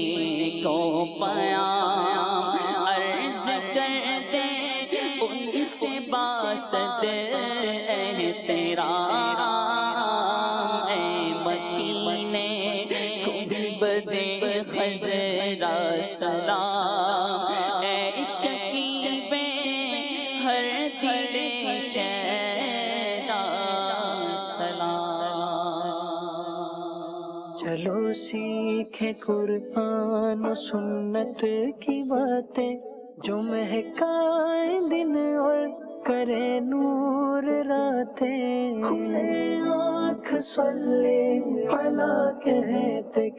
Speaker 4: کو پیام عرض کر دے ان سے باسط احترام اے مکینے گنبد خضرا سلام اے شکیب ہر دل شیدا سلام
Speaker 2: چلو سیکھیں قرآن و سنت کی باتیں جو مہکائیں دن اور کرے نور راتیں کھلے آنکھ صلی علی کہتے